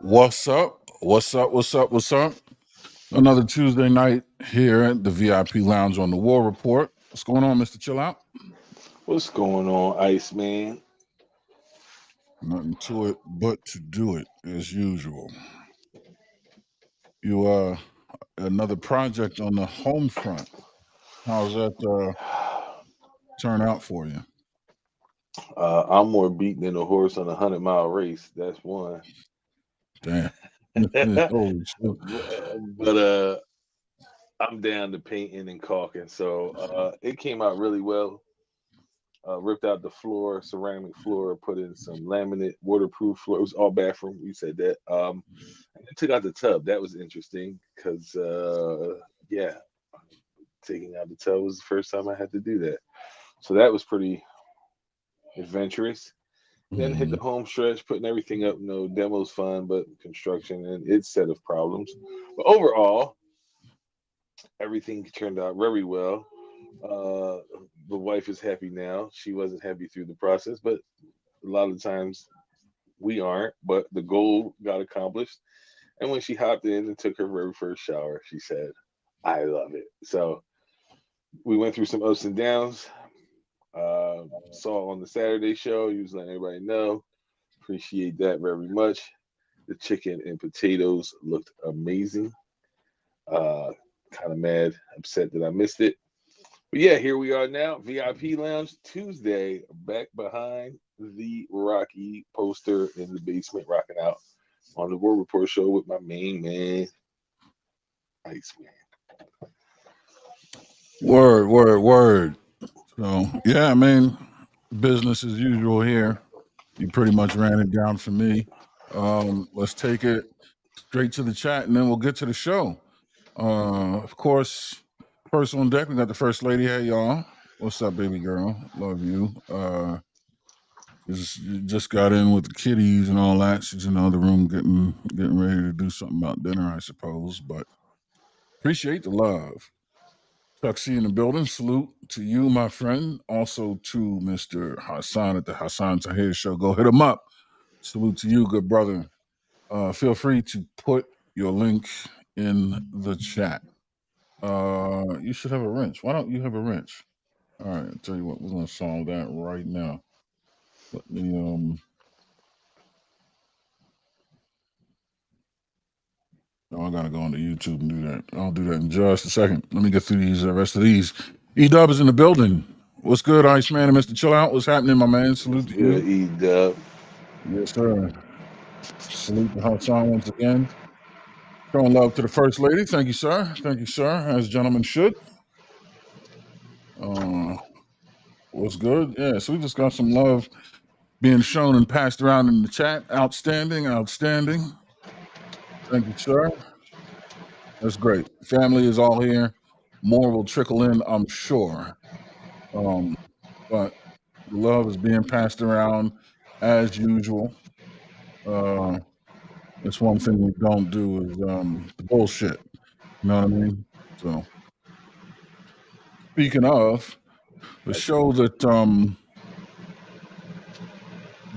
What's up? What's up? What's up? What's up? Another Tuesday night here at the VIP Lounge on the War Report. What's going on, Mr. Chill Out? What's going on, Iceman? Nothing to it but to do it as usual. You another project on the home front. How's that turn out for you? I'm more beat than a horse on a 100-mile race. That's one. Damn. but Holy shit. I'm down to painting and caulking, so it came out really well. Ripped out the floor, ceramic floor, put in some laminate, waterproof floor. It was all bathroom. You said that. And then took out the tub. That was interesting because, yeah, taking out the tub was the first time I had to do that. So that was pretty adventurous. Then hit the Mhm. home stretch, putting everything up. No demo's fun, but construction and its set of problems. But overall, everything turned out very well. Uh, the wife is happy now. She wasn't happy through the process, but a lot of times we aren't. But the goal got accomplished. And when she hopped in and took her very first shower, she said, "I love it." So we went through some ups and downs. Saw on the Saturday show, he was letting everybody know. Appreciate that very much. The chicken and potatoes looked amazing. Uh, kind of mad, upset that I missed it. But yeah, here we are now. VIP Lounge Tuesday, back behind the Rocky poster in the basement, rocking out on the World Report show with my main man, Iceman. Word, word, word. So yeah, I mean, business as usual here. You pretty much ran it down for me. Let's take it straight to the chat and then we'll get to the show. Of course, first on deck, we got the first lady. Hey, y'all. What's up, baby girl? Love you. Just got in with the kiddies and all that. She's in the other room getting ready to do something about dinner, I suppose. But appreciate the love. Tuxie in the building. Salute to you, my friend. Also to Mr. Hassan at the Hassan Tahir Show. Go hit him up. Salute to you, good brother. Feel free to put your link in the chat. You should have a wrench. Why don't you have a wrench? All right, I'll tell you what, we're gonna solve that right now. Let me no, I gotta go onto YouTube and do that. I'll do that in just a second. Let me get through these rest of these. E-Dub is in the building. What's good, Iceman and Mr. Chill Out? What's happening, my man? What's Salute to you. good, E Dub? Yes, sir. Salute to Hassan once again. Showing love to the first lady. Thank you, sir. Thank you, sir. As gentlemen should. Uh, what's good? Yeah, so we just got some love being shown and passed around in the chat. Outstanding, outstanding. Thank you, sir. That's great. Family is all here. More will trickle in, I'm sure. Um, but the love is being passed around as usual. Uh, it's one thing we don't do is the bullshit. You know what I mean? So speaking of, the show that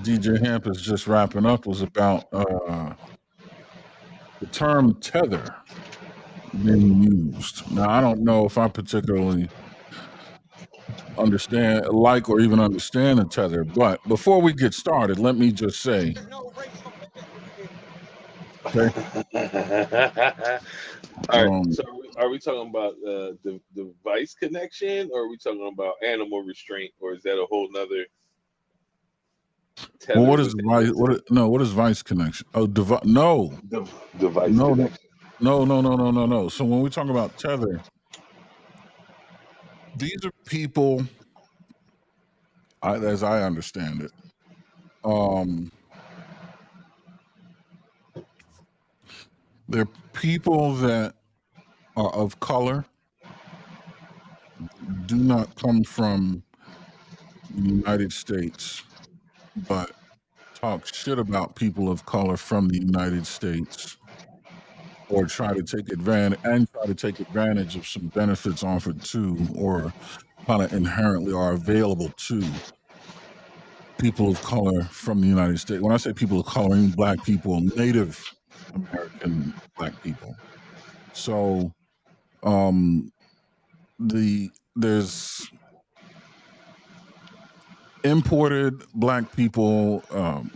DJ Hamp is just wrapping up was about the term tether being used. Now, I don't know if I particularly understand, like, or even understand the tether, but before we get started, let me just say, okay, All right. um, So are we talking about the device connection, or are we talking about animal restraint, or is that a whole nother well, tether what is within vice? the No, what is vice connection? Oh, no, device no, no, connection? no, no, no, no, no, no. So when we talk about tether, these are people, as I understand it, um, they're people that are of color, do not come from the United States, but talk shit about people of color from the United States, or try to take advantage of some benefits offered to, or kind of inherently are available to people of color from the United States. When I say people of color, I mean black people, native. American black people. So um there's imported black people,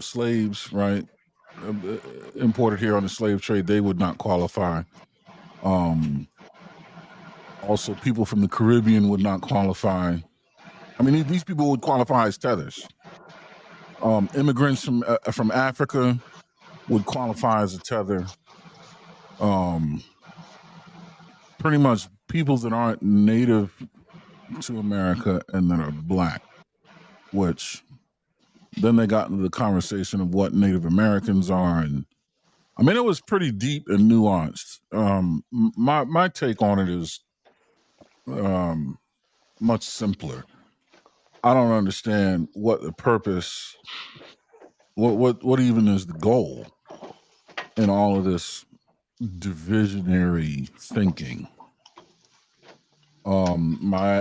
slaves, right? Imported here on the slave trade, they would not qualify. Um, Also, people from the Caribbean would not qualify. I mean, these people would qualify as tethers. Immigrants from Africa would qualify as a tether. Um, Pretty much people that aren't native to America and that are black, which then they got into the conversation of what Native Americans are, and I mean, it was pretty deep and nuanced. My take on it is um, much simpler. I don't understand what the purpose, what even is the goal in all of this divisionary thinking.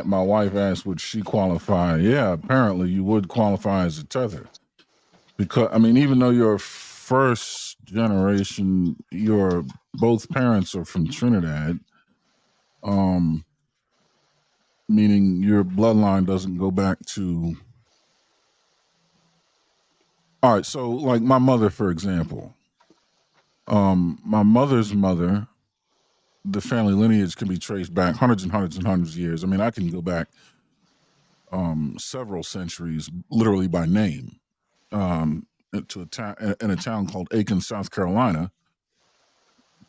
My wife asked, would she qualify? Yeah, apparently you would qualify as a tether because I mean, even though you're first generation, your both parents are from Trinidad. Um, Meaning your bloodline doesn't go back to. All right, so like my mother, for example, my mother's mother, the family lineage can be traced back hundreds and hundreds and hundreds of years. I mean, I can go back several centuries, literally by name, to a town in a town called Aiken, South Carolina,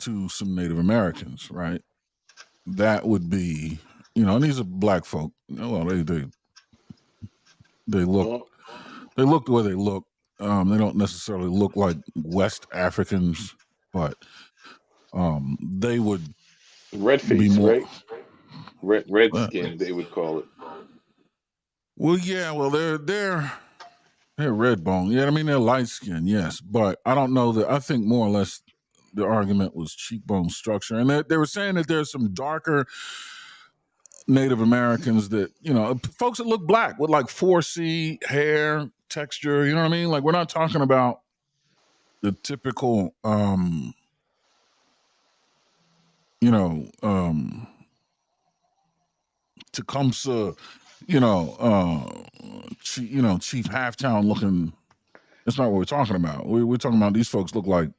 to some Native Americans. Right, that would be, and these are black folk. Well, they look Oh, they look the way they look. They don't necessarily look like West Africans, but they would red be face, more. right? Red Uh, skin, they would call it. well, yeah, well they're red bone. Yeah, I mean they're light skinned, yes, but I don't know that. I think more or less the argument was cheekbone structure, and they were saying that there's some darker Native Americans that folks that look black with like 4C hair texture. You know what I mean? Like we're not talking about the typical you know, Tecumseh, Chief Halftown looking. That's not what we're talking about. We're talking about these folks look like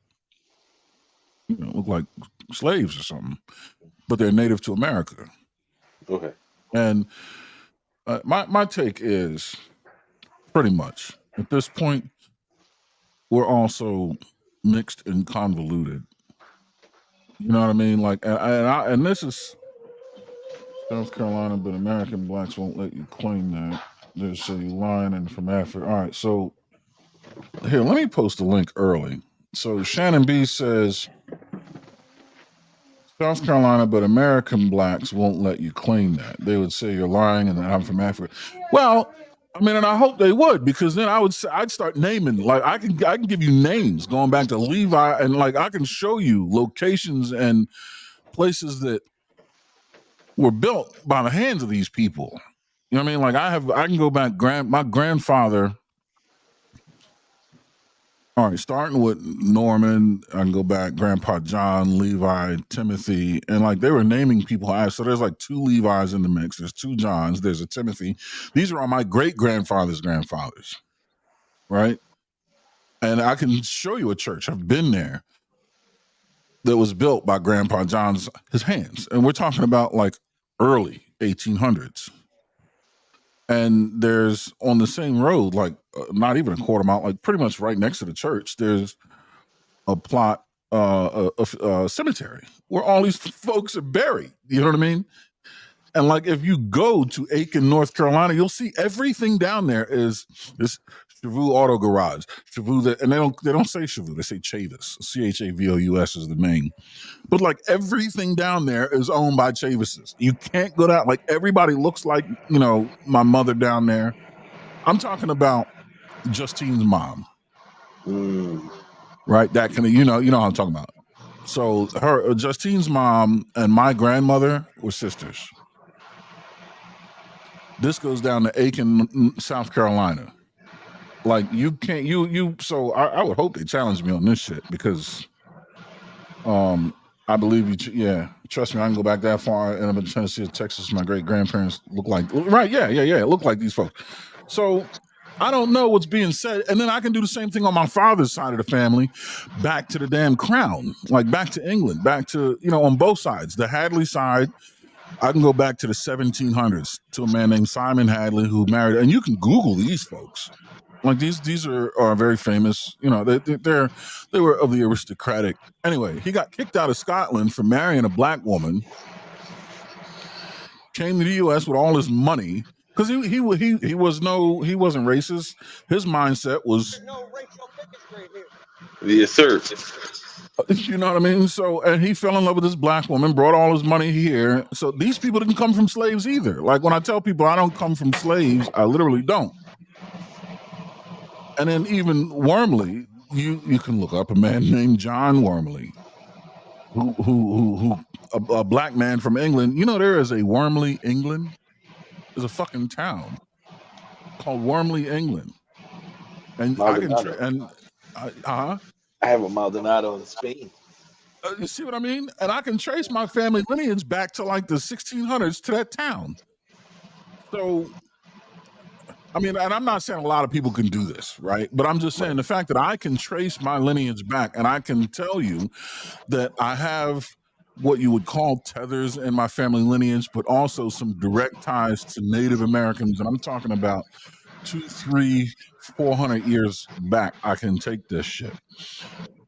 slaves or something, but they're native to America. Okay. And my take is pretty much at this point we're also mixed and convoluted. You know what I mean? Like, and this is South Carolina, but American blacks won't let you claim that. They say you lying and from Africa. All right, so here, let me post a link early. So Shannon B says South Carolina, but American blacks won't let you claim that. They would say you're lying and that I'm from Africa. Well, I mean, and I hope they would, because then I'd start naming, like I can give you names going back to Levi, and like I can show you locations and places that were built by the hands of these people. You know what I mean? Like I can go back. My grandfather. All right, starting with Norman, I can go back. Grandpa John, Levi, Timothy, and like they were naming people. So there's like two Levis in the mix. There's two Johns. There's a Timothy. These are all my great grandfather's grandfathers, right? And I can show you a church. I've been there that was built by Grandpa John's his hands, and we're talking about like early 1800s. And there's on the same road, like not even a quarter mile, like pretty much right next to the church, there's a plot, a cemetery where all these folks are buried. You know what I mean? And like if you go to Aiken, North Carolina, you'll see everything down there is this Chavou Auto Garage, Chavou, and they don't say Chavou, they say Chavis. Chavous is the name. But like everything down there is owned by Chavises. You can't go down. Like everybody looks like my mother down there. I'm talking about Justine's mom, Mm. right? That kind of what I'm talking about. So her Justine's mom and my grandmother were sisters. This goes down to Aiken, South Carolina. Like you can't you. So I would hope they challenge me on this shit because Um, I believe you. Yeah, trust me, I can go back that far. And I'm in Tennessee, Texas. My great grandparents look like right. Yeah, yeah, yeah. Look like these folks. So I don't know what's being said, and then I can do the same thing on my father's side of the family, back to the damn crown, like back to England, back to on both sides. The Hadley side, I can go back to the 1700s to a man named Simon Hadley who married, and you can Google these folks. Like these are very famous. They were of the aristocratic. Anyway, he got kicked out of Scotland for marrying a black woman. Came to the U.S. with all his money because he wasn't racist. His mindset was no racial bigotry here. Yes, sir. you know what I mean. So and he fell in love with this black woman, brought all his money here. So these people didn't come from slaves either. Like when I tell people I don't come from slaves, I literally don't. And then even Wormley, you can look up a man named John Wormley, who a black man from England. You know there is a Wormley, England. There's a fucking town called Wormley, England, and I can Maldonado. I have a Maldonado in Spain. you see what I mean? And I can trace my family lineage back to like the 1600s to that town. So I mean, and I'm not saying a lot of people can do this, right? But I'm just saying the fact that I can trace my lineage back and I can tell you that I have what you would call tethers in my family lineage, but also some direct ties to Native Americans. And I'm talking about 200, 300, 400 years back. I can take this shit.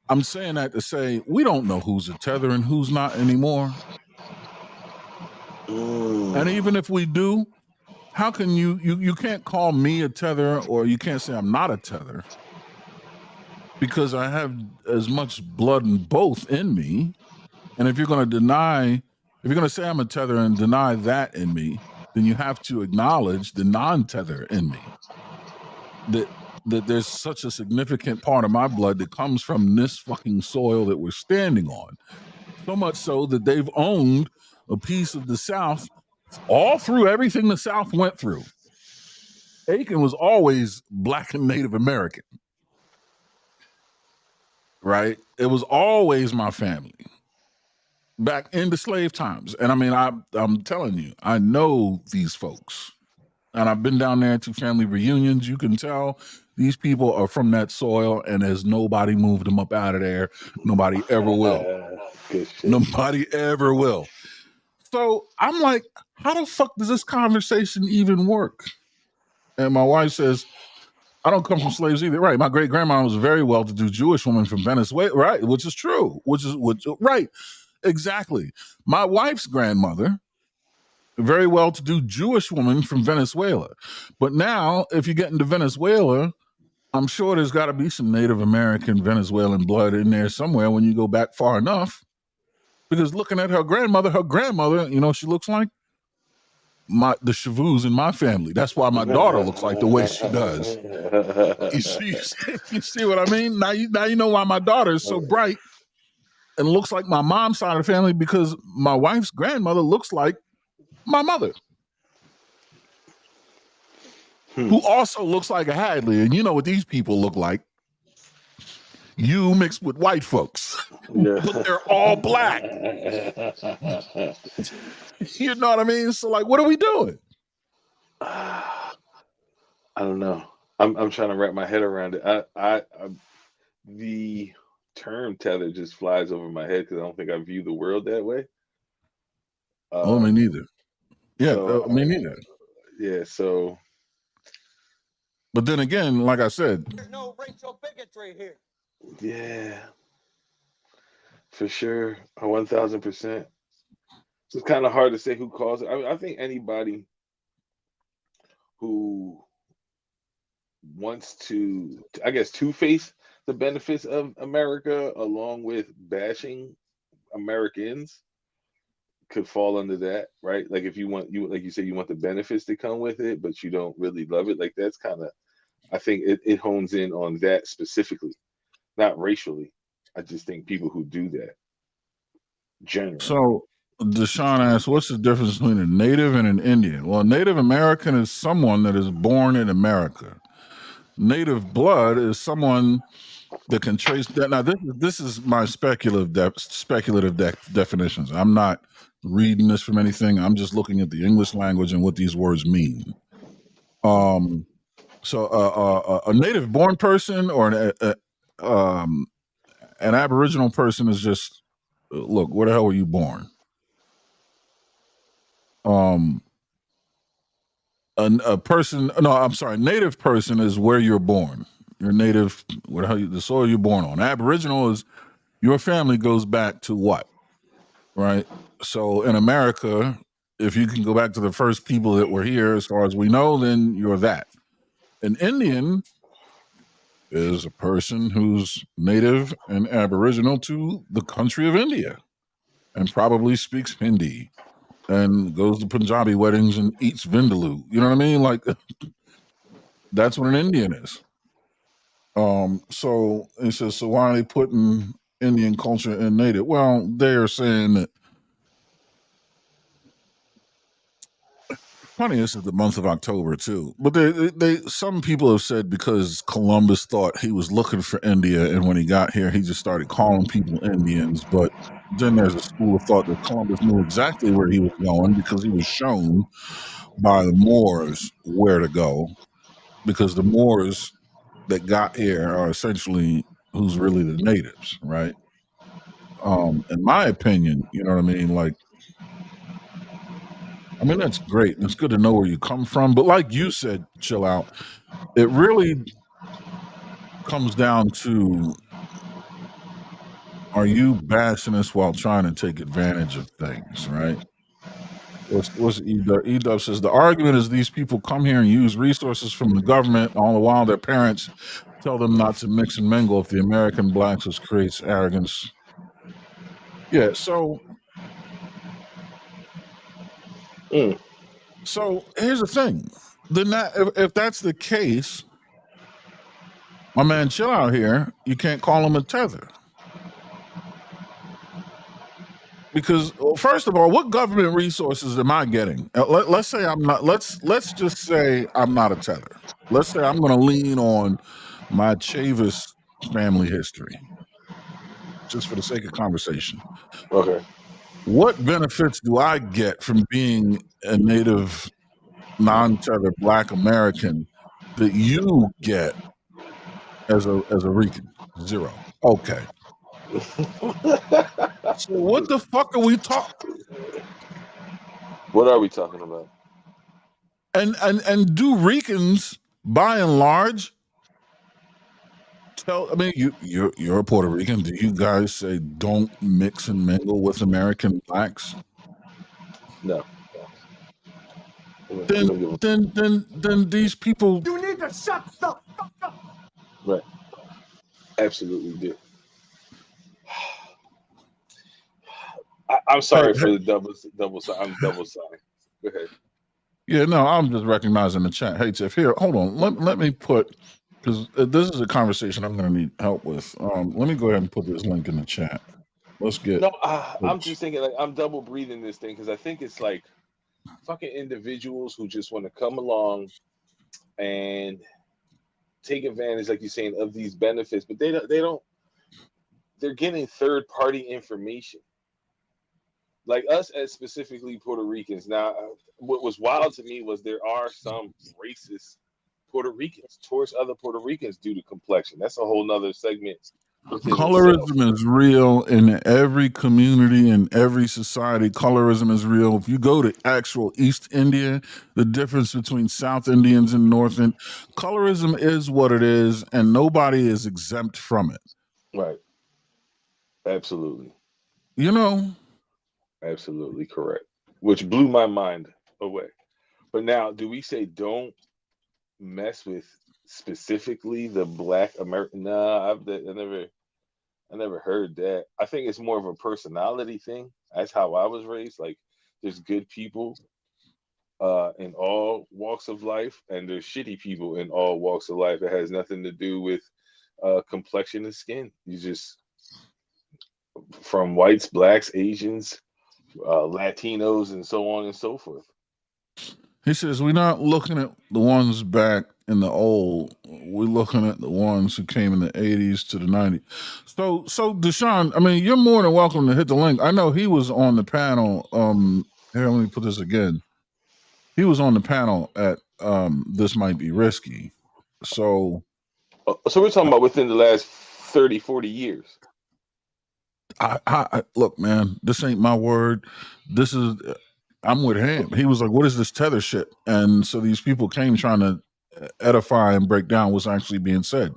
I'm saying that to say we don't know who's a tether and who's not anymore. And even if we do, how can you can't call me a tether, or you can't say I'm not a tether, because I have as much blood in both in me. And if you're going to say I'm a tether and deny that in me, then you have to acknowledge the non-tether in me. That there's such a significant part of my blood that comes from this fucking soil that we're standing on. So much so that they've owned a piece of the South all through everything the South went through. Aiken was always Black and Native American, right? It was always my family back into slave times. And I mean, I'm telling you, I know these folks. And I've been down there to family reunions. You can tell these people are from that soil, and there's nobody moved them up out of there. Nobody ever will. Nobody ever will. So I'm like, how the fuck does this conversation even work? And my wife says, I don't come from slaves either. Right. My great grandma was a very well-to-do Jewish woman from Venezuela. Right. Which is true. Which right. Exactly. My wife's grandmother, a very well-to-do Jewish woman from Venezuela. But now, if you get into Venezuela, I'm sure there's got to be some Native American Venezuelan blood in there somewhere when you go back far enough. Because looking at her grandmother, you know what she looks like? The Chavus in my family. That's why my daughter looks like the way she does. You see what I mean? Now you know why my daughter is so bright and looks like my mom's side of the family, because my wife's grandmother looks like my mother, who also looks like a Hadley. And you know what these people look like? You mixed with white folks, but they're all black. You know what I mean? So like, what are we doing? I don't know. I'm trying to wrap my head around it. I the term tether just flies over my head because I don't think I view the world that way. Me neither. Yeah, so, me neither. Yeah, so. But then again, like I said, there's no racial bigotry here. Yeah, for sure, 1,000%. So it's kind of hard to say who caused it. I think anybody who wants to, I guess, two-face the benefits of America along with bashing Americans could fall under that, right? Like if you want, like you say, you want the benefits to come with it, but you don't really love it. Like that's kind of, I think it hones in on that specifically, not racially. I just think people who do that generally. So Deshaun asks, what's the difference between a Native and an Indian? Well, Native American is someone that is born in America. Native blood is someone that can trace that. Now, this is my speculative definitions. I'm not reading this from anything. I'm just looking at the English language and what these words mean. Um, so a native born person or an Aboriginal person is just look. Where the hell were you born? Um, a person. No, I'm sorry. Native person is where you're born. You're native. What the hell? The soil you're born on. Aboriginal is your family goes back to what? Right. So in America, if you can go back to the first people that were here, as far as we know, then you're that. An Indian is a person who's native and aboriginal to the country of India and probably speaks Hindi and goes to Punjabi weddings and eats vindaloo. You know what I mean? Like that's what an Indian is. So it says, so why are they putting Indian culture in native? Well, they're saying that funny, this is the month of October too. But some people have said because Columbus thought he was looking for India, and when he got here, he just started calling people Indians. But then there's a school of thought that Columbus knew exactly where he was going because he was shown by the Moors where to go. Because the Moors that got here are essentially who's really the natives, right? In my opinion, you know what I mean? Like, I mean, that's great. It's good to know where you come from. But like you said, chill out. It really comes down to, are you bashing us while trying to take advantage of things, right? What's Edub? Edub says the argument is these people come here and use resources from the government, all the while their parents tell them not to mix and mingle. If the American blacks, this creates arrogance. Yeah. So here's the thing. Then if that's the case, my man, chill out here. You can't call him a tether. Because first of all, what government resources am I getting? Let's say I'm not. Let's just say I'm not a tether. Let's say I'm going to lean on my Chavis family history, just for the sake of conversation. Okay. What benefits do I get from being a native, non-tether Black American that you get as a Rican? Zero. Okay. So what the fuck are we talking? What are we talking about? And do Ricans, by and large, I mean, you're a Puerto Rican. Do you guys say don't mix and mingle with American blacks? No. Then these people. You need to shut the fuck up. Right. Absolutely do. I'm sorry for the double. I'm double sorry. Go ahead. Yeah, no, I'm just recognizing the chat. Hey, Tiff, here, hold on. Let me put, because this is a conversation I'm going to need help with. Let me go ahead and put this link in the chat. Let's get. No, I'm just thinking like I'm double breathing this thing because I think it's like fucking individuals who just want to come along and take advantage, like you're saying, of these benefits, but they don't. They're getting third party information. Like us as specifically Puerto Ricans. Now, what was wild to me was there are some racist Puerto Ricans towards other Puerto Ricans due to complexion. That's a whole nother segment within Colorism itself. is real in every community and every society. Colorism is real. If you go to actual East India, the difference between South Indians and North Indians, colorism is what it is, and nobody is exempt from it. Right. Absolutely. You know? Absolutely correct. Which blew my mind away. But now, do we say don't mess with specifically the Black American? Nah, I never heard that. I think it's more of a personality thing. That's how I was raised. Like, there's good people in all walks of life, and there's shitty people in all walks of life. It has nothing to do with complexion and skin. You just from whites, blacks, Asians, Latinos, and so on and so forth. He says, we're not looking at the ones back and the old. We're looking at the ones who came in the 80s to the 90s. So Deshaun, I mean, you're more than welcome to hit the link. I know he was on the panel. Here, let me put this again. He was on the panel at This Might Be Risky. So So we're talking about within the last 30, 40 years. I look, man, this ain't my word. This is I'm with him. He was like, "What is this tether shit?" And so these people came trying to edify and break down what's actually being said.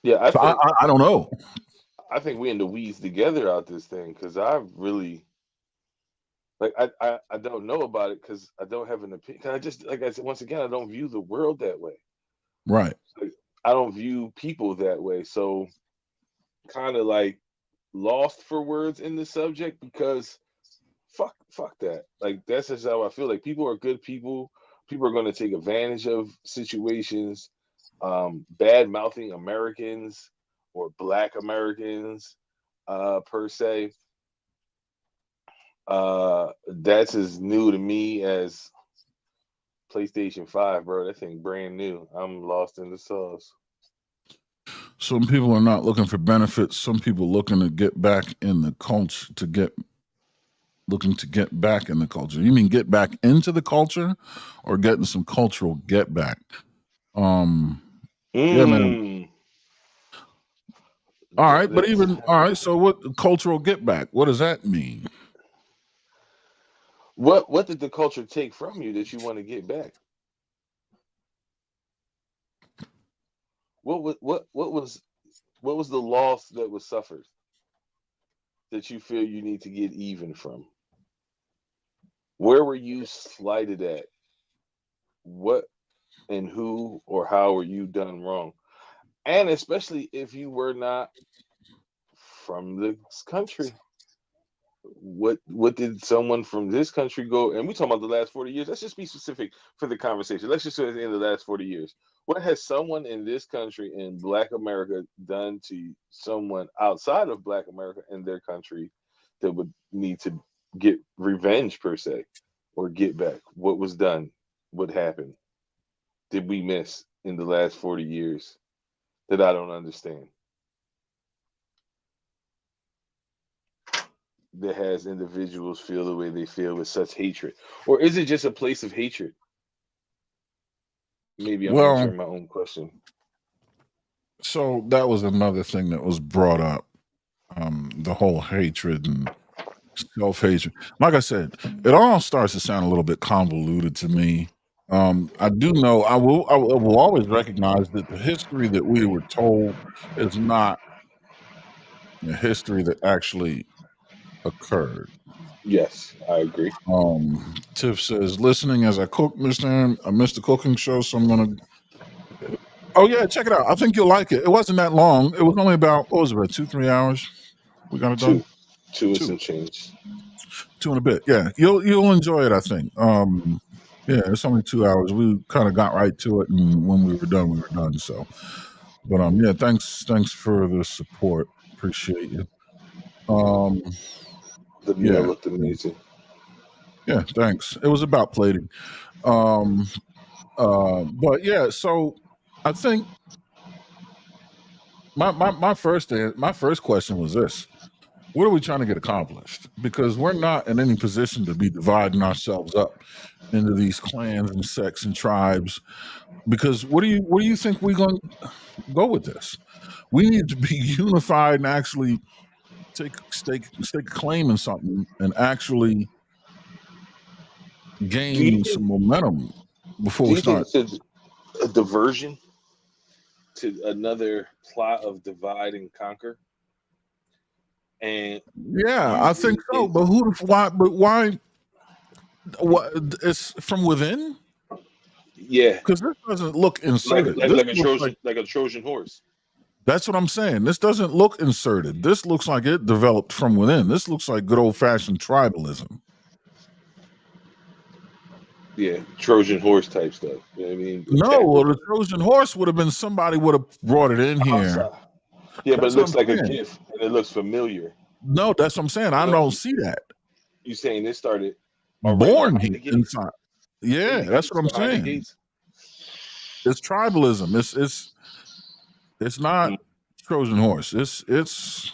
Yeah, I So think I don't know. I think we in the weeds together out this thing because I really like I don't know about it because I don't have an opinion. 'Cause I just like I said once again I don't view the world that way. Right. Like, I don't view people that way. So kind of like lost for words in the subject because fuck that. Like that's just how I feel. Like people are good people. People are going to take advantage of situations. Bad mouthing Americans or Black Americans per se. That's as new to me as PlayStation 5, bro. That thing brand new. I'm lost in the sauce. Some people are not looking for benefits. Some people looking to get back in the culture looking to get back in the culture. You mean get back into the culture or getting some cultural get back? Yeah, man. Mm. All right, but That's even all right, so what cultural get back? What does that mean? what did the culture take from you that you want to get back? What was the loss that was suffered that you feel you need to get even from? Where were you slighted at? What and who or how were you done wrong? And especially if you were not from this country. What did someone from this country go? And we talking about the last 40 years. Let's just be specific for the conversation. Let's just say in the last 40 years. What has someone in this country in Black America done to someone outside of Black America in their country that would need to get revenge per se or get back? What was done? What happened? Did we miss in the last 40 years that I don't understand? That has individuals feel the way they feel with such hatred? Or is it just a place of hatred? Maybe I'm Well, answering my own question. so that was another thing that was brought up. The whole hatred and self hatred. Like I said, it all starts to sound a little bit convoluted to me. I do know I will always recognize that the history that we were told is not the history that actually occurred. Yes, I agree. Tiff says, listening as I cook, Mr. I missed the cooking show, so I'm gonna. Oh yeah, check it out. I think you'll like it. It wasn't that long. It was only about what was it, about 2-3 hours? We got it done. Two. Two and some Two, change. 2 and a bit. Yeah, you'll enjoy it. I think. Yeah, it's only 2 hours. We kind of got right to it, and when we were done, we were done. So, but yeah, thanks for the support. Appreciate you. Um, The meal yeah, looked amazing. yeah, thanks. It was about plating. Um, but yeah, so I think my first question was this: what are we trying to get accomplished? Because we're not in any position to be dividing ourselves up into these clans and sects and tribes. Because what do you think we're going to go with this? We need to be unified and actually stake a claim in something and actually Do you gain think? some momentum before Do we you think start. it's a diversion to another plot of divide and conquer? And Yeah, you I think really so. think? But why? But why? What? It's from within. Yeah, Because this doesn't look like inserted. like This like a looks like Trojan, like a Trojan horse. that's what I'm saying. This doesn't look inserted. This looks like it developed from within. This looks like good old fashioned tribalism. Yeah, Trojan horse type stuff. You know what I mean? No, Attack well, with the Trojan horse would have been somebody would have brought it in here. outside. Yeah, but it That's what looks I'm like a saying. gift and it looks familiar. No, that's what I'm saying. You I know, don't see that. you saying this started already Born behind here the gates? inside. In Yeah, the that's gates, what I'm behind the saying. gates. It's tribalism. It's not Trojan horse. It's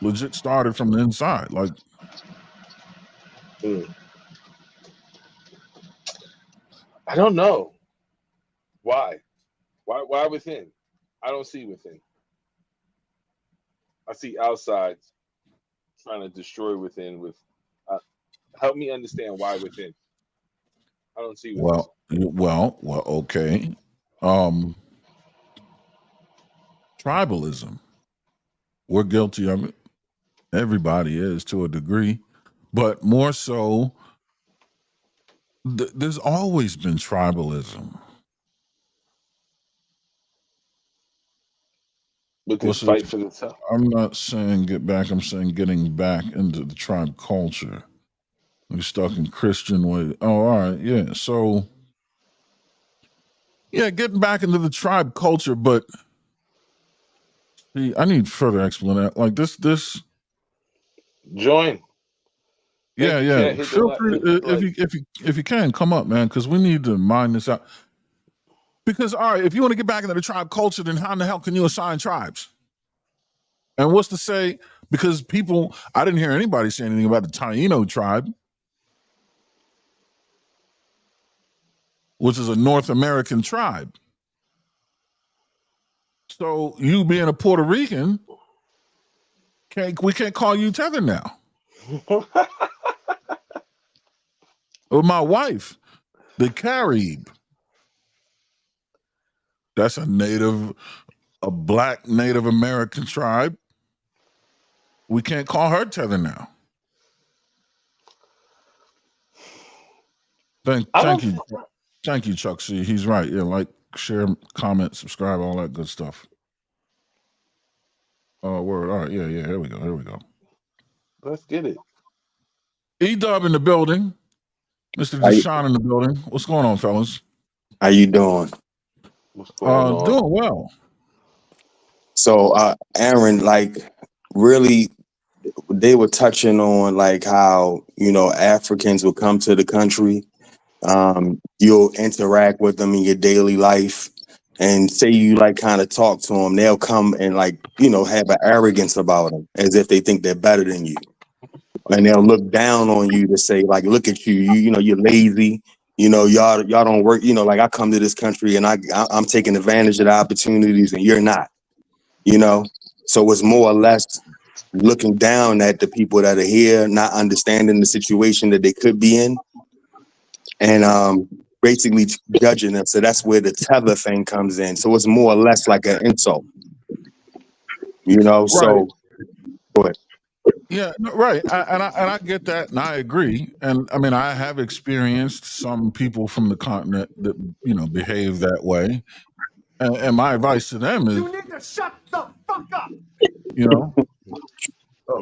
legit started from the inside. Like, I don't know why. Why within? I don't see within. I see outside trying to destroy within. With help me understand why within. I don't see within. well. Okay. Tribalism. We're guilty of it. Everybody is to a degree, but more so. There's always been tribalism. With Well, this so fight for the top. I'm not saying get back. I'm saying getting back into the tribe culture. We're stuck in Christian way. Oh, all right, yeah. So, yeah, getting back into the tribe culture, but see, I need further explanation. Like this. Join. Yeah, Thank you, yeah. chat. Hit the Feel like. free Hit the if like. you can come up, man, because we need to mine this out. Because all right, if you want to get back into the tribe culture, then how in the hell can you assign tribes? And what's to say? Because people, I didn't hear anybody say anything about the Taino tribe, which is a North American tribe. So you being a Puerto Rican, we can't call you Tether now. Or my wife, the Carib. That's a black Native American tribe. We can't call her Tether now. Thank you, Chuck C. He's right. Yeah, like, share, comment, subscribe, all that good stuff. Oh, word. All right, yeah. Here we go. Let's get it. E-Dub in the building. Mr. How you, Deshaun in the building. What's going on, fellas? how you doing? What's going on? Doing well. So, Aaron, like, really, they were touching on like how Africans will come to the country. You'll interact with them in your daily life, and say you like kind of talk to them, they'll come and like have an arrogance about them, as if they think they're better than you, and they'll look down on you to say like, look at you, you're lazy. Y'all don't work. Like I come to this country and I'm taking advantage of the opportunities, and you're not. So it's more or less looking down at the people that are here, not understanding the situation that they could be in, and basically judging them. So that's where the tether thing comes in. So it's more or less like an insult. Right. So go ahead. Yeah, no, right. I get that, and I agree. And I mean, I have experienced some people from the continent that behave that way. And my advice to them is, You need to shut the fuck up.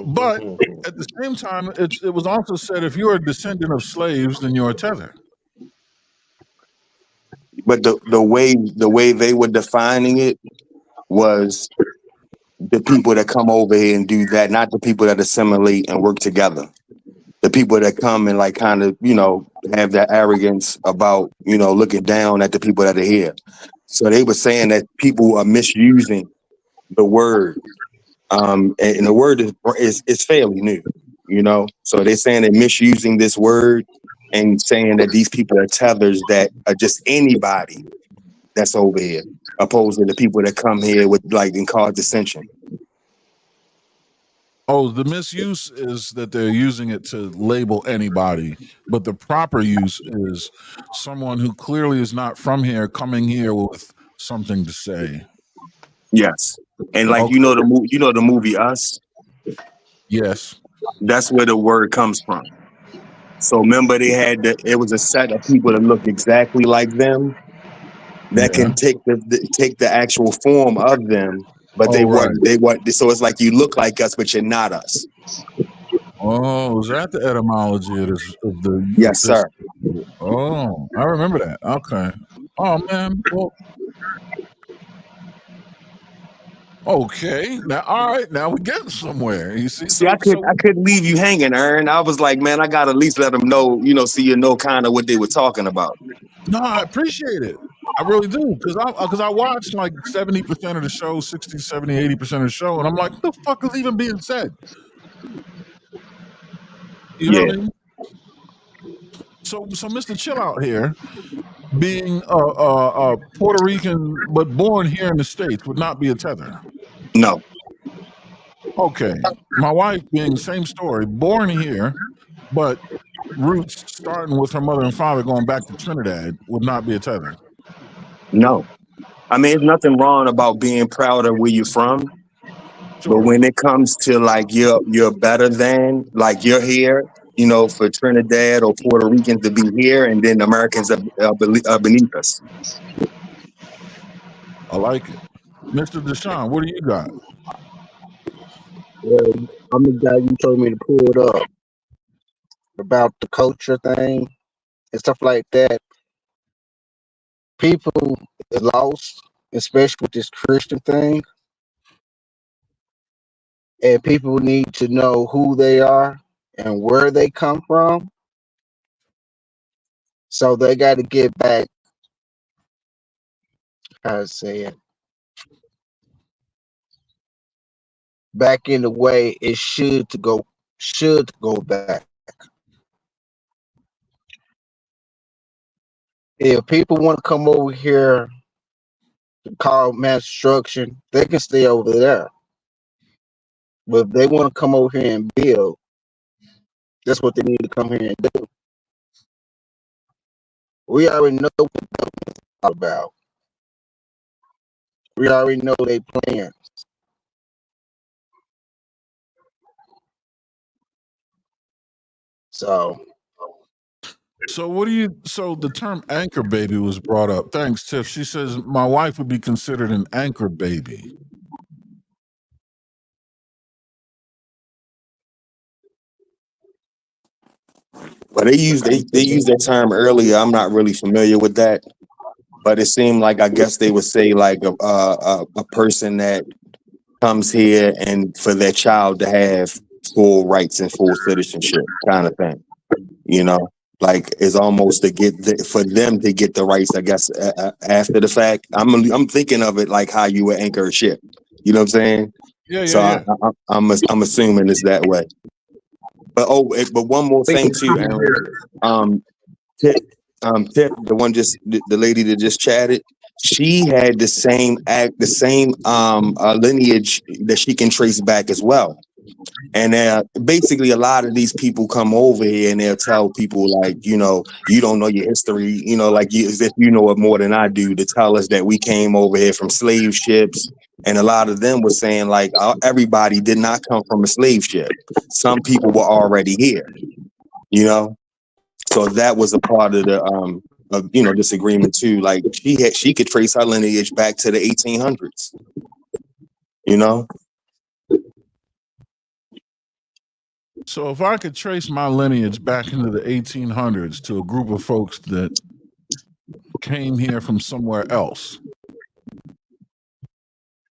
But at the same time, it was also said if you're a descendant of slaves, then you're a tether. But the way they were defining it was the people that come over here and do that, not the people that assimilate and work together. The people that come and like kind of have that arrogance about looking down at the people that are here. So they were saying that people are misusing the word, and the word is fairly new, So they're saying they're misusing this word and saying that these people are tethers that are just anybody that's over here, opposed to the people that come here with like and cause dissension. Oh, the misuse is that they're using it to label anybody, but the proper use is someone who clearly is not from here coming here with something to say. Yes, and like Okay. the movie Us. Yes. That's where the word comes from. So remember, it was a set of people that look exactly like them that Yeah. can take the actual form of them, but Oh, right. so it's like you look like us, but you're not us. Oh, is that the etymology of Yes, this? sir. Oh, I remember that. Okay. Oh man. Well. Okay. Now, all right. Now we're getting somewhere. You see. See, I couldn't leave you hanging, Aaron. I was like, man, I gotta at least let them know, so kind of what they were talking about. No, I appreciate it. I really do, because I watched like 70% of the show, 60, 70, 80% of the show, and I'm like, what the fuck is even being said? You know Yeah, what I mean? So Mr. Chill Out here, being Puerto Rican but born here in the States, would not be a tether. no, Okay. My wife being same story, born here, but roots starting with her mother and father going back to Trinidad would not be a tether. no. I mean, there's nothing wrong about being proud of where you're from, but Sure. when it comes to like you're better than, like you're here, you know, for Trinidad or Puerto Ricans to be here, and then Americans are beneath us. I like it. Mr. Deshaun, what do you got? Well, I'm the guy you told me to pull it up about the culture thing and stuff like that. People is lost, especially with this Christian thing, and people need to know who they are and where they come from. So they got to get back, how to say it, back in the way it should go back. If people want to come over here to cause mass destruction, they can stay over there. But if they want to come over here and build, that's what they need to come here and do. We already know what it's all about. We already know they plan. So So what do you? So the term anchor baby was brought up. Thanks, Tiff. She says my wife would be considered an anchor baby. But they used that term earlier. I'm not really familiar with that, but it seemed like I guess they would say like a person that comes here and for their child to have full rights and full citizenship kind of thing. You know, like it's almost to for them to get the rights. I guess after the fact, I'm thinking of it like how you would anchor a ship. You know what I'm saying? Yeah, yeah, So yeah. I'm assuming it's that way. But but one more we can thing too, Aaron. Um, Tip, Tip, the one just the lady that just chatted, she had the same lineage that she can trace back as well. And basically, a lot of these people come over here and they'll tell people like, you know, you don't know your history, you know, like as if you know it more than I do, to tell us that we came over here from slave ships. And a lot of them were saying like everybody did not come from a slave ship. Some people were already here, you know. So that was a part of the you know, disagreement too. Like she could trace her lineage back to the 1800s, you know. So if I could trace my lineage back into the 1800s to a group of folks that came here from somewhere else,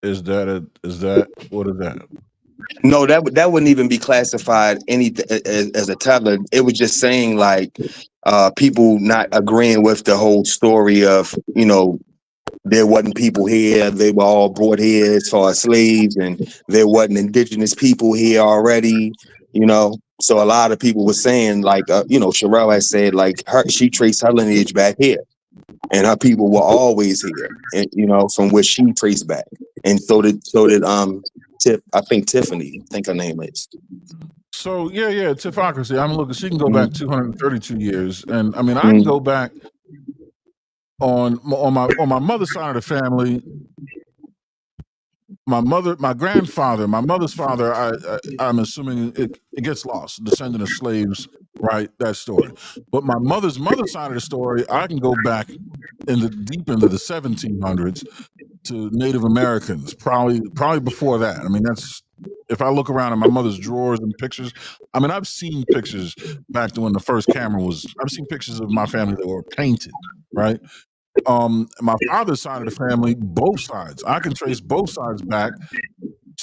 is that what is that? No, that wouldn't even be classified anything as a tether. It was just saying like people not agreeing with the whole story of, you know, there wasn't people here, they were all brought here as far as slaves, and there wasn't indigenous people here already, you know. So a lot of people were saying like you know, Sherelle has said like she traced her lineage back here, and her people were always here, and you know, from where she traced back. And so did I think Tiffany, I think her name is. So yeah, Tiffocracy. I'm looking. She can go back Mhm. 232 years, and I mean I can Mhm. go back on my mother's side of the family. My grandfather, my mother's father. I'm assuming it gets lost. Descendant of slaves, right? That story. But my mother's side of the story, I can go back deep into the 1700s to Native Americans. Probably before that. I mean, that's if I look around in my mother's drawers and pictures. I mean, I've seen pictures back to when the first camera was. I've seen pictures of my family that were painted, right? My father's side of the family, both sides. I can trace both sides back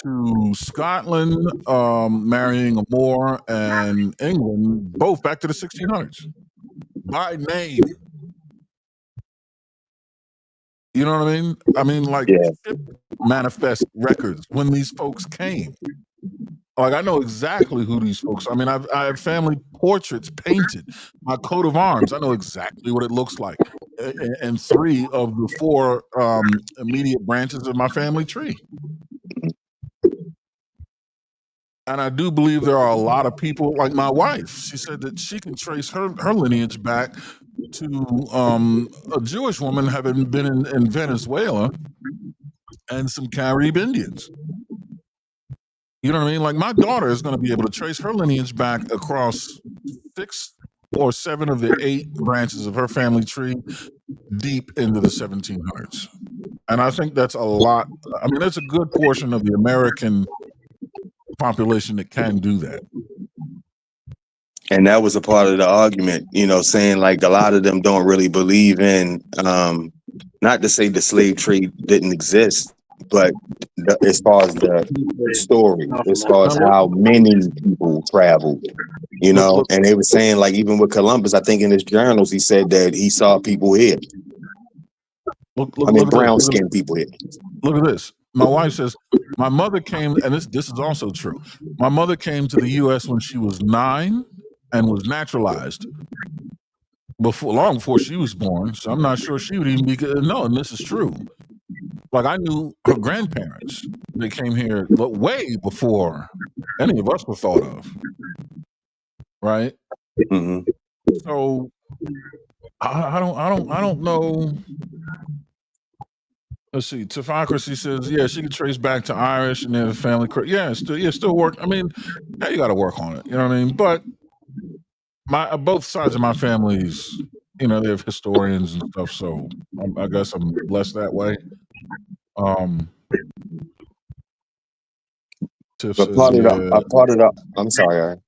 to Scotland, marrying a Moor, and England, both back to the 1600s by name. You know what I mean? I mean, like Yeah. ship manifest records when these folks came. Like I know exactly who these folks are. I mean, I have family portraits painted. My coat of arms, I know exactly what it looks like. And 3 of the 4 immediate branches of my family tree. And I do believe there are a lot of people, like my wife. She said that she can trace her lineage back to a Jewish woman having been in Venezuela and some Carib Indians. You know what I mean? Like my daughter is going to be able to trace her lineage back across 6 or 7 of the 8 branches of her family tree deep into the 1700s. And I think that's a lot. I mean, that's a good portion of the American population that can do that. And that was a part of the argument, you know, saying like a lot of them don't really believe in, not to say the slave trade didn't exist, but as far as the story, as far as Now, how many people traveled, you look, know, look, and they were saying like even with Columbus, I think in his journals he said that he saw people here. look, I mean, look at this. brown skinned people here. Look at this. My wife says my mother came, and this is also true. My mother came to the U.S. when she was 9 and was naturalized long before she was born. So I'm not sure she would even be. No, and this is true. Like I knew her grandparents. They came here way before any of us were thought of. Right. Mm-hmm. So I don't know. Let's see. Tefocracy says, yeah, she could trace back to Irish and then family. Yeah, still work. I mean, yeah, you got to work on it. You know what I mean? But both sides of my families, you know, they have historians and stuff. So I guess I'm blessed that way. Tiff But says, yeah. I'm sorry, Aaron.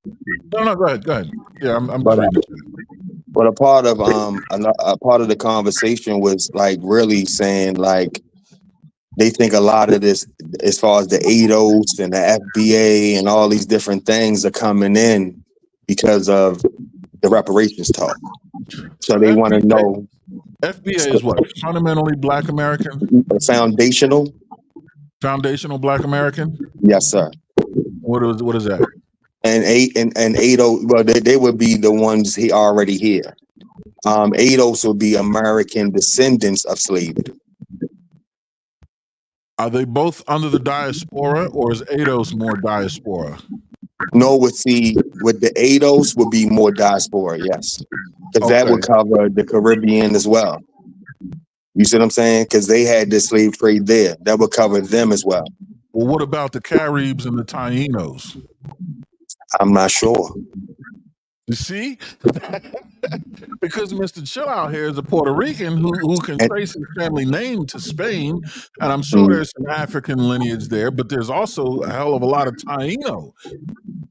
No, go ahead. Yeah, I'm But just reading it. But a part of a part of the conversation was like really saying like they think a lot of this, as far as the ADOS and the FBA and all these different things are coming in because of the reparations talk. So they want to know FBA is what? Fundamentally Black American? foundational. Foundational Black American? Yes, sir. What is that? And ADOS, well, they would be the ones he already here. ADOS would be American descendants of slavery. Are they both under the diaspora, or is ADOS more diaspora? No, with the ADOS would be more diaspora, yes. Because that Okay. would cover the Caribbean as well. You see what I'm saying? Because they had this slave trade there. That would cover them as well. Well, what about the Caribs and the Tainos? I'm not sure. You see? Because Mr. Chill Out here is a Puerto Rican who can trace his family name to Spain, and I'm sure there's some African lineage there, but there's also a hell of a lot of Taino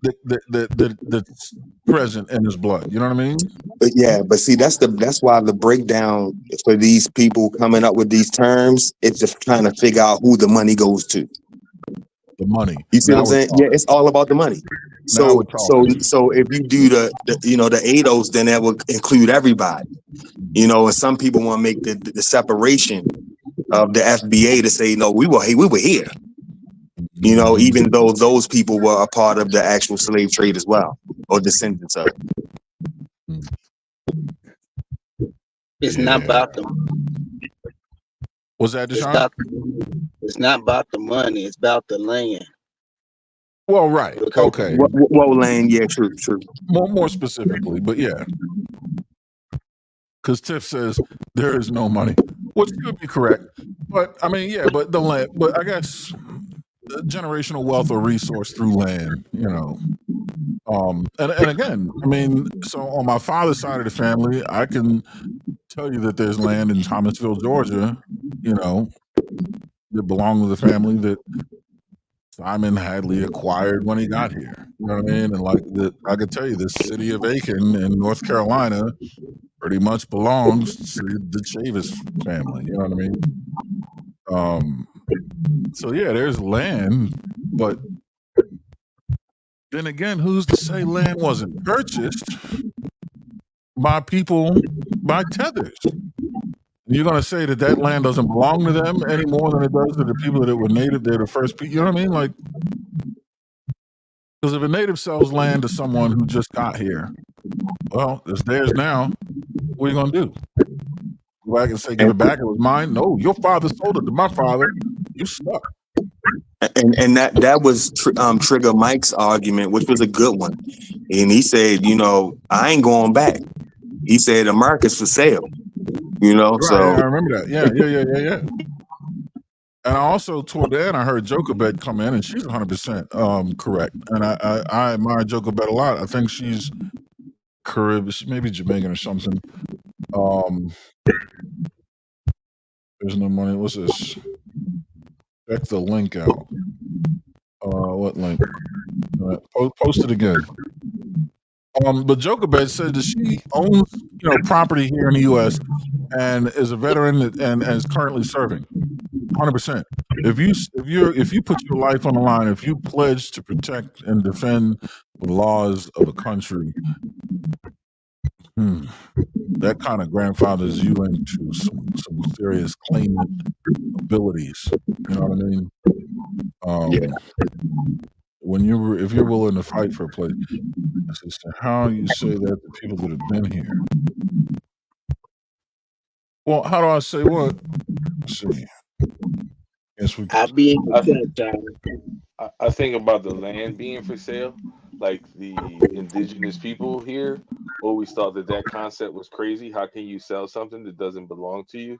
that's present in his blood. You know what I mean? But yeah, but see, that's why the breakdown for these people coming up with these terms, it's just trying to figure out who the money goes to. The money. You see what I'm saying? Yeah, it's all about the money. So if you do the ADOS, then that would include everybody. You know, and some people want to make the separation of the FBA to say, no, we were here. You know, even though those people were a part of the actual slave trade as well, or descendants of it. It's not about the. Was that Deshaun? It's not about the money. It's about the land. Well, right. Okay. Well, land. Yeah, true. More specifically, but yeah. Because Tiff says there is no money, which could be correct. But I mean, yeah, but the land. But I guess generational wealth or resource through land. You know. And again, I mean, so on my father's side of the family, I can tell you that there's land in Thomasville, Georgia, you know, that belonged to the family that Simon Hadley acquired when he got here. You know what I mean? And like I could tell you, the city of Aiken in North Carolina pretty much belongs to the Chavis family. You know what I mean? So yeah, there's land, but then again, who's to say land wasn't purchased by people, by tethers? You're going to say that that land doesn't belong to them any more than it does to the people that were native. They're the first people. You know what I mean? Like, because if a native sells land to someone who just got here, well, it's theirs now. What are you going to do? Go back and say, give And it back? It was mine? No, your father sold it to my father. You stuck. and that was Trigger Mike's argument, which was a good one. And he said, I ain't going back. He said America's for sale. Right. So I remember that. Yeah. And I also, toward the end, I heard Jochebed come in, and she's 100% correct. And I admire Jochebed a lot. I think she's Caribbean, she may be Jamaican or something. There's no money. What's this? Check the link out. What link? Post it again. But Jochebed said that she owns, property here in the U.S. and is a veteran and is currently serving. 100%. If you put your life on the line, if you pledge to protect and defend the laws of a country, that kind of grandfathers you into some serious claimant abilities. You know what I mean? yeah, If you're willing to fight for a place, it's just how you say that to people that have been here. Well, how do I say what? Let's see. Yes, we I could. be in I, the sunshine. I think about the land being for sale. Like the indigenous people here always thought that that concept was crazy. How can you sell something that doesn't belong to you?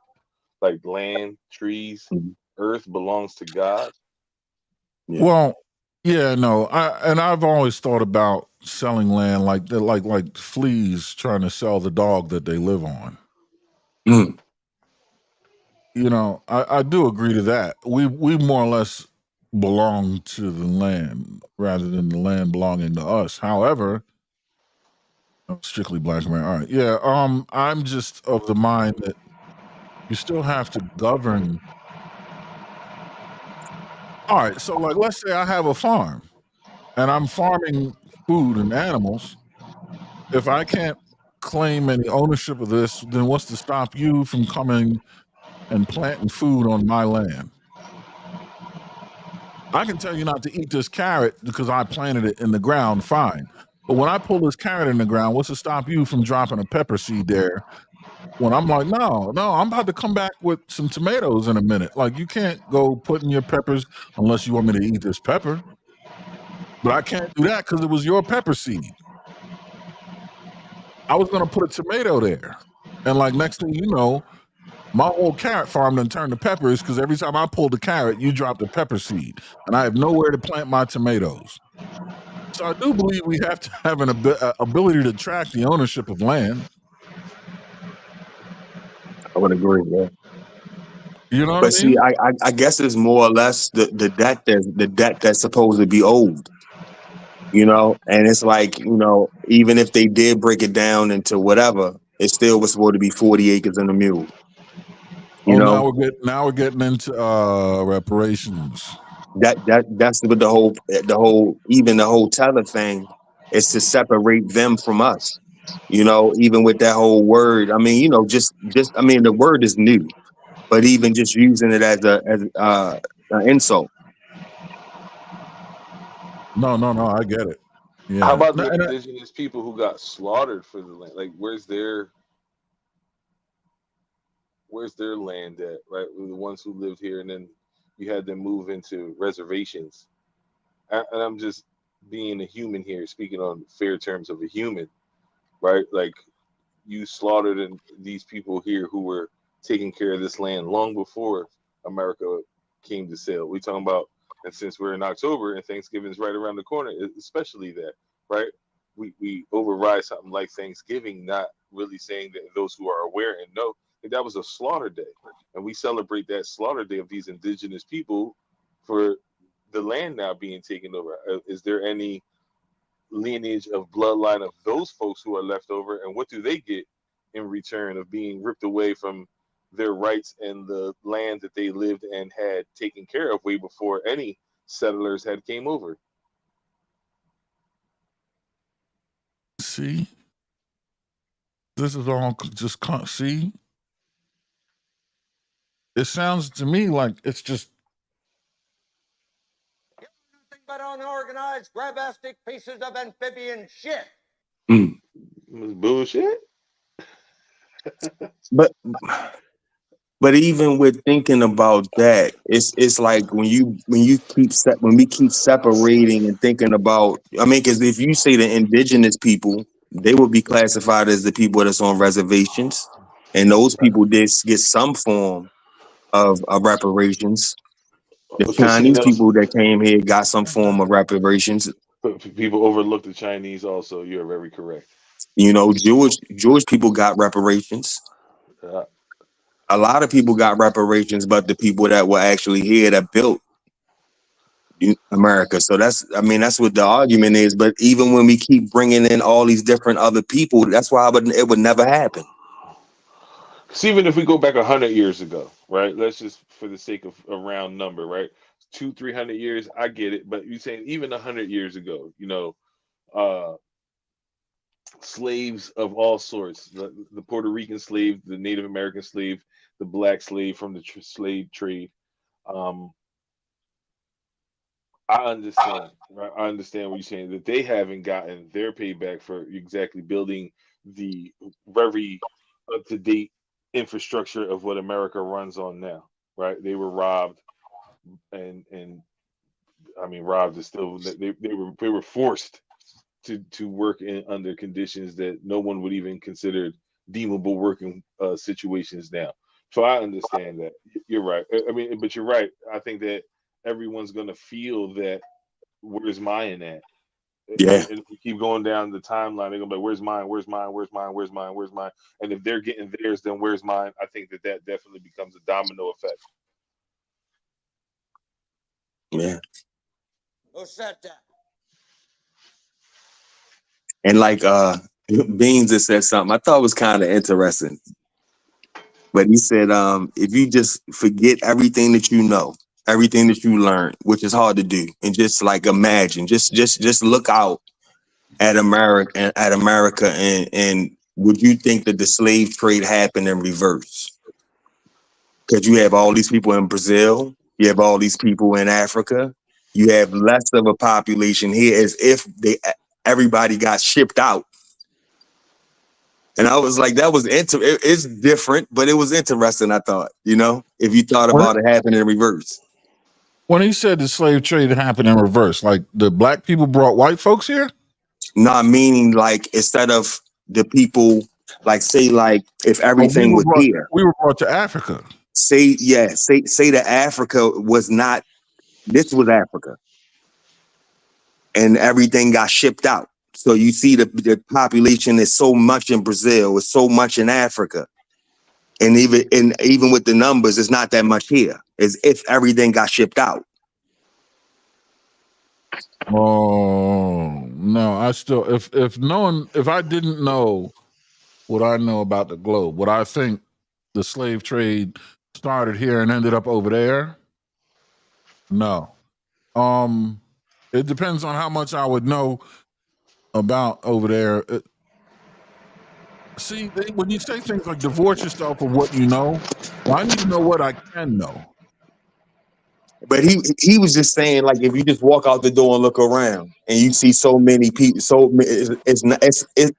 Like land, trees, mhm, earth belongs to God. yeah. Well, yeah, no. I've always thought about selling land like like fleas trying to sell the dog that they live on. Mm, I do agree to that. We more or less belong to the land rather than the land belonging to us. However, strictly black American. All right, yeah. I'm just of the mind that you still have to govern. All right, so like let's say I have a farm and I'm farming food and animals. If I can't claim any ownership of this, then what's to stop you from coming and planting food on my land? I can tell you not to eat this carrot because I planted it in the ground, fine. But when I pull this carrot in the ground, what's to stop you from dropping a pepper seed there? When I'm like, no, I'm about to come back with some tomatoes in a minute. Like, you can't go putting your peppers unless you want me to eat this pepper. But I can't do that because it was your pepper seed. I was going to put a tomato there. And like, next thing you know, my whole carrot farm done turned to peppers because every time I pulled the carrot, you dropped a pepper seed. And I have nowhere to plant my tomatoes. So I do believe we have to have an ability to track the ownership of land. I would agree. Yeah. You know what But I see, mean? I guess it's more or less the debt that's supposed to be owed. And it's like, even if they did break it down into whatever, it still was supposed to be 40 acres and a mule. You Oh, know now we're getting into reparations. that's what the whole tether thing is, to separate them from us. Even with that whole word, I mean, just I mean, the word is new, but even just using it as an insult. No, I get it. How Yeah, about the indigenous people who got slaughtered for the land? Like, where's their land at? Right, the ones who lived here, and then you had them move into reservations. And I'm just being a human here, speaking on fair terms of a human, right? Like, you slaughtered these people here who were taking care of this land long before America came to sail. We talking about, and since we're in October and Thanksgiving's right around the corner, especially that, right? We override something like Thanksgiving, not really saying that those who are aware and know that was a slaughter day, and we celebrate that slaughter day of these indigenous people for the land now being taken over. Is there any lineage of bloodline of those folks who are left over, and what do they get in return of being ripped away from their rights and the land that they lived and had taken care of way before any settlers had came over? see, this is all just see. it sounds to me like it's just Nothing but unorganized, grabastic pieces of amphibian shit. Mm. It was bullshit. But but even with thinking about that, it's like when we keep separating and thinking about. I mean, because if you say the indigenous people, they would be classified as the people that's on reservations, and those people did get some form of reparations. The So see, Chinese Nelson, people that came here got some form of reparations. people overlook the Chinese. Also, you're very correct. You know, Jewish people got reparations. Uh, A lot of people got reparations, but the people that were actually here that built America. So I mean, that's what the argument is. But even when we keep bringing in all these different other people, that's why it would never happen. Because even if we go back 100 years ago, right? Let's just, for the sake of a round number, right? 200-300 years, I get it. But you're saying even 100 years ago, uh, slaves of all sorts, the Puerto Rican slave, the Native American slave, the black slave from the slave trade. Um, I understand, right? I understand what you're saying, that they haven't gotten their payback for exactly building the very up to date infrastructure of what America runs on now, right? They were robbed, and I mean, robbed is still, they were forced to work in under conditions that no one would even consider deemable working situations now. So I understand that. You're right. I mean, but you're right. I think that everyone's gonna feel that, where's mine at? Yeah, And if we keep going down the timeline, they're gonna be like, where's mine? Where's mine? Where's mine? Where's mine? Where's mine? And if they're getting theirs, then where's mine? I think that definitely becomes a domino effect. yeah. Who said that? And like Beans has said something I thought was kind of interesting. But he said, if you just forget everything that you know, everything that you learned, which is hard to do, and just like imagine, just look out at America, and would you think that the slave trade happened in reverse? Because you have all these people in Brazil, you have all these people in Africa, you have less of a population here, as if everybody got shipped out. And I was like, that was it's different, but it was interesting. I thought, if you thought when about it happening in reverse. when he said the slave trade happened in reverse, like the black people brought white folks here. Not meaning like instead of the people, like say like if Oh, everything was here, we were brought to Africa. say that Africa was not, this was Africa, and everything got shipped out. So you see the population is so much in Brazil, it's so much in Africa. And even with the numbers, it's not that much here. As if everything got shipped out. Oh no, I still if I didn't know what I know about the globe, would I think the slave trade started here and ended up over there? No. Um, it depends on how much I would know about over there. See, when you say things like divorce yourself of what you know, well, I need to know what I can know. But he was just saying, like, if you just walk out the door and look around and you see so many people,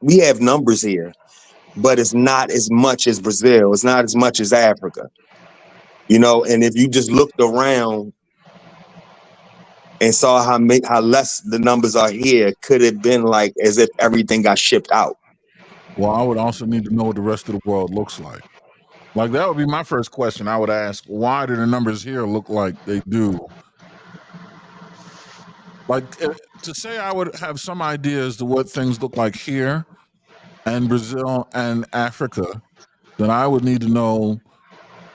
we have numbers here, but it's not as much as Brazil. It's not as much as Africa, And if you just looked around and saw how less the numbers are here, could have been like as if everything got shipped out. Well, I would also need to know what the rest of the world looks like. Like that would be my first question. I would ask, why do the numbers here look like they do? Like to say I would have some idea as to what things look like here and Brazil and Africa, then I would need to know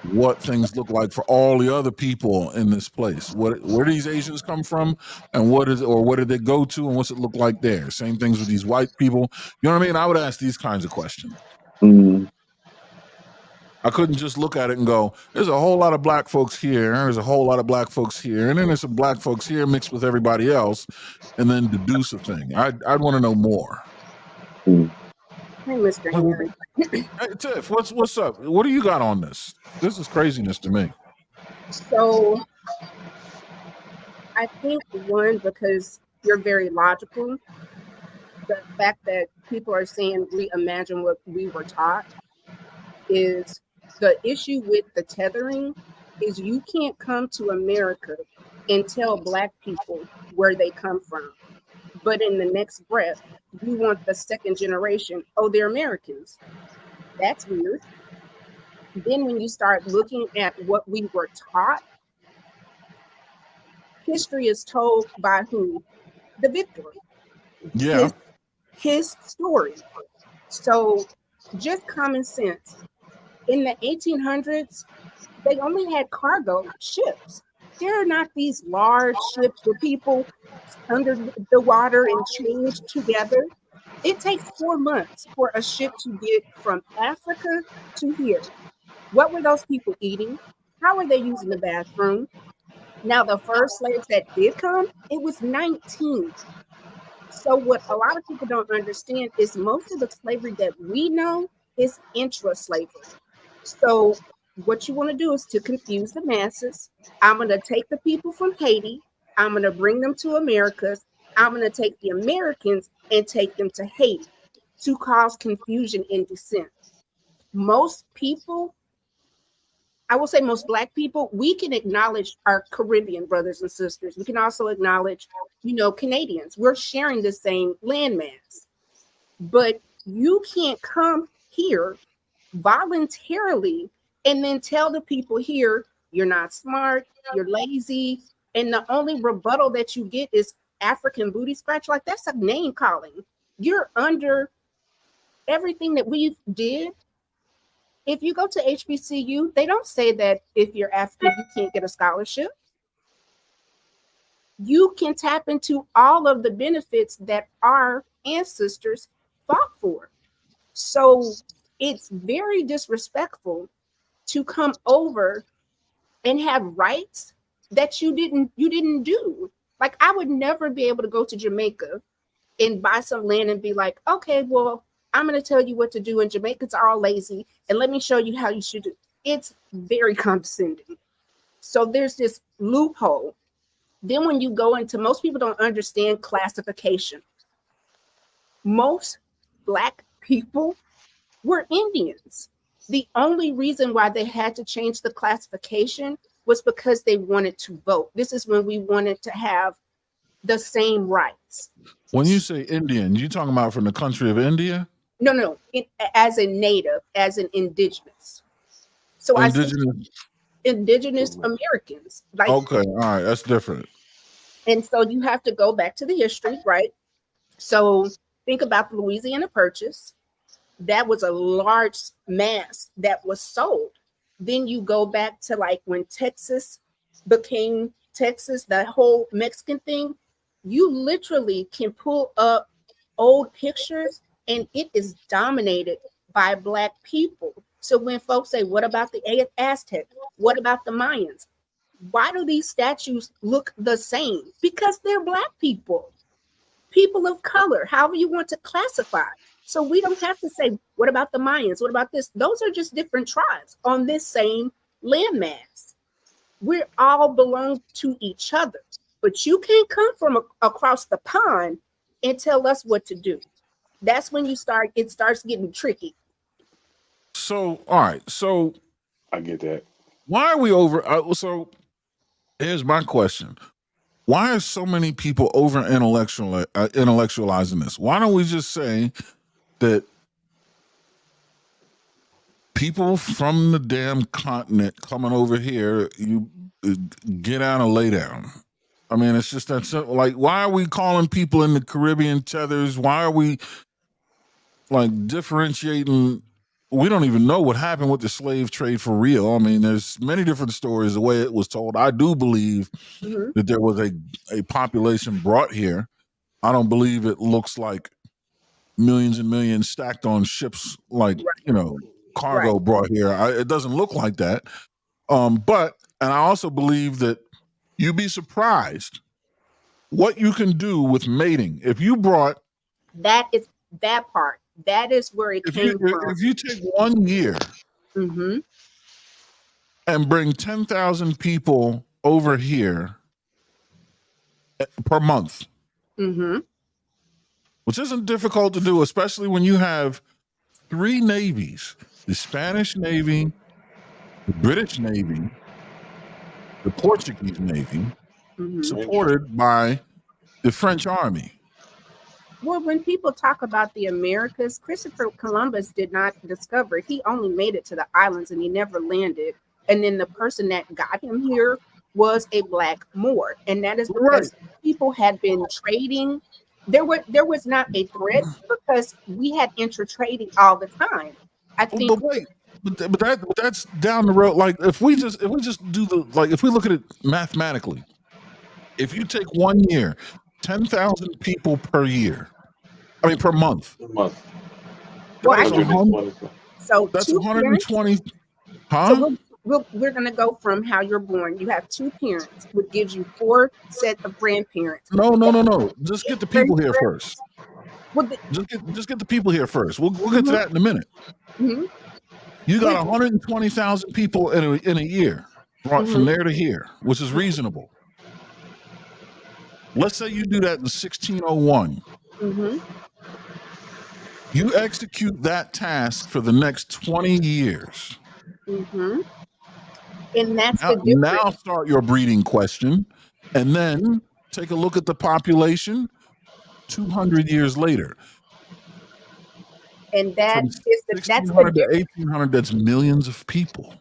what things look like for all the other people in this place. Where do these Asians come from, and where did they go to, and what's it look like there? Same things with these white people. You know what I mean? I would ask these kinds of questions. Mm. I couldn't just look at it and go, there's a whole lot of black folks here, there's a whole lot of black folks here, and then there's some black folks here mixed with everybody else, and then deduce a thing. I'd want to know more. Mm. Hey, Mr. Aaron. Hey, Tiff, what's up? What do you got on this? This is craziness to me. So I think one, because you're very logical, the fact that people are saying we imagine what we were taught is the issue with the tethering is you can't come to America and tell Black people where they come from. But in the next breath, you want the second generation, oh, they're Americans. That's weird. Then when you start looking at what we were taught, history is told by who? The victor. Yeah. His story. So just common sense. In the 1800s, they only had cargo ships. There are not these large ships with people under the water and chained together. It takes 4 months for a ship to get from Africa to here. What were those people eating? How were they using the bathroom? Now, the first slaves that did come, it was 19. So, what a lot of people don't understand is most of the slavery that we know is intra slavery. So, what you want to do is to confuse the masses. I'm going to take the people from Haiti, I'm going to bring them to Americas, I'm going to take the Americans and take them to Haiti to cause confusion and dissent. Most people, I will say most Black people, we can acknowledge our Caribbean brothers and sisters. We can also acknowledge, Canadians. We're sharing the same landmass. But you can't come here voluntarily and then tell the people here, you're not smart, you're lazy. And the only rebuttal that you get is African booty scratch. Like, that's a name calling. You're under everything that we did. If you go to HBCU, they don't say that if you're African, you can't get a scholarship. You can tap into all of the benefits that our ancestors fought for. So it's very disrespectful to come over and have rights that you didn't do. Like, I would never be able to go to Jamaica and buy some land and be like, okay, well, I'm going to tell you what to do, and Jamaicans are all lazy, and let me show you how you should do. It's very condescending. So there's this loophole. Then when you go into, most people don't understand classification. Most Black people were Indians. The only reason why they had to change the classification was because they wanted to vote. This is when we wanted to have the same rights. When you say Indian, you talking about from the country of India? No, as a native, as an indigenous. So I say Indigenous. indigenous Americans. Like, Okay, all right, that's different. and so you have to go back to the history, right? So think about the Louisiana Purchase. That was a large mass that was sold. Then you go back to like when Texas became Texas, that whole Mexican thing. You literally can pull up old pictures and it is dominated by Black people. So when folks say, what about the Aztecs? What about the Mayans? Why do these statues look the same? Because they're Black people, people of color, however you want to classify. So we don't have to say, what about the Mayans? What about this? Those are just different tribes on this same landmass. We all belong to each other, but you can't come from across the pond and tell us what to do. That's when it starts getting tricky. So, all right. So, I get that. why are we over? So, here's my question: why are so many people over intellectualizing this? Why don't we just say that people from the damn continent coming over here, you get down and lay down? I mean, it's just that simple. Like, why are we calling people in the Caribbean tethers? Why are we like differentiating? We don't even know what happened with the slave trade for real. I mean, there's many different stories the way it was told. I do believe that there was a population brought here. I don't believe it looks like millions and millions stacked on ships, like, cargo Right. brought here. It doesn't look like that. But and I also believe that you'd be surprised what you can do with mating. If you brought That is that part. That is where it came from. If you take 1 year Mm-hmm. and bring 10,000 people over here per month, Mm-hmm. which isn't difficult to do, especially when you have 3 navies: the Spanish Navy, the British Navy, the Portuguese Navy, Mm-hmm. supported by the French Army. Well, when people talk about the Americas, Christopher Columbus did not discover it. He only made it to the islands and he never landed. And then the person that got him here was a black Moor. And that is Right. because people had been trading. There was not a threat because we had intertrading all the time. I think But wait, but that's down the road. Like if we just do the, like, if we look at it mathematically, if you take 1 year, 10,000 people per year, I mean per month, A month. well, that is actually, 120. so that's 2 parents. 120, So huh? we're going to go from how you're born. You have 2 parents, which gives you 4 set of grandparents. No. Just get the people here first. Well, Just get the people here first. We'll get to that in a minute. mhm. You got Which- 120,000 people in a year brought from Mhm. there to here, which is reasonable. Let's say you do that in 1601. Mhm. You execute that task for the next 20 years. Mhm. And that's the Now difference. start your breeding question, and then take a look at the population 200 years later. And that From is that's the 1600 to difference. 1800, that's millions of people.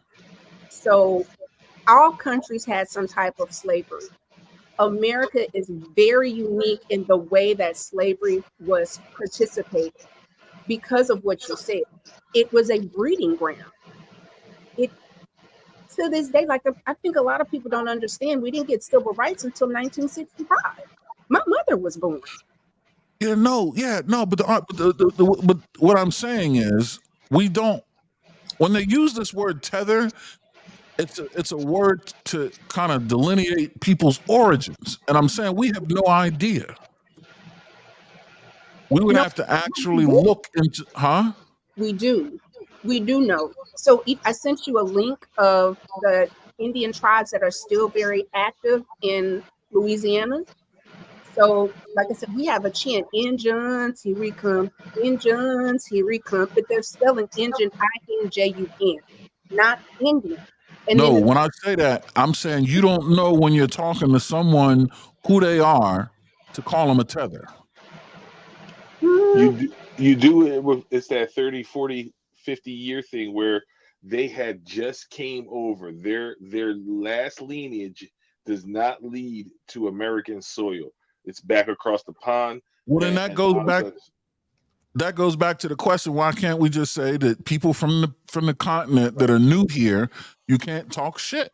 So all countries had some type of slavery. America is very unique in the way that slavery was participated because of what you said. It was a breeding ground. It to this day, like I think a lot of people don't understand, we didn't get civil rights until 1965. My mother was born. No, but what I'm saying is, we don't, when they use this word tether, it's a word to kind of delineate people's origins, and I'm saying we have no idea. We would No, have to actually look into, huh? we do. We do know. So I sent you a link of the Indian tribes that are still very active in Louisiana. So, like I said, we have a chant, Injuns, here we come, Injuns, here we come, but they're spelling Injun, INJUN, not Indian. And No, then when I say that, I'm saying you don't know when you're talking to someone who they are to call them a tether. You do it with, it's that 30, 40, 50 year thing where they had just came over. Their last lineage does not lead to American soil. It's back across the pond. Well, then And all of a sudden, that goes back to the question: why can't we just say that people from the continent that are new here, you can't talk shit?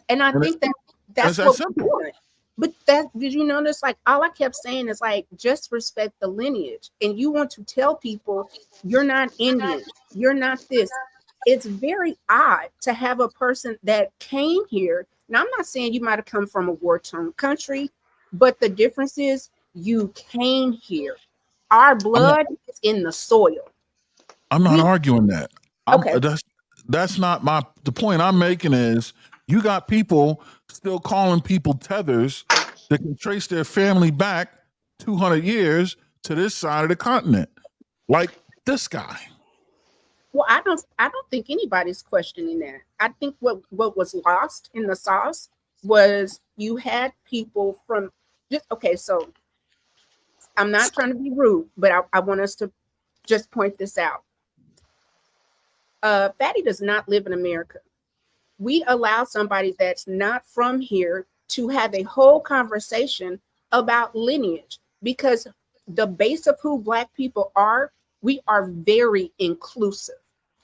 and I And think it's that's that what we simple. want. But that did you notice? Like all I kept saying is like just respect the lineage, and you want to tell people you're not Indian, you're not this. It's very odd to have a person that came here. Now I'm not saying you might have come from a war-torn country, but the difference is you came here. Our I'm not, blood is in the soil. I'm not We arguing that. okay. That's not the point I'm making is you got people still calling people tethers that can trace their family back 200 years to this side of the continent, like this guy. Well, I don't think anybody's questioning that. I think what was lost in the sauce was you had people from just okay, so I'm not trying to be rude, but I want us to just point this out. Fatty does not live in America. We allow somebody that's not from here to have a whole conversation about lineage because the base of who Black people are, we are very inclusive.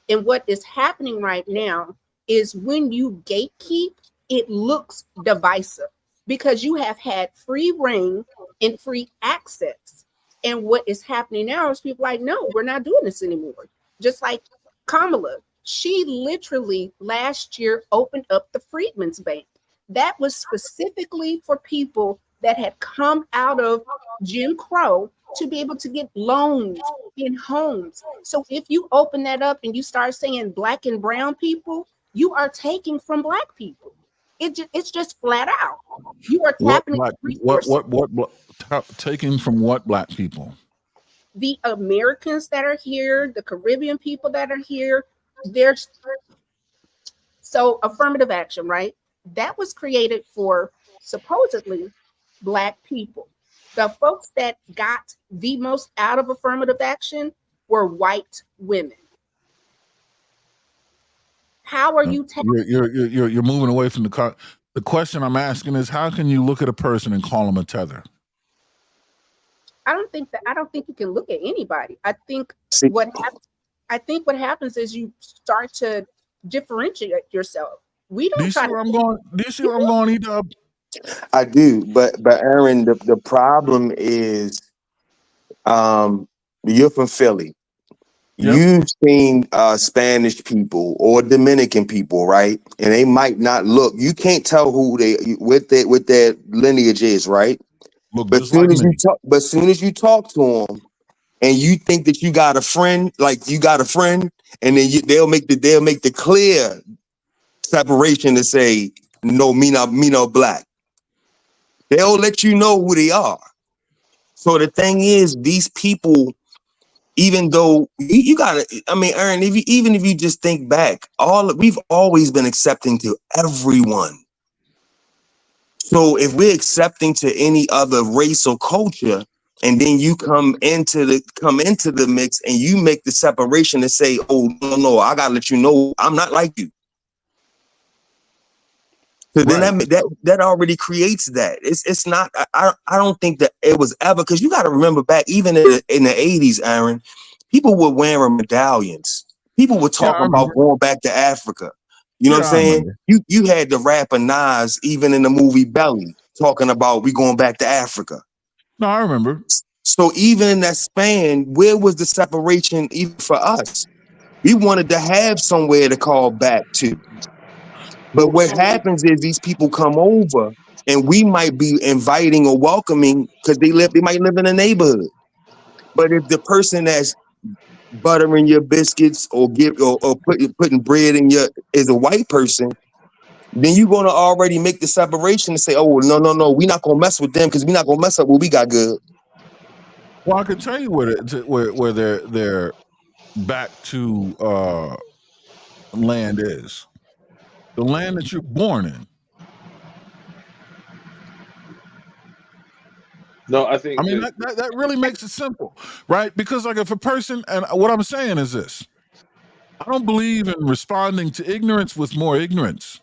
And what is happening right now is when you gatekeep, it looks divisive because you have had free reign and free access. And what is happening now is people like, no, we're not doing this anymore. Just like Kamala, she literally last year opened up the Freedmen's Bank. That was specifically for people that had come out of Jim Crow to be able to get loans in homes. So if you open that up and you start saying black and brown people, you are taking from black people. It's just flat out. You are What tapping black? into resources. Taking from what black people? The Americans that are here, the Caribbean people that are here, there's so affirmative action, right? That was created for supposedly black people. The folks that got the most out of affirmative action were white women. How are you You're moving away from the car. The question I'm asking is, how can you look at a person and call them a tether? I don't think you can look at anybody. See, I think what happens is you start to differentiate yourself. We Do don't you see try to. where I'm going? Do you see where I'm going, E-Dub? I do, but Aaron, the problem is, you're from Philly. Yep. You've seen Spanish people or Dominican people, right? And they might not look. You can't tell who they what their lineage is, right? Look But just like me. soon as you talk to them, and you think that you got a friend, like you got a friend, and then they'll make the clear separation to say no, me no black. They'll let you know who they are. So the thing is, these people, even though you gotta, I mean, Aaron, even if you just think back, we've always been accepting to everyone. So if we're accepting to any other race or culture, and then you come into the mix and you make the separation to say, oh no, I gotta let you know I'm not like you. So then Right. that already creates that. It's not. I don't think that it was ever, because you got to remember back even in the 80s, Aaron, people were wearing medallions. People were Yeah, I talking about remember. going back to Africa. You know what Yeah, I'm I saying? remember. You had the rapper Nas even in the movie Belly talking about we going back to Africa. No, I remember. So even in that span, where was the separation even for us? We wanted to have somewhere to call back to. But Well, what so happens is these people come over and we might be inviting or welcoming because they might live in a neighborhood. But if the person that's buttering your biscuits or putting bread in your is a white person, then you're gonna already make the separation and say, oh no, we're not gonna mess with them because we're not gonna mess up what we got good. I can tell you where they're back to land is the land that you're born in. No, I I think mean, that that really makes it simple, right? Because like if a person, and what I'm saying is this, I don't believe in responding to ignorance with more ignorance.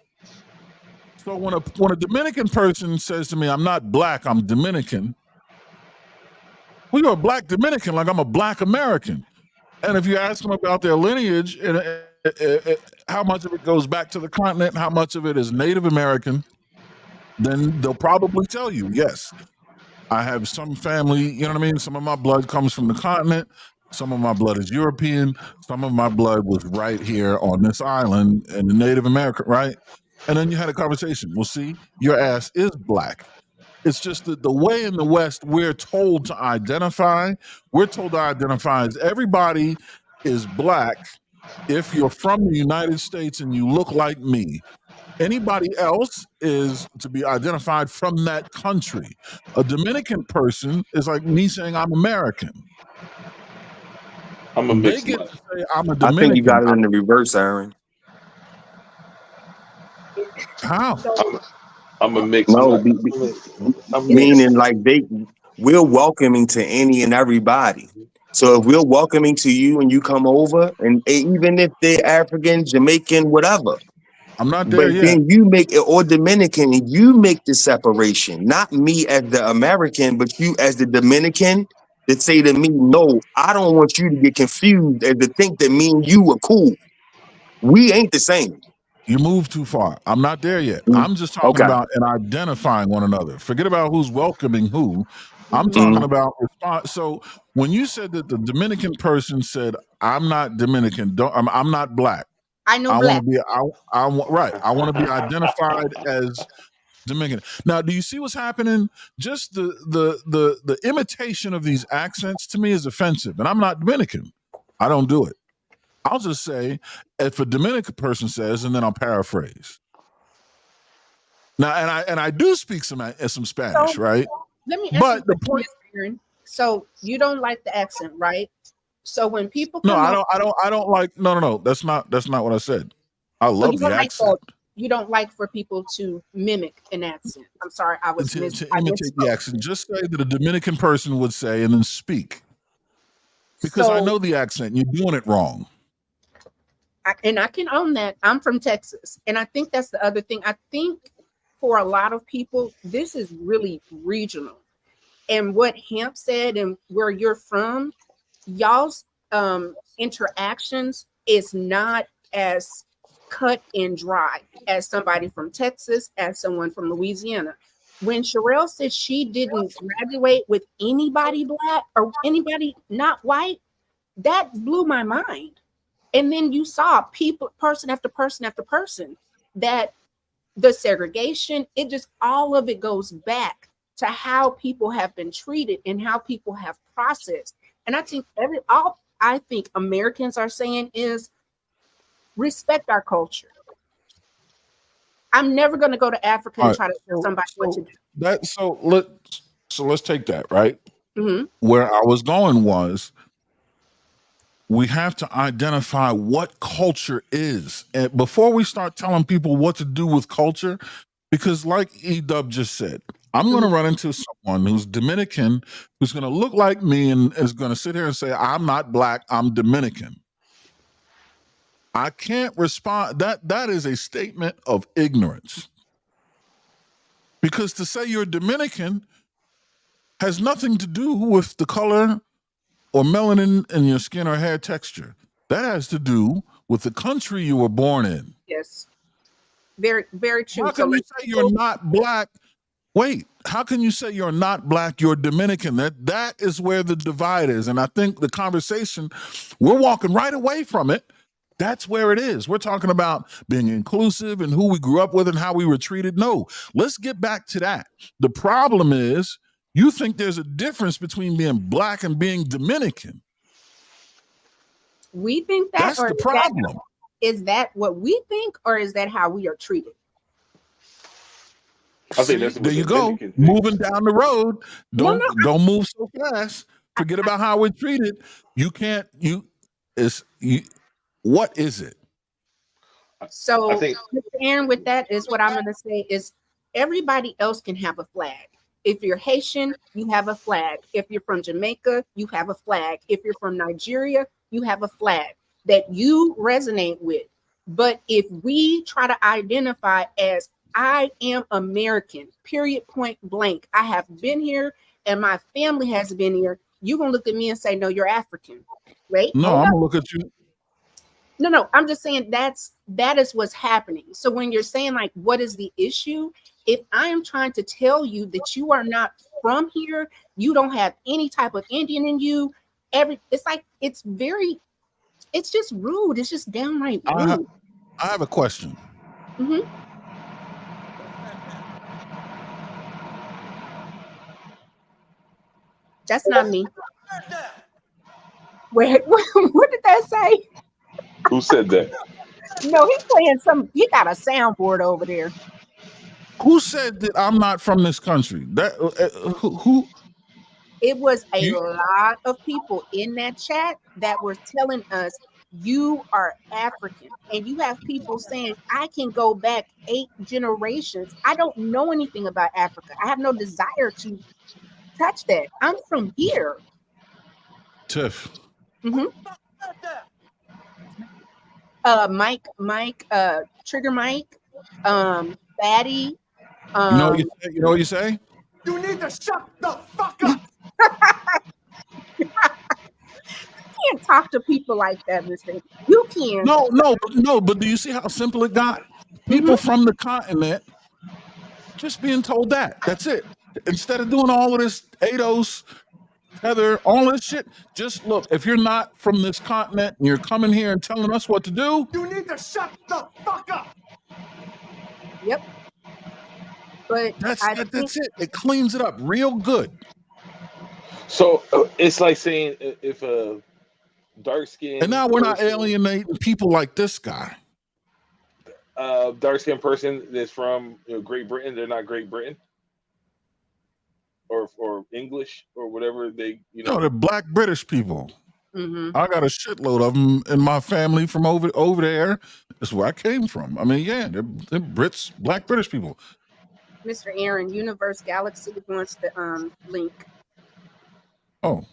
So when a Dominican person says to me, I'm not black, I'm Dominican, well, you're a black Dominican, like I'm a black American. And if you ask them about their lineage, how much of it goes back to the continent, how much of it is Native American, then they'll probably tell you, yes, I have some family, you know what I mean? Some of my blood comes from the continent. Some of my blood is European. Some of my blood was right here on this island in the Native American, right? And then you had a conversation. Well, see, your ass is black. It's just that the way in the West we're told to identify as everybody is black if you're from the United States and you look like me. Anybody else is to be identified from that country. A Dominican person is like me saying I'm American. I'm a They mixed get mud. to say I'm a I think you Dominican. got it in the reverse, Aaron. How? So I'm a mixed No, mud. I'm it is. mixed. meaning like we're welcoming to any and everybody. So if we're welcoming to you and you come over, and even if they're African, Jamaican, whatever, I'm not there but yet. then you make it, or Dominican, and you make the separation, not me as the American, but you as the Dominican, that say to me, no, I don't want you to get confused and to think that me and you are cool. We ain't the same. You move too far. I'm not there yet. Mm, I'm just talking okay. about and identifying one another. Forget about who's welcoming who. I'm Mhm. talking Mm, about response. So when you said that the Dominican person said, "I'm not Dominican. I'm not black. I know I want to black. be. I want right. I want to be identified as Dominican. Now, do you see what's happening? Just the imitation of these accents to me is offensive, and I'm not Dominican. I don't do it. I'll just say if a Dominican person says, and then I'll paraphrase. Now, and I do speak some Spanish, So right? let me ask you But a the question, point, Miss Aaron. So you don't like the accent, right? So when people no, come on, I don't like. No. That's not what I said. I oh, you love the don't like accent. you don't like for people to mimic an accent. I'm sorry, I To imitate the misspoke. accent. Just say that a Dominican person would say, and then speak. Because I So know the accent. You're doing it wrong. and I can own that. I'm from Texas, and I think that's the other thing. I think for a lot of people, this is really regional. And what Hamp said, and where you're from, y'all's interactions is not as cut and dry as somebody from Texas, as someone from Louisiana. When Sherelle said she didn't graduate with anybody black or anybody not white, that blew my mind. And then you saw people, person after person after person, that the segregation, it just all of it goes back to how people have been treated and how people have processed. And I think all I think Americans are saying is respect our culture. I'm never going to go to Africa All and right. try to tell somebody what to do. So let's take that, right? Mhm. Where I was going was we have to identify what culture is. And before we start telling people what to do with culture, because like E-Dub just said, I'm going to run into someone who's Dominican, who's going to look like me and is going to sit here and say, I'm not black, I'm Dominican. I can't respond. That is a statement of ignorance. Because to say you're Dominican has nothing to do with the color or melanin in your skin or hair texture. That has to do with the country you were born in. Yes. Very, very true. How So can you say you're not black? Wait, how can you say you're not black, you're Dominican? That is where the divide is. And I think the conversation, we're walking right away from it. That's where it is. We're talking about being inclusive and who we grew up with and how we were treated. No, let's get back to that. The problem is you think there's a difference between being black and being Dominican. we think that, That's or the problem. is that what we think, or is that how we are treated? I think See, that's what there you go. Dominican thinks. Moving down the road. No, Don't move so fast. Forget about how we're treated. You can't. What is it? So, I think Mr. Aaron, with that is what I'm going to say is everybody else can have a flag. If you're Haitian, you have a flag. If you're from Jamaica, you have a flag. If you're from Nigeria, you have a flag that you resonate with. But if we try to identify as I am American, period, point blank, I have been here and my family has been here, you're going to look at me and say, no, you're African. Wait, No, hold I'm up. gonna look at you. No, I'm just saying that is what's happening. So when you're saying like, what is the issue? If I am trying to tell you that you are not from here, you don't have any type of Indian in you. It's like it's just rude. It's just downright rude. I have a question. hmm That's not me. Wait, what did that say? who said that? No, he's playing some. He got a soundboard over there. Who said that I'm not from this country? That who? It was a You, lot of people in that chat that were telling us you are African, and you have people saying I can go back 8 generations. I don't know anything about Africa. I have no desire to touch that. I'm from here. Tiff. hmm Mike, Trigger Mike, Fatty. You know what you say? You know what you say? You need to shut the fuck up. Can't talk to people like that, Mr. You can. No. But do you see how simple it got? People from the continent just being told that. That's it. Instead of doing all of this ADOS, tether, all this shit, just look. If you're not from this continent and you're coming here and telling us what to do, You need to shut the fuck up. Yep. But I think That's it. It cleans it up real good. So it's like saying if a dark And skinned now we're not person, alienating people like this guy. dark skinned person that's from Great Britain, they're not Great Britain or English or whatever they No, they're black British people. mhm. I got a shitload of them in my family from over there. That's where I came from. I mean, yeah, they're Brits, black British people. Mr. Aaron, Universe Galaxy wants the link. Oh,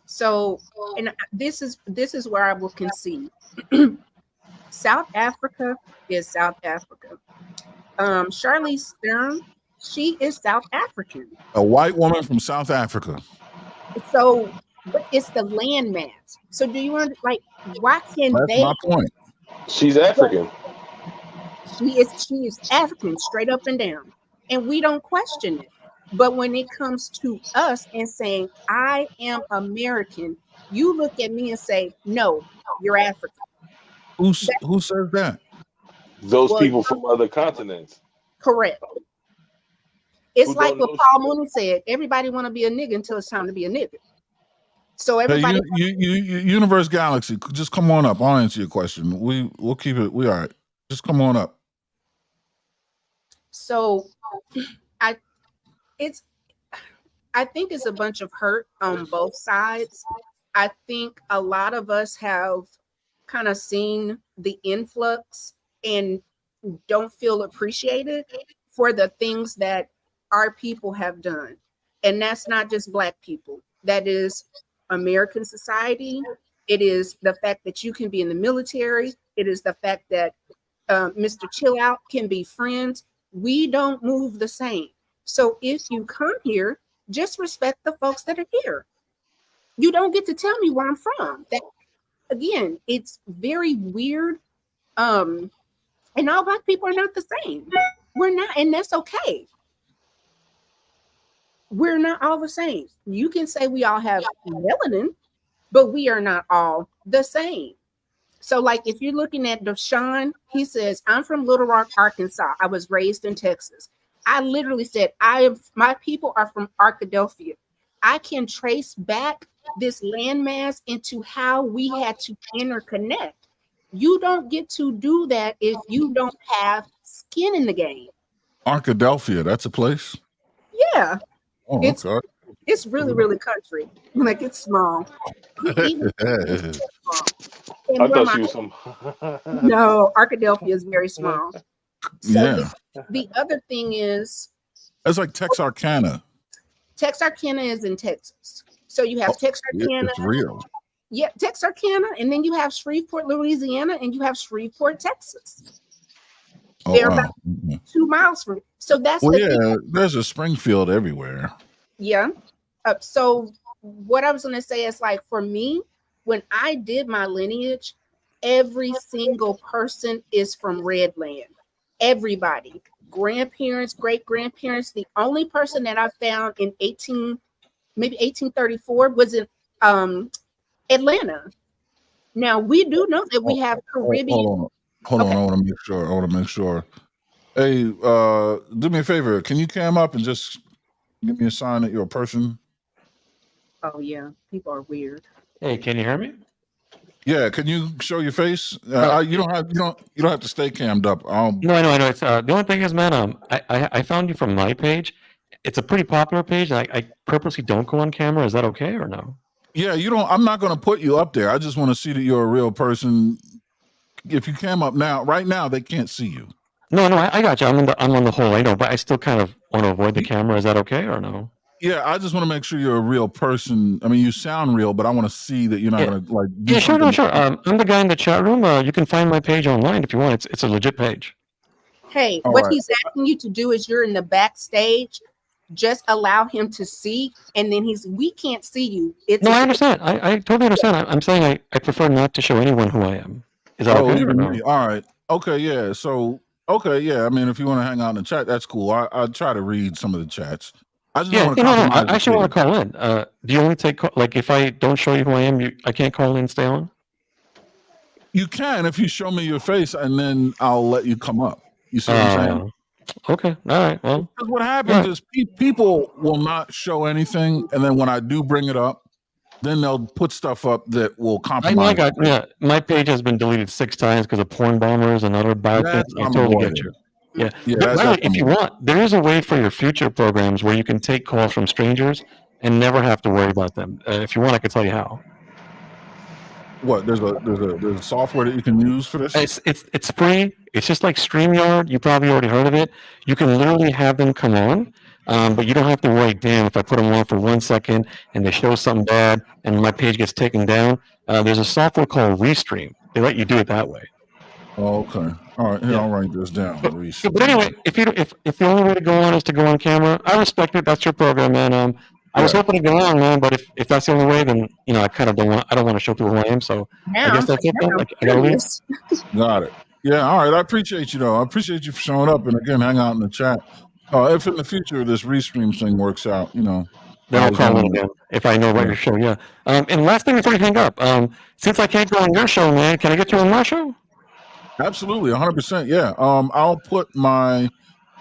So, and this is where I will concede. South Africa is South Africa. Charlize Theron, she is South African. a white woman from South Africa. So, but it's the landmass. So, do you want like why can That's they? my point. she's African. She is African, straight up and down, and we don't question it. But when it comes to us and saying I am American, you look at me and say, no, you're African. Who says that? Those Well, people from other continents. correct. It's Who like don't what know Paul shit. Mooney said: everybody want to be a nigga until it's time to be a nigga. So Hey, everybody, you Universe Galaxy, just come on up. I'll answer your question. We'll keep it. We all right. Just come on up. so I think it's a bunch of hurt on both sides. I think a lot of us have kind of seen the influx and don't feel appreciated for the things that our people have done. And that's not just Black people, that is American society. It is the fact that you can be in the military. It is the fact that Mr. Chill Out can be friends. We don't move the same. So if you come here, just respect the folks that are here. You don't get to tell me where I'm from. That again, it's very weird. And all Black people are not the same. We're not, and that's okay. We're not all the same. You can say we all have melanin, but we are not all the same. So, like, if you're looking at Deshaun, he says, I'm from Little Rock, Arkansas. I was raised in Texas. I literally said, my people are from Arkadelphia. I can trace back this landmass into how we had to interconnect. You don't get to do that if you don't have skin in the game. Arkadelphia, that's a place. Yeah, Oh, it's okay. it's really, really country. Like it's small. Even it's small. And I where thought she my was some. no, Arkadelphia is very small. So Yeah, the other thing is that's like Texarkana. Texarkana is in Texas. So you have Texarkana, It's real. yeah, Texarkana, and then you have Shreveport, Louisiana, and you have Shreveport, Texas. Oh, They're wow. about 2 miles from. So that's Well, the yeah, thing. there's a Springfield everywhere. Yeah. So what I was going to say is like for me, when I did my lineage, every single person is from Redland. Everybody, grandparents, great grandparents. The only person that I found in 1834 was in Atlanta. Now we do know that we have Caribbean. Hold on. Okay. I want to make sure. Hey, do me a favor. Can you cam up and just give me a sign that you're a person? Oh yeah, people are weird. Hey, can you hear me? Yeah. Can you show your face? You don't have to stay cammed up. No, I know. It's the only thing is, man. I found you from my page. It's a pretty popular page. I purposely don't go on camera. Is that okay or no? Yeah, you don't. I'm not going to put you up there. I just want to see that you're a real person. If you cam up now, right now, they can't see you. No, I got you. I'm on the whole. I know, but I still kind of want to avoid the camera. Is that okay or no? Yeah, I just want to make sure you're a real person. I mean, you sound real, but I want to see that you're not going to like. Yeah, sure, no, sure. I'm the guy in the chat room. You can find my page online if you want. It's a legit page. Hey, All what right. he's asking you to do is you're in the backstage. Just allow him to see, and then we can't see you. No, I understand. I totally understand. I'm saying I prefer not to show anyone who I am. Is that okay or even no? me. All right. Okay. Yeah. So. Okay. Yeah. I mean, if you want to hang out in the chat, that's cool. I'll try to read some of the chats. I just don't want to compromise. I actually want to call in. Do you only take like if I don't show you who I am, I can't call in and stay on? You can if you show me your face, and then I'll let you come up. You see what I'm saying? Okay. All right. Well, Because what happens is people will not show anything, and then when I do bring it up, then they'll put stuff up that will I know. compromise. My page has been deleted 6 times because of porn bombers and other bad things. That's I totally get unavoidable. you. Yeah. Yeah, But by the way, that's if you unavoidable. want, there is a way for your future programs where you can take calls from strangers and never have to worry about them. If you want, I could tell you how. What? There's a software that you can use for this. It's free. It's just like StreamYard. You probably already heard of it. You can literally have them come on, but you don't have to worry. Damn, if I put them on for 1 second and they show something bad and my page gets taken down, there's a software called Restream. They let you do it that way. Oh, okay. All right. Here, Yeah. I'll write this down. But anyway, if the only way to go on is to go on camera, I respect it. That's your program, man. I was hoping to go on, man, but if that's the only way, then I kind of don't want to show people who I am. So I guess that's it. Then I gotta leave. Got it. Yeah. All right. I appreciate you though. I appreciate you for showing up, and again, hang out in the chat. If in the future this restream thing works out, then I'll call in again if I know about your show. Yeah. And last thing before you hang up, since I can't go on your show, man, can I get you on my show? Absolutely, 100%. Yeah. I'll put my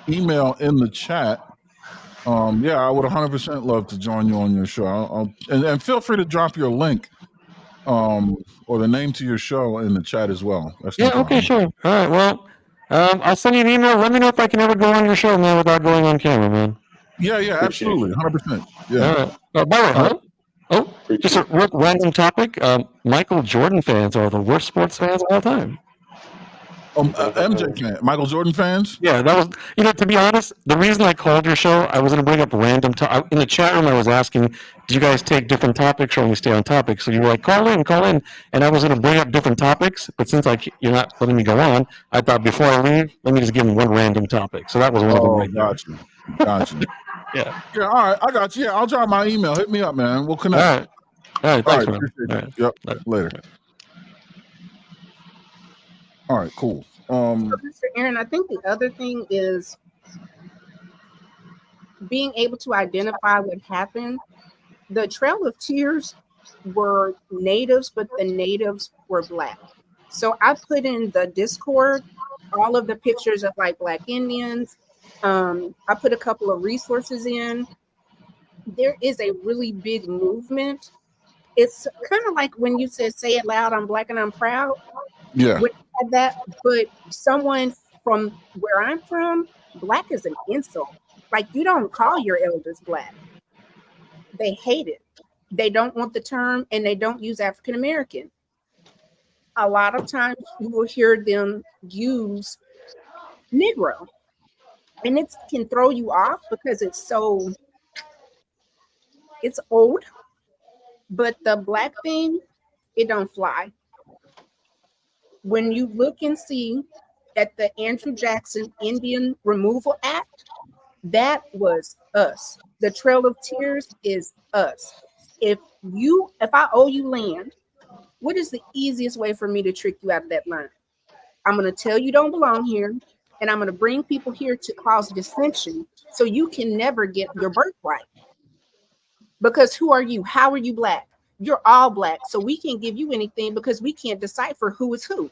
email in the chat. Yeah, I would 100% love to join you on your show. And feel free to drop your link, or the name to your show in the chat as well. That's no problem. Okay, sure. All right. Well, I'll send you an email. Let me know if I can ever go on your show, man, without going on camera, man. Yeah, absolutely, 100%. Yeah. All right. By the way, huh? Oh, just a random topic. Michael Jordan fans are the worst sports fans of all time. MJ fan, Michael Jordan fans. Yeah, that was. To be honest, the reason I called your show, I was going to bring up random. In the chat room, I was asking, do you guys take different topics or only stay on topic? So you were like, call in, and I was going to bring up different topics, but since you're not letting me go on, I thought before I leave, let me just give them one random topic. So that was one of them right there. Gotcha. Yeah. Yeah. All right, I got you. Yeah, I'll drop my email. Hit me up, man. We'll connect. All right. Thanks, man. All right. Yep. Later. All right, cool. Mr. Aaron, I think the other thing is being able to identify what happened. The Trail of Tears were natives, but the natives were Black. So I put in the Discord all of the pictures of like Black Indians. I put a couple of resources in. There is a really big movement. It's kind of like when you said, say it loud, I'm Black and I'm proud. Yeah. That, but someone from where I'm from, Black is an insult. Like, you don't call your elders Black. They hate it. They don't want the term, and they don't use African American. A lot of times you will hear them use Negro, and it can throw you off because it's old. But the Black thing, it don't fly. When you look and see at the Andrew Jackson Indian Removal Act, that was us. The Trail of Tears is us. If I owe you land, what is the easiest way for me to trick you out of that land? I'm going to tell you don't belong here, and I'm going to bring people here to cause dissension so you can never get your birthright. Because who are you? How are you Black? You're all Black, so we can't give you anything because we can't decipher who is who.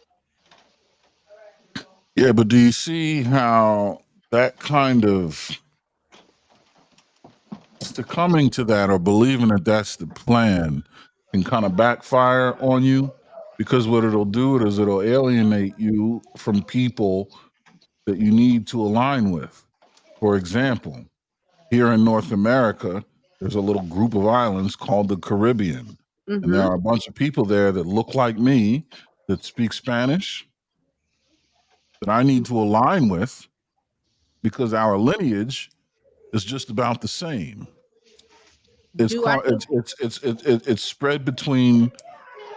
Yeah, but do you see how that kind of succumbing to that or believing that that's the plan can kind of backfire on you? Because what it'll do is it'll alienate you from people that you need to align with. For example, here in North America, there's a little group of islands called the Caribbean. Mm-hmm. And there are a bunch of people there that look like me, that speak Spanish, that I need to align with because our lineage is just about the same. It's spread between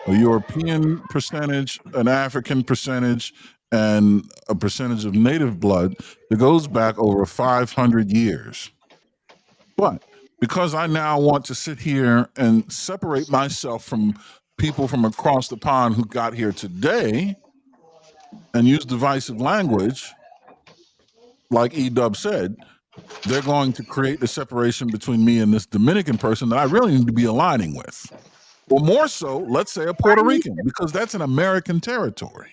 a European percentage, an African percentage, and a percentage of native blood that goes back over 500 years. But because I now want to sit here and separate myself from people from across the pond who got here today and use divisive language, like E-Dub said, they're going to create the separation between me and this Dominican person that I really need to be aligning with. Or more so, let's say a Puerto Rican, because that's an American territory.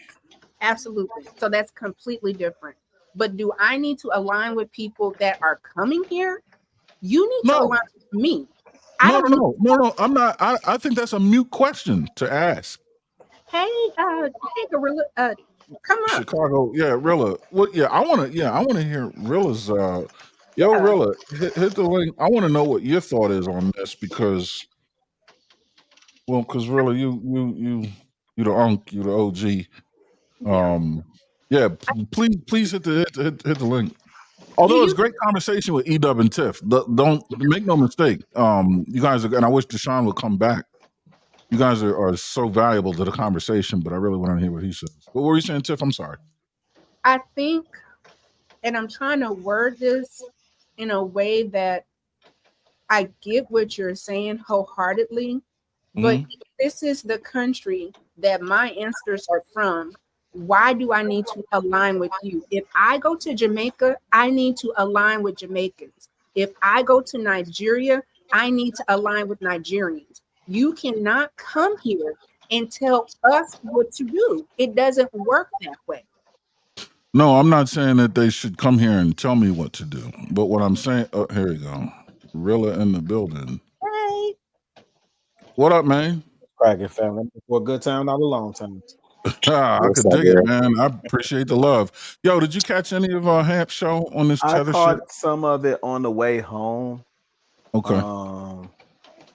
Absolutely. So that's completely different. But do I need to align with people that are coming here? You need to No, align with me. I no, don't no, need. no, no, no. I'm not. I think that's a mute question to ask. Hey, Gorilla, come up. Chicago, yeah, Rilla. What? Yeah, I want to hear Rilla's. Yo, Yeah, Rilla, hit the link. I want to know what your thought is on this because, well, because Rilla, you the unk, you the OG. yeah. Yeah, please hit the link. Do Although it's you? great conversation with Edub and Tiff. Don't make no mistake. You guys are, and I wish Deshaun would come back. You guys are so valuable to the conversation, but I really want to hear what he says. What were you saying, Tiff? I'm sorry. I think, and I'm trying to word this in a way that I get what you're saying wholeheartedly, but Mhm. if this is the country that my ancestors are from, why do I need to align with you? If I go to Jamaica, I need to align with Jamaicans. If I go to Nigeria, I need to align with Nigerians. You cannot come here and tell us what to do. It doesn't work that way. No, I'm not saying that they should come here and tell me what to do. But what I'm saying, oh, here you go. Rilla in the building. Hey, What up, man? Cracking family for a good time, not a long time. I What's could up, dig it, Eric? man. I appreciate the love. Yo, did you catch any of Hamp's show on this I tether shit? caught some of it on the way home. Okay.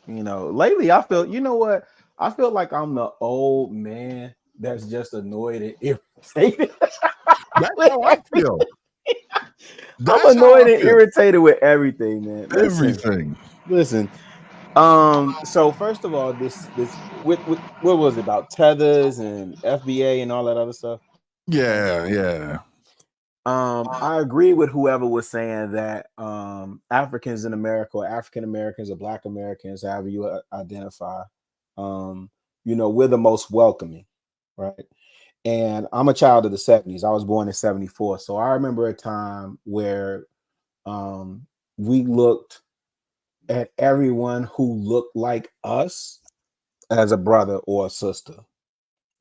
Lately I feel, you know what? I feel like I'm the old man that's just annoyed and irritated. That's with how I everything. feel. I'm That's how annoyed I and feel. irritated with everything, man. Everything. Listen. So first of all, this with what was it about tethers and FBA and all that other stuff? Right. Yeah. I agree with whoever was saying that Africans in America, or African Americans, or Black Americans, however you identify, we're the most welcoming, right? And I'm a child of the 70s. I was born in 74. So I remember a time where we looked at everyone who looked like us as a brother or a sister.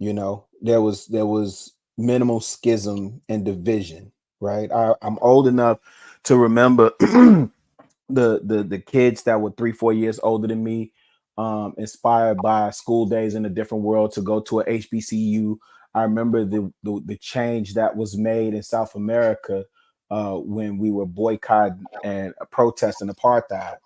There was minimal schism and division, right? I'm old enough to remember the kids that were 3-4 years older than me, inspired by school days in a different world to go to a HBCU. I remember the change that was made in South America when we were boycotting and protesting apartheid,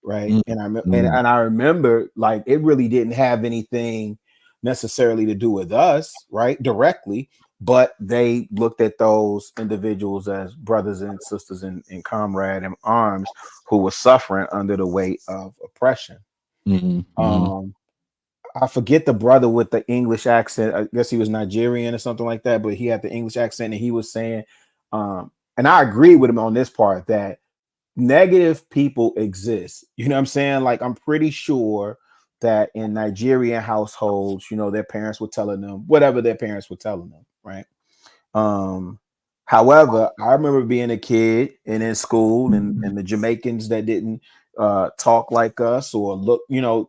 right? Mm, And I remember, like, it really didn't have anything necessarily to do with us, right, directly, but they looked at those individuals as brothers and sisters in comrade in arms who were suffering under the weight of oppression. I forget the brother with the English accent. I guess he was Nigerian or something like that, but he had the English accent, and he was saying, and I agree with him on this part, that negative people exist. You know what I'm saying? Like, I'm pretty sure that in Nigerian households, their parents were telling them whatever their parents were telling them, right? However, I remember being a kid and in school, and the Jamaicans that didn't talk like us or look,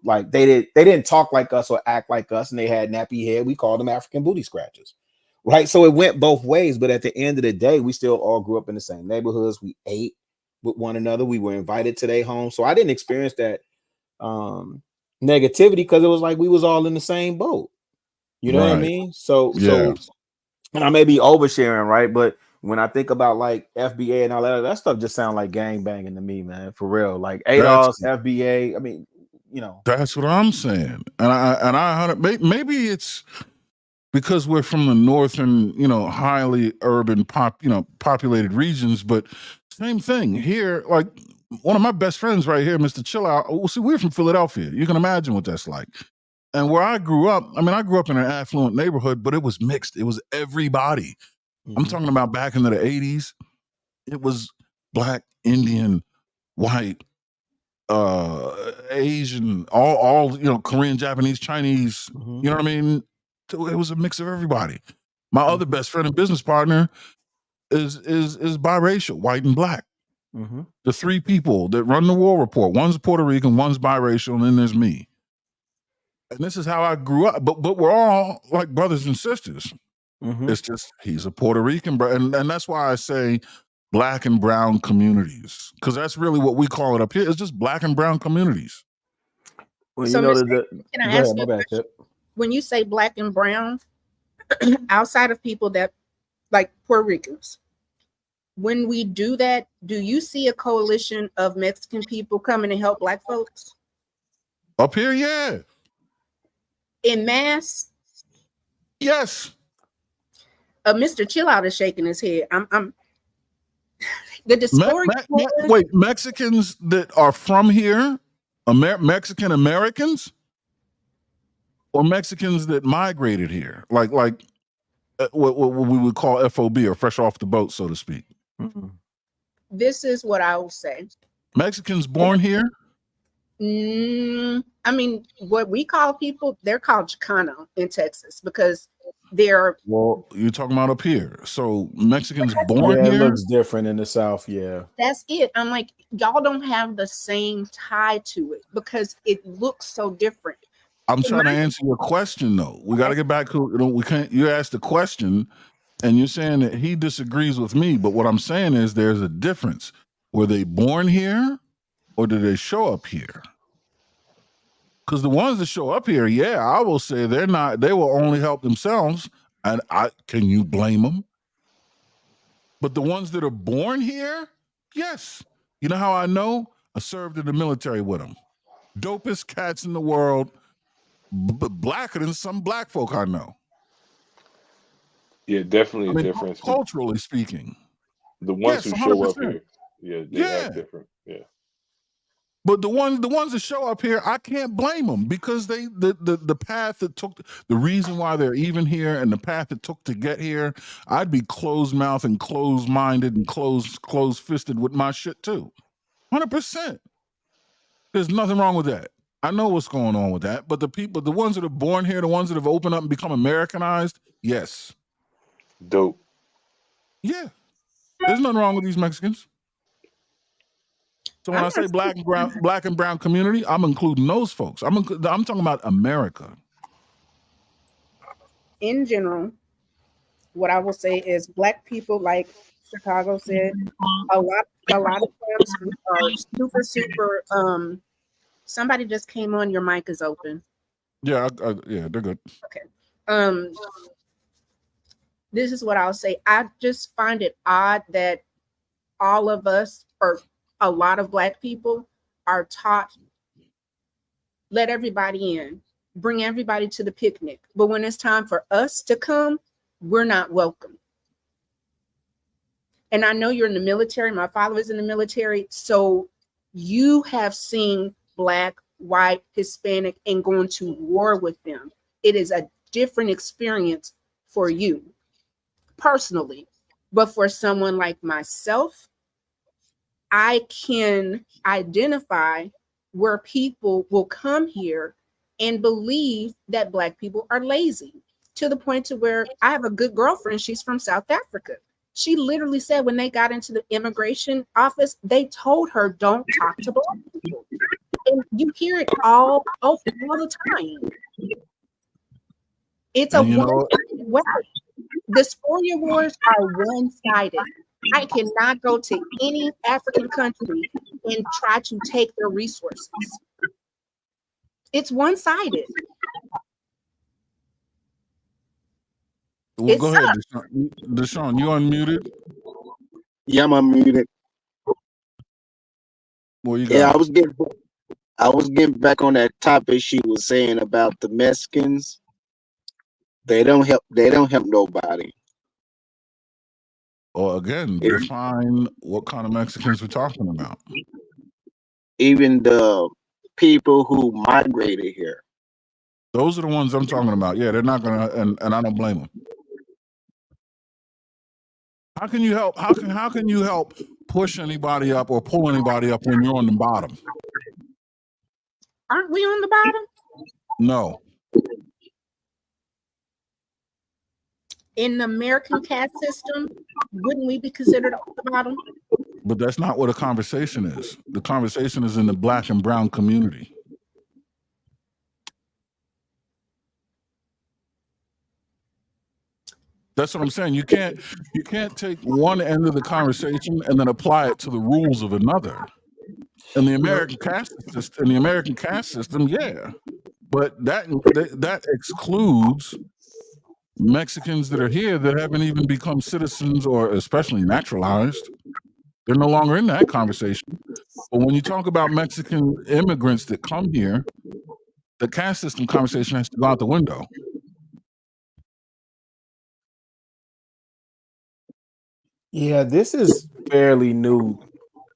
like they didn't talk like us or act like us, and they had nappy hair. We called them African booty scratchers, right? So it went both ways, but at the end of the day, we still all grew up in the same neighborhoods. We ate with one another. We were invited to their home. So I didn't experience that negativity, because it was like we was all in the same boat. You know what I right. mean? So Yeah. and I may be oversharing, right? But when I think about like FBA and all that stuff just sound like gang banging to me, man. For real. Like That's ADOS, FBA. I mean, that's what I'm saying. And maybe it's because we're from the northern, highly urban populated regions, but same thing here. Like one of my best friends right here, Mr. Chill Out. Oh, see, we're from Philadelphia. You can imagine what that's like. And where I grew up, I grew up in an affluent neighborhood, but it was mixed. It was everybody. I'm talking about back into the 80s. It was Black, Indian, white, Asian, all Korean, Japanese, Chinese. You know what I mean? So it was a mix of everybody. My other best friend and business partner is biracial, white and black. The three people that run the War Report. One's Puerto Rican, one's biracial, and then there's me. And this is how I grew up. But we're all like brothers and sisters. It's just he's a Puerto Rican, bro, and that's why I say black and brown communities, because that's really what we call it up here. It's just black and brown communities. Well, So, you know, can I go ask ahead, you my a bad, question? Tip. When you say black and brown, outside of people that like Puerto Ricans, when we do that, do you see a coalition of Mexican people coming to help black folks Up here, yeah. in mass? Yes. Mr. Chill Out is shaking his head. I'm the dysphoria. Wait, Mexicans that are from here, Mexican Americans, or Mexicans that migrated here, like what we would call FOB, or fresh off the boat, so to speak. This is what I will say. Mexicans born here? I mean, what we call people, they're called Chicano in Texas because they're. Well, you're talking about up here. So Mexicans born Yeah, it here? looks different in the South. Yeah. That's it. I'm like, y'all don't have the same tie to it because it looks so different. I'm trying to answer your question, though. We got to get back to, we can't, you asked the question and you're saying that he disagrees with me. But what I'm saying is there's a difference. Were they born here or did they show up here? Because the ones that show up here, yeah, I will say they will only help themselves. And can you blame them? But the ones that are born here, yes. You know how I know? I served in the military with them. Dopest cats in the world, blacker than some black folk I know. Yeah, definitely a difference. Culturally speaking. The ones who show 100%. up here, they act different. Yeah. But the ones that show up here, I can't blame them because the path that took, the reason why they're even here and the path it took to get here, I'd be closed mouth and closed minded and closed fisted with my shit too. 100%. There's nothing wrong with that. I know what's going on with that. But the ones that are born here, the ones that have opened up and become Americanized, yes. Dope. Yeah. There's nothing wrong with these Mexicans. So when I say black and brown community, I'm including those folks. I'm talking about America. In general, what I will say is black people, like Chicago said, a lot of times are super. Somebody just came on. Your mic is open. Yeah, yeah, they're good. Okay. This is what I'll say. I just find it odd that all of us, or a lot of black people, are taught, let everybody in, bring everybody to the picnic. But when it's time for us to come, we're not welcome. And I know you're in the military. My father was in the military. So you have seen black, white, Hispanic, and going to war with them. It is a different experience for you personally. But for someone like myself, I can identify where people will come here and believe that black people are lazy, to the point to where I have a good girlfriend. She's from South Africa. She literally said when they got into the immigration office, they told her, don't talk to black people. And you hear it all the time. It's a one-sided way. Dysphoria wars are one-sided. I cannot go to any African country and try to take their resources. It's one-sided. Well, go ahead, Deshaun. You unmuted? Yeah, I'm unmuted. Well, you got yeah, I was getting back on that topic she was saying about the Mexicans. They don't help nobody. Or again, define what kind of Mexicans we're talking about. Even the people who migrated here. Those are the ones I'm talking about. Yeah, they're not gonna, and I don't blame them. How can you help? How can you help push anybody up or pull anybody up when you're on the bottom? Aren't we on the bottom? No. In the American caste system, wouldn't we be considered on the bottom? But that's not what a conversation is. The conversation is in the black and brown community. That's what I'm saying. You can't take one end of the conversation and then apply it to the rules of another. In the American caste system, yeah, but that excludes Mexicans that are here that haven't even become citizens or especially naturalized. They're no longer in that conversation. But when you talk about Mexican immigrants that come here, the caste system conversation has to go out the window. Yeah, this is fairly new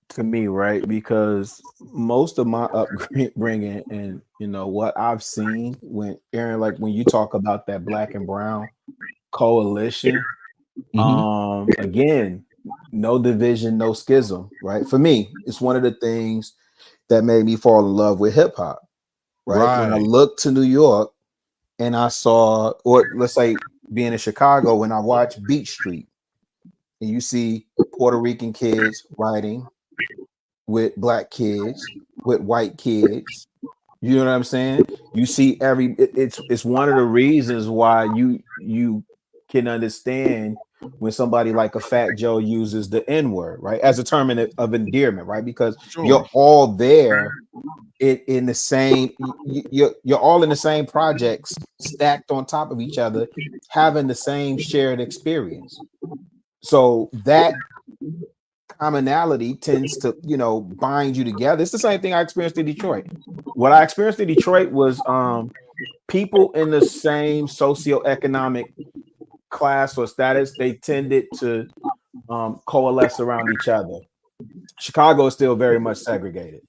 to me, right? Because most of my upbringing and what I've seen when Aaron, like when you talk about that black and brown coalition, again, no division, no schism, right? For me, it's one of the things that made me fall in love with hip hop, right? When I looked to New York and I saw, or let's say being in Chicago, when I watched Beach Street and you see Puerto Rican kids riding with black kids, with white kids. You know what I'm saying? You see it's one of the reasons why you can understand when somebody like a Fat Joe uses the N-word, right? As a term of endearment, right? Because you're all there in the same, you're all in the same projects stacked on top of each other, having the same shared experience. So that commonality tends to bind you together. It's the same thing I experienced in Detroit. What I experienced in Detroit was people in the same socioeconomic class or status, they tended to coalesce around each other. Chicago is still very much segregated,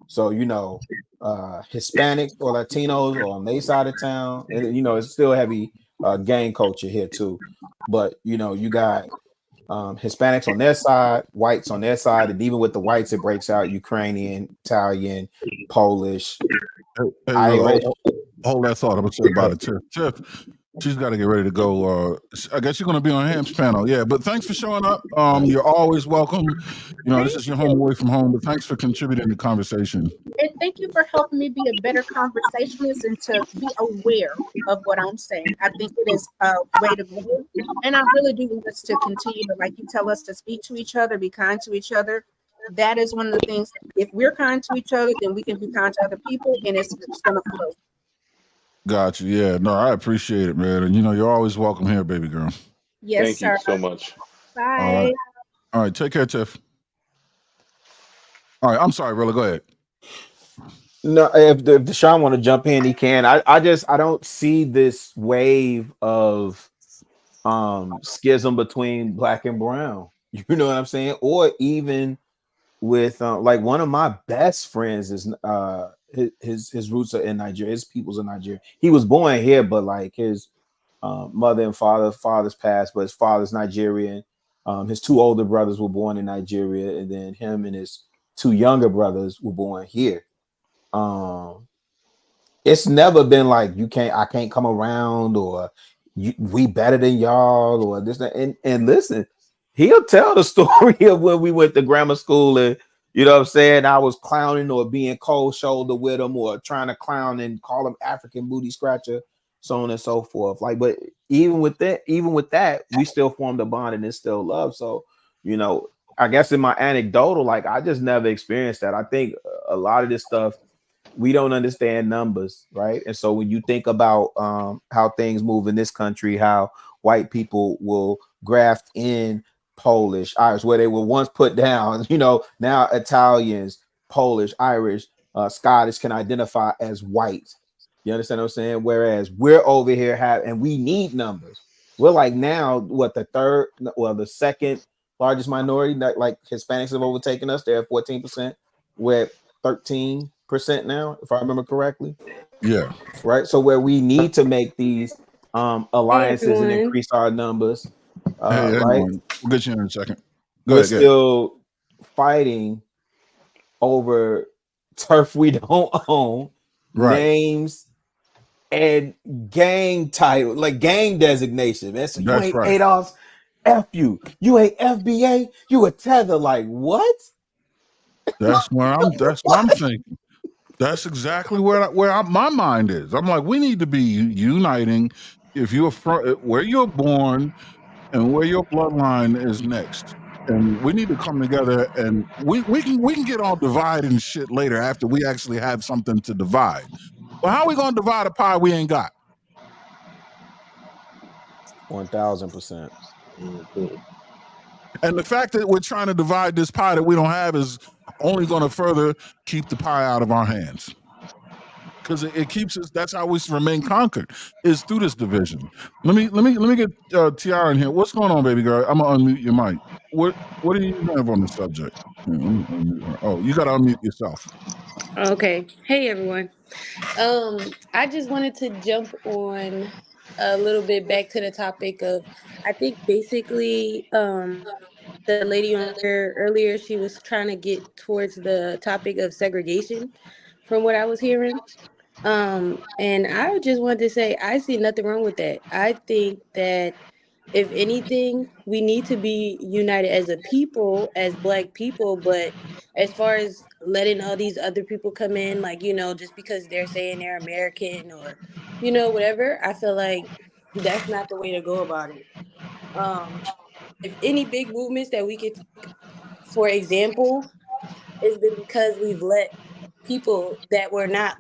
so Hispanic or Latinos are on their side of town, and it's still heavy gang culture here too. But you got Hispanics on their side, whites on their side, and even with the whites, it breaks out Ukrainian, Italian, Polish, Irish. Hold that thought. I'm gonna say about it, Tiff. She's got to get ready to go. I guess you're going to be on Hamp's panel. Yeah, but thanks for showing up. You're always welcome. This is your home away from home, but thanks for contributing to the conversation. And thank you for helping me be a better conversationalist and to be aware of what I'm saying. I think it is a way to go. And I really do want us to continue to, like you tell us, to speak to each other, be kind to each other. That is one of the things. If we're kind to each other, then we can be kind to other people, and it's going to flow. Got you. Yeah, no, I appreciate it, man. And you're always welcome here, baby girl. Yes, Thank sir. you so much. Bye. All right. Take care, Tiff. All right. I'm sorry, Rilla. Go ahead. No, if Deshaun want to jump in, he can. I don't see this wave of schism between black and brown. You know what I'm saying? Or even with like one of my best friends is his roots are in Nigeria. His people's in Nigeria. He was born here, but like his mother and father's passed, but his father's Nigerian. His two older brothers were born in Nigeria, and then him and his two younger brothers were born here. It's never been like I can't come around, or we better than y'all, or this and listen, he'll tell the story of when we went to grammar school and what I'm saying, I was clowning or being cold shoulder with him or trying to clown and call him African booty scratcher, so on and so forth. Like, but even with that, we still formed a bond and it's still love. So, I guess in my anecdotal, like I just never experienced that. I think a lot of this stuff, we don't understand numbers, right? And so when you think about how things move in this country, how white people will graft in Polish, Irish, where they were once put down, now Italians, Polish, Irish, Scottish can identify as white. You understand what I'm saying? Whereas we're over here and we need numbers. We're like now, the second largest minority, like Hispanics have overtaken us. They're at 14%. We're at 13% now, if I remember correctly. Yeah. Right. So where we need to make these alliances and increase our numbers. Hey, right. We'll get you in a second. We're still fighting over turf we don't own, names, and gang title, like gang designation, man. So you ain't ADOS, F you. You ain't FBA, you a tether. Like what? That's what I'm thinking. That's exactly where my mind is. I'm like, we need to be uniting. If you're from where you're born, and where your bloodline is next. And we need to come together, and we can get all divided and shit later after we actually have something to divide. But how are we gonna divide a pie we ain't got? 1000%. Mhm. And the fact that we're trying to divide this pie that we don't have is only going to further keep the pie out of our hands. Because it keeps us. That's how we remain conquered. Is through this division. Let me get Tiara in here. What's going on, baby girl? I'm gonna unmute your mic. What do you have on the subject? Yeah, let me unmute her. Oh, you got to unmute yourself. Okay. Hey everyone. I just wanted to jump on a little bit back to the topic of I think basically the lady on here earlier she was trying to get towards the topic of segregation from what I was hearing. And I just wanted to say I see nothing wrong with that. I think that if anything, we need to be united as a people, as black people, but as far as letting all these other people come in, like, just because they're saying they're American or, whatever, I feel like that's not the way to go about it. Um, if any big movements that we could take, for example, it's been because we've let people that were not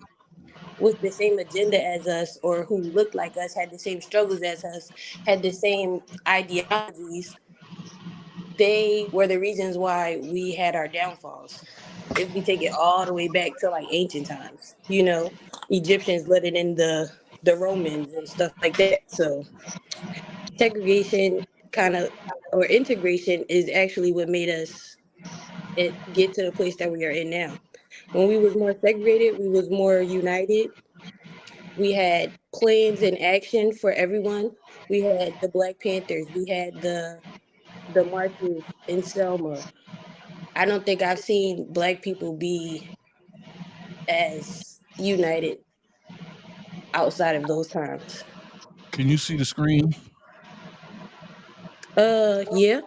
with the same agenda as us or who looked like us, had the same struggles as us, had the same ideologies, they were the reasons why we had our downfalls. If we take it all the way back to like ancient times, Egyptians let it in the Romans and stuff like that. So segregation kind of or integration is actually what made us get to the place that we are in now. When we was more segregated, we was more united. We had plans and action for everyone. We had the Black Panthers. We had the marches in Selma. I don't think I've seen Black people be as united outside of those times. Can you see the screen? Yeah.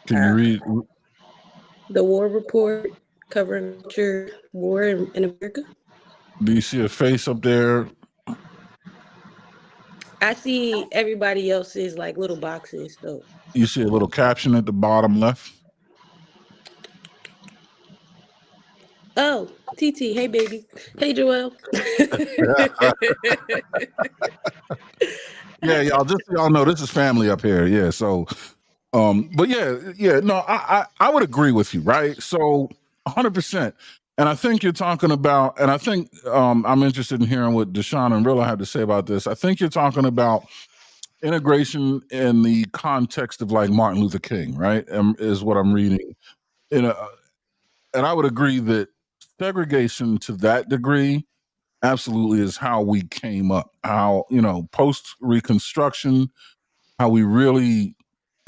Can you Uh, read? the war report covering culture war in America. Do you see a face up there? I see everybody else's like little boxes. So, You see a little caption at the bottom left. oh, TT, hey baby, hey Joel. Yeah, y'all. Just so y'all know, this is family up here. Yeah. So, but yeah. No, I would agree with you, right? So, 100%. And I think you're talking about, and I think I'm interested in hearing what Deshaun and Rilla had to say about this. I think you're talking about integration in the context of like Martin Luther King, right? Is what I'm reading. In a, and I would agree that segregation to that degree absolutely is how we came up. How post Reconstruction, how we really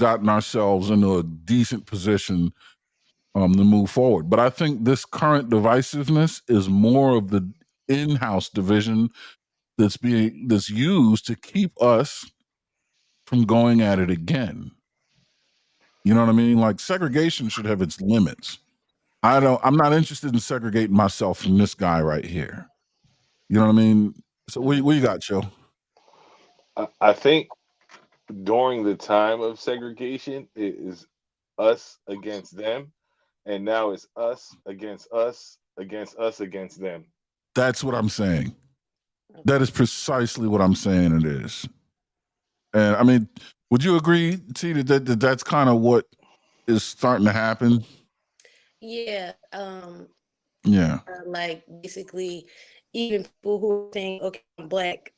gotten ourselves into a decent position to move forward. But I think this current divisiveness is more of the in-house division that's used to keep us from going at it again. You know what I mean? Like segregation should have its limits. I'm not interested in segregating myself from this guy right here. You know what I mean? So what you got, Chill? I think during the time of segregation, it is us against them, and now it's us against us against us against them. That's what I'm saying. That is precisely what I'm saying it is. And I mean, would you agree, T, that's kind of what is starting to happen? Yeah. Yeah. Like basically, even people who are saying, "Okay, I'm black,"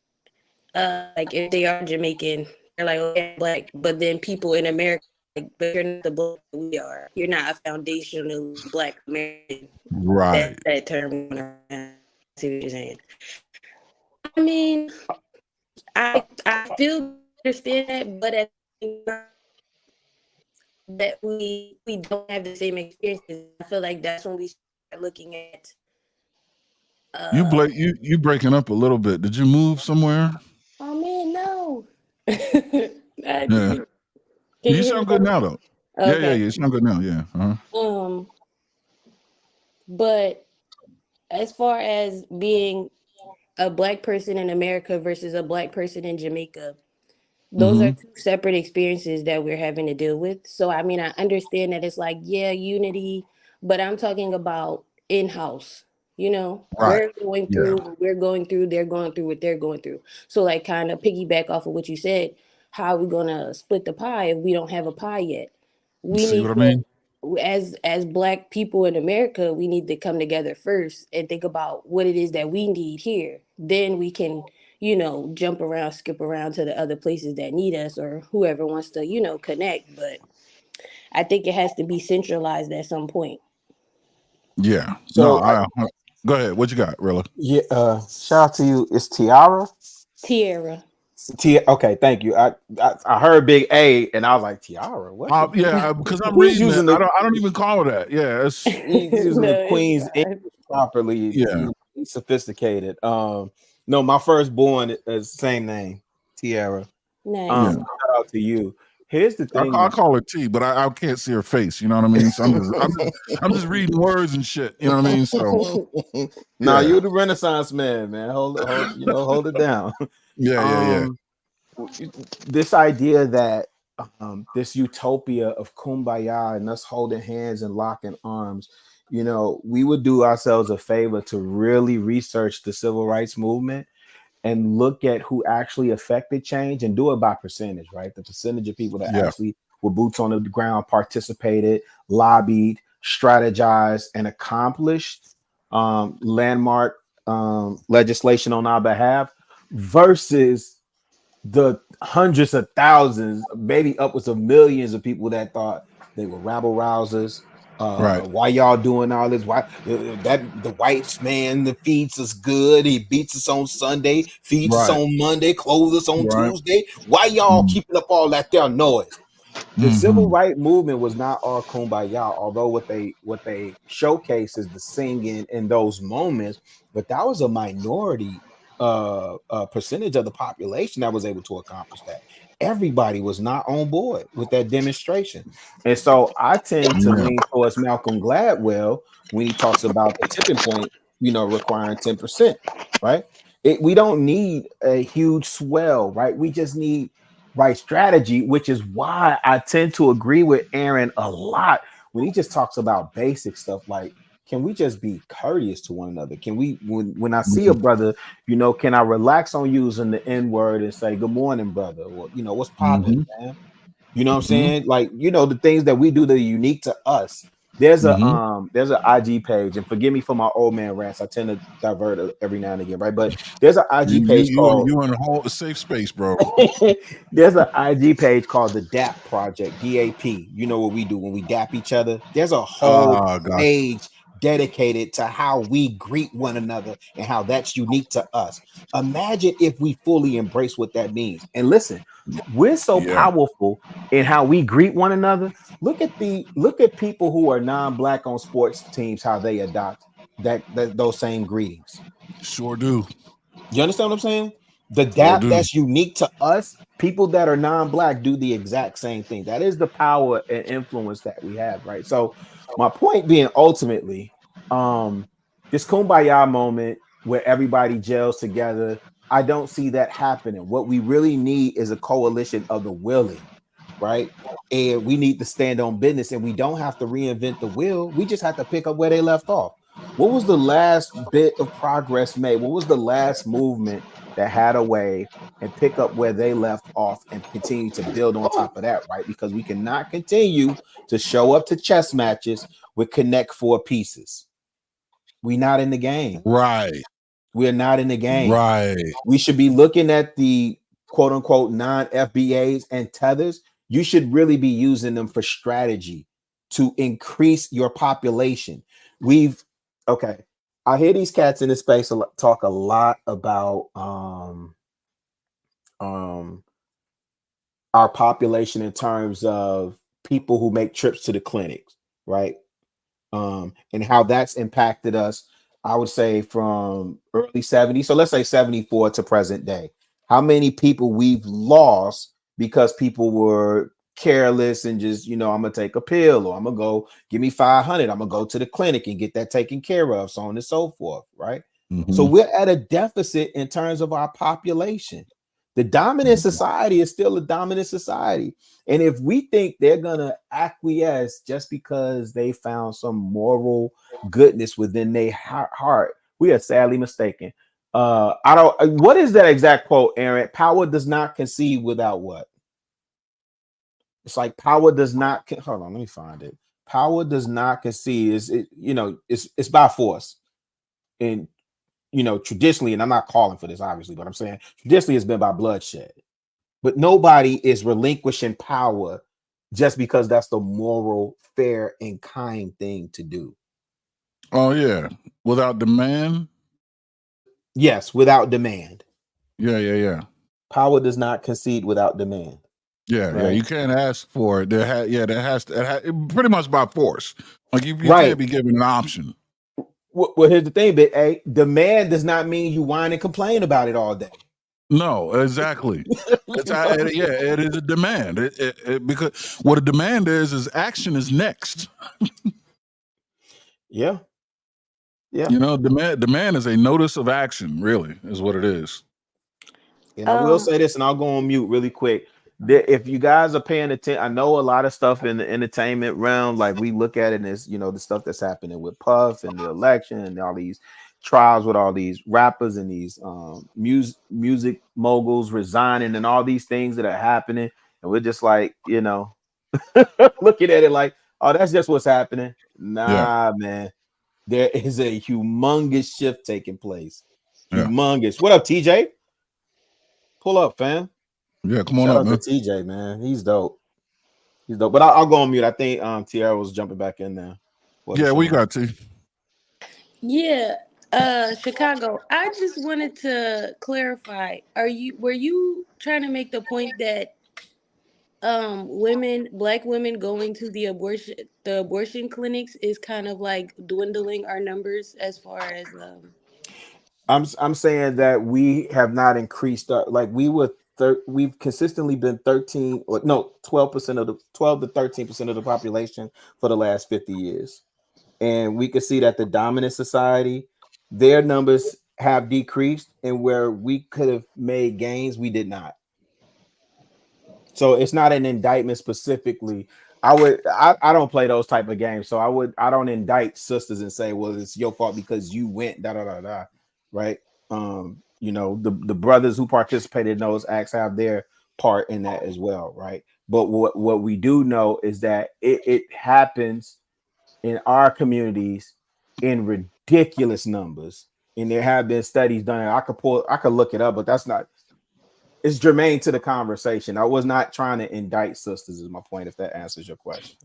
like if they are Jamaican, they're like, "Okay, I'm black," but then people in America, like, but you're not the black that we are. You're not a foundational black American. Right. That term. I see what you're saying. I mean, I feel understand that, but at the same time, that we don't have the same experiences. I feel like that's when we start looking at. Uh, You breaking up a little bit. Did you move somewhere? oh man, no. I just Yeah. need. Can You you hear me sound good better? now though. Yeah. Okay. You sound good now. Yeah. Uh-huh. But as far as being a black person in America versus a black person in Jamaica, Those are Mm-hmm. two separate experiences that we're having to deal with. So I mean, I understand that it's like, yeah, unity, but I'm talking about in-house. You know, Right. we're going Yeah. through what we're going through, they're going through what they're going through. So like kind of piggyback off of what you said, how are we gonna split the pie if we don't have a pie yet? We See need what I to, mean? as black people in America, we need to come together first and think about what it is that we need here. Then we can, jump around, skip around to the other places that need us or whoever wants to, connect. But I think it has to be centralized at some point. Yeah. No, So go ahead. What you got, Rilla? yeah, shout out to you. It's Tiara. Tierra. Okay, thank you. I heard Big A and I was like, Tiara, what? Yeah, because I'm He's reading it. using I the don't even call it that. Yeah, it's he's using the No, it's Queen's fine. English properly. yeah, He's sophisticated. No, my firstborn is same name, Tiara. yeah. Nice. Shout out to you. Here's the thing, I man. call her T, but I can't see her face. You know what I mean? So I'm just reading words and shit. You know what I mean? So Nah, yeah, you're the Renaissance man, man. Hold it down. yeah. Um, this idea that this utopia of kumbaya and us holding hands and locking arms, we would do ourselves a favor to really research the civil rights movement and look at who actually affected change and do it by percentage, right? The percentage of people that Yeah. actually with boots on the ground participated, lobbied, strategized, and accomplished landmark legislation on our behalf versus the hundreds of thousands, maybe upwards of millions of people that thought they were rabble rousers. Right. Why y'all doing all this? Why that the white man that feeds us good, he beats us on Sunday, feeds us Right. on Monday, clothes us on Right. Tuesday? Why y'all keeping up all that there noise? The civil Mm-hmm. rights movement was not all kumbaya, although what they showcase is the singing in those moments, but that was a minority percentage of the population that was able to accomplish that. Everybody was not on board with that demonstration. And so I tend to Yeah. lean towards Malcolm Gladwell when he talks about the tipping point, requiring 10%, right? We don't need a huge swell, right? We just need right strategy, which is why I tend to agree with Aaron a lot when he just talks about basic stuff like, can we just be courteous to one another? Can we, when I see a brother, can I relax on using the N word and say, good morning, brother? Or, what's popping, Mm-hmm. man? You know what I'm Mm-hmm. saying? Like, the things that we do that are unique to us. There's a Mm-hmm. there's an IG page, and forgive me for my old man rants. I tend to divert every now and again, right? But there's an IG page called You in a whole safe space, bro. there's an IG page called the DAP Project, DAP. You know what we do when we DAP each other? There's a whole Gosh. page dedicated to how we greet one another and how that's unique to us. Imagine if we fully embrace what that means. And listen, we're so Yeah. powerful in how we greet one another. Look at people who are non-black on sports teams, how they adopt those same greetings. Sure do. You understand what I'm saying? The Sure DAP do. that's unique to us, people that are non-black do the exact same thing. That is the power and influence that we have, right? So my point being ultimately, this kumbaya moment where everybody gels together, I don't see that happening. What we really need is a coalition of the willing, right? And we need to stand on business, and we don't have to reinvent the wheel. We just have to pick up where they left off. What was the last bit of progress made? What was the last movement that had a way and pick up where they left off and continue to build on top of that, right? Because we cannot continue to show up to chess matches with Connect Four pieces. We're not in the game. Right. We're not in the game. Right. We should be looking at the quote unquote non FBAs and tethers. You should really be using them for strategy to increase your population. Okay. I hear these cats in this space talk a lot about our population in terms of people who make trips to the clinics, right? And how that's impacted us, I would say from early 70s. So let's say 74 to present day. How many people we've lost because people were careless and just, I'm gonna take a pill, or I'm gonna go give me 500. I'm gonna go to the clinic and get that taken care of, so on and so forth, right? So Mm-hmm. we're at a deficit in terms of our population. The dominant society is still a dominant society. And if we think they're gonna acquiesce just because they found some moral goodness within their heart, we are sadly mistaken. I don't. What is that exact quote, Aaron? Power does not concede without what? It's like power does not. Hold on, let me find it. Power does not concede. Is it? It's by force. And traditionally, and I'm not calling for this, obviously, but I'm saying traditionally it's been by bloodshed. But nobody is relinquishing power just because that's the moral, fair, and kind thing to do. Oh yeah, without demand. Yes, without demand. Yeah. Power does not concede without demand. Yeah. Right. You can't ask for it. There has to pretty much by force. Like you Right. can't be given an option. Well, here's the thing, but demand does not mean you whine and complain about it all day. No, exactly. You know what I'm saying? It is a demand. Because what a demand is action is next. Yeah. Demand is a notice of action. Really, is what it is. And I will say this, and I'll go on mute really quick. If you guys are paying attention, I know a lot of stuff in the entertainment realm, like we look at it as, the stuff that's happening with Puff and the election and all these trials with all these rappers and these music moguls resigning and all these things that are happening. And we're just like, looking at it like, oh, that's just what's happening. Yeah. Nah, man. There is a humongous shift taking place. Yeah. Humongous. What up, TJ? Pull up, fam. Yeah. Come on Shout up, out to man. TJ, man. He's dope. He's dope. But I'll go on mute. I think Tierra was jumping back in there for the Yeah, we show. got to. Yeah, Chicago. I just wanted to clarify. Were you trying to make the point that black women going to the abortion clinics is kind of like dwindling our numbers as far as I'm saying that we have not increased our, like we've consistently been 13 or no 12% of the 12 to 13% of the population for the last 50 years. And we could see that the dominant society, their numbers have decreased, and where we could have made gains, we did not. So it's not an indictment specifically. I don't play those type of games. So I don't indict sisters and say, well, it's your fault because you went da da da da. Right. The brothers who participated in those acts have their part in that as well. Right. But what we do know is that it happens in our communities in ridiculous numbers. And there have been studies done. I could look it up, but that's not, it's germane to the conversation. I was not trying to indict sisters, is my point, if that answers your question.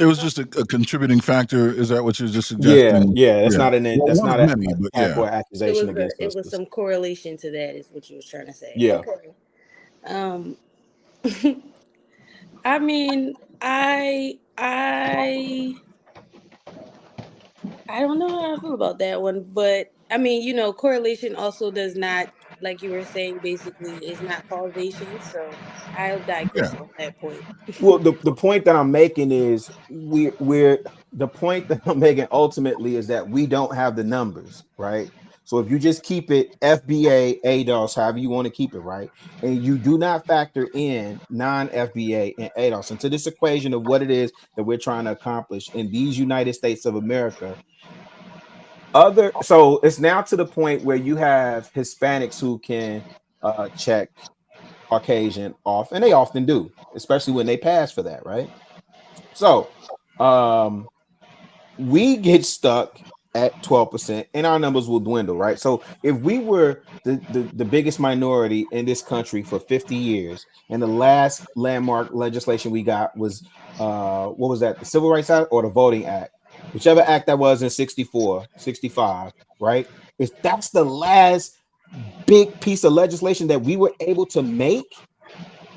It was just a contributing factor. Is that what you're just Yeah, suggesting? that's Yeah. not Well, that's one not of an many, but attack yeah. or accusation against it was sisters. some correlation to that is what you was trying to say. Yeah. Okay. Um I mean, I don't know how I feel about that one, but I mean, correlation also does not, like you were saying, basically is not causation. So I'll Yeah. digress on that point. Well, the point that I'm making is we're the point that I'm making ultimately is that we don't have the numbers, right? So if you just keep it FBA, ADOS, however you want to keep it, right? And you do not factor in non-FBA and ADOS into this equation of what it is that we're trying to accomplish in these United States of America. So it's now to the point where you have Hispanics who can check Caucasian off, and they often do, especially when they pass for that, right? So we get stuck at 12% and our numbers will dwindle, right? So if we were the biggest minority in this country for 50 years, and the last landmark legislation we got was what was that, the Civil Rights Act or the Voting Act, whichever act that was in 64, 65, right? If that's the last big piece of legislation that we were able to make,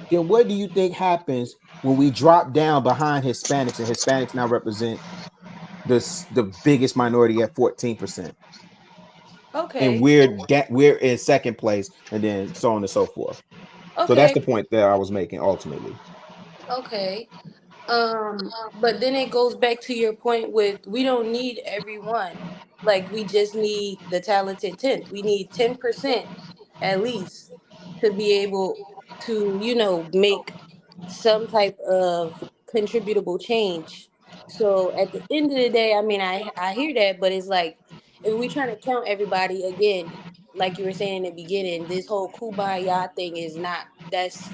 then what do you think happens when we drop down behind Hispanics and Hispanics now represent the biggest minority at 14%? And Okay. we're in second place, and then so on and so forth. So that's Okay. the point that I was making ultimately. Okay. But then it goes back to your point with we don't need everyone. Like we just need the talented tenth. We need 10% at least. to be able to, make some type of contributable change. So at the end of the day, I mean, I hear that, but it's like if we trying to count everybody again, like you were saying in the beginning, this whole kumbaya thing is not, that's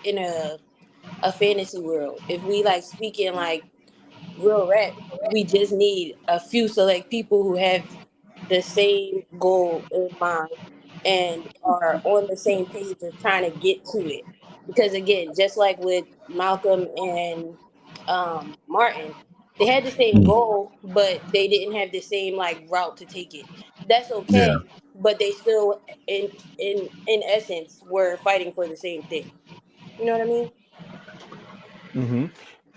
in a fantasy world. If we like speaking like real rap, we just need a few select people who have the same goal in mind and are on the same page of trying to get to it. Because again, just like with Malcolm and Martin, they had the same Mm. goal, but they didn't have the same like route to take it. That's Yeah. okay, but they still, in essence, were fighting for the same thing. You know what I mean? Hmm.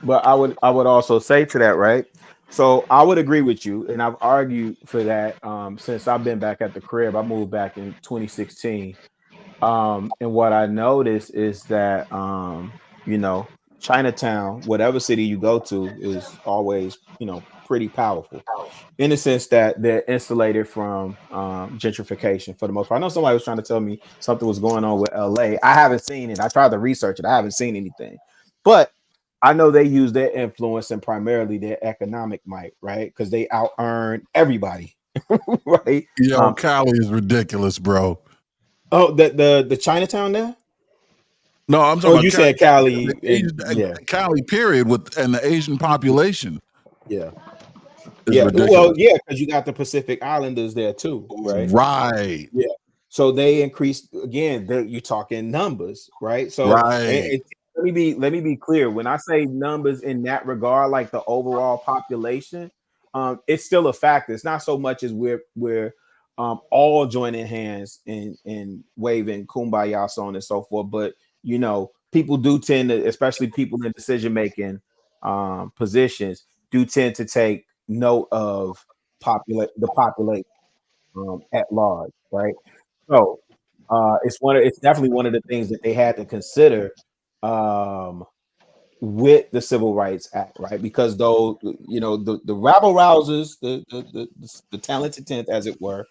But I would also say to that, right? So I would agree with you, and I've argued for that since I've been back at the crib. I moved back in 2016. And what I noticed is that you know, Chinatown, whatever city you go to, is always, pretty powerful in the sense that they're insulated from gentrification for the most part. I know somebody was trying to tell me something was going on with LA. I haven't seen it. I tried to research it. I haven't seen anything. But I know they use their influence and primarily their economic might, right? Because they out earn everybody, right? Yo, Cali is ridiculous, bro. Oh, the Chinatown there? No, I'm talking Oh, about you Cali, said Cali, the and Asian, yeah, Cali period, with and the Asian population yeah, is yeah. Well, ridiculous. yeah, because you got the Pacific Islanders there too, right? Right. Yeah. So they increased again. You're talking numbers, right? So Right. let me be clear. When I say numbers in that regard, like the overall population, it's still a factor. It's not so much as we're all joining hands and waving kumbaya, so on and so forth. But people do tend to, especially people in decision making positions, do tend to take note of the population at large, right? So it's definitely one of the things that they had to consider um, with the Civil Rights Act, right? Because though the rabble rousers, the talented tenth, as it were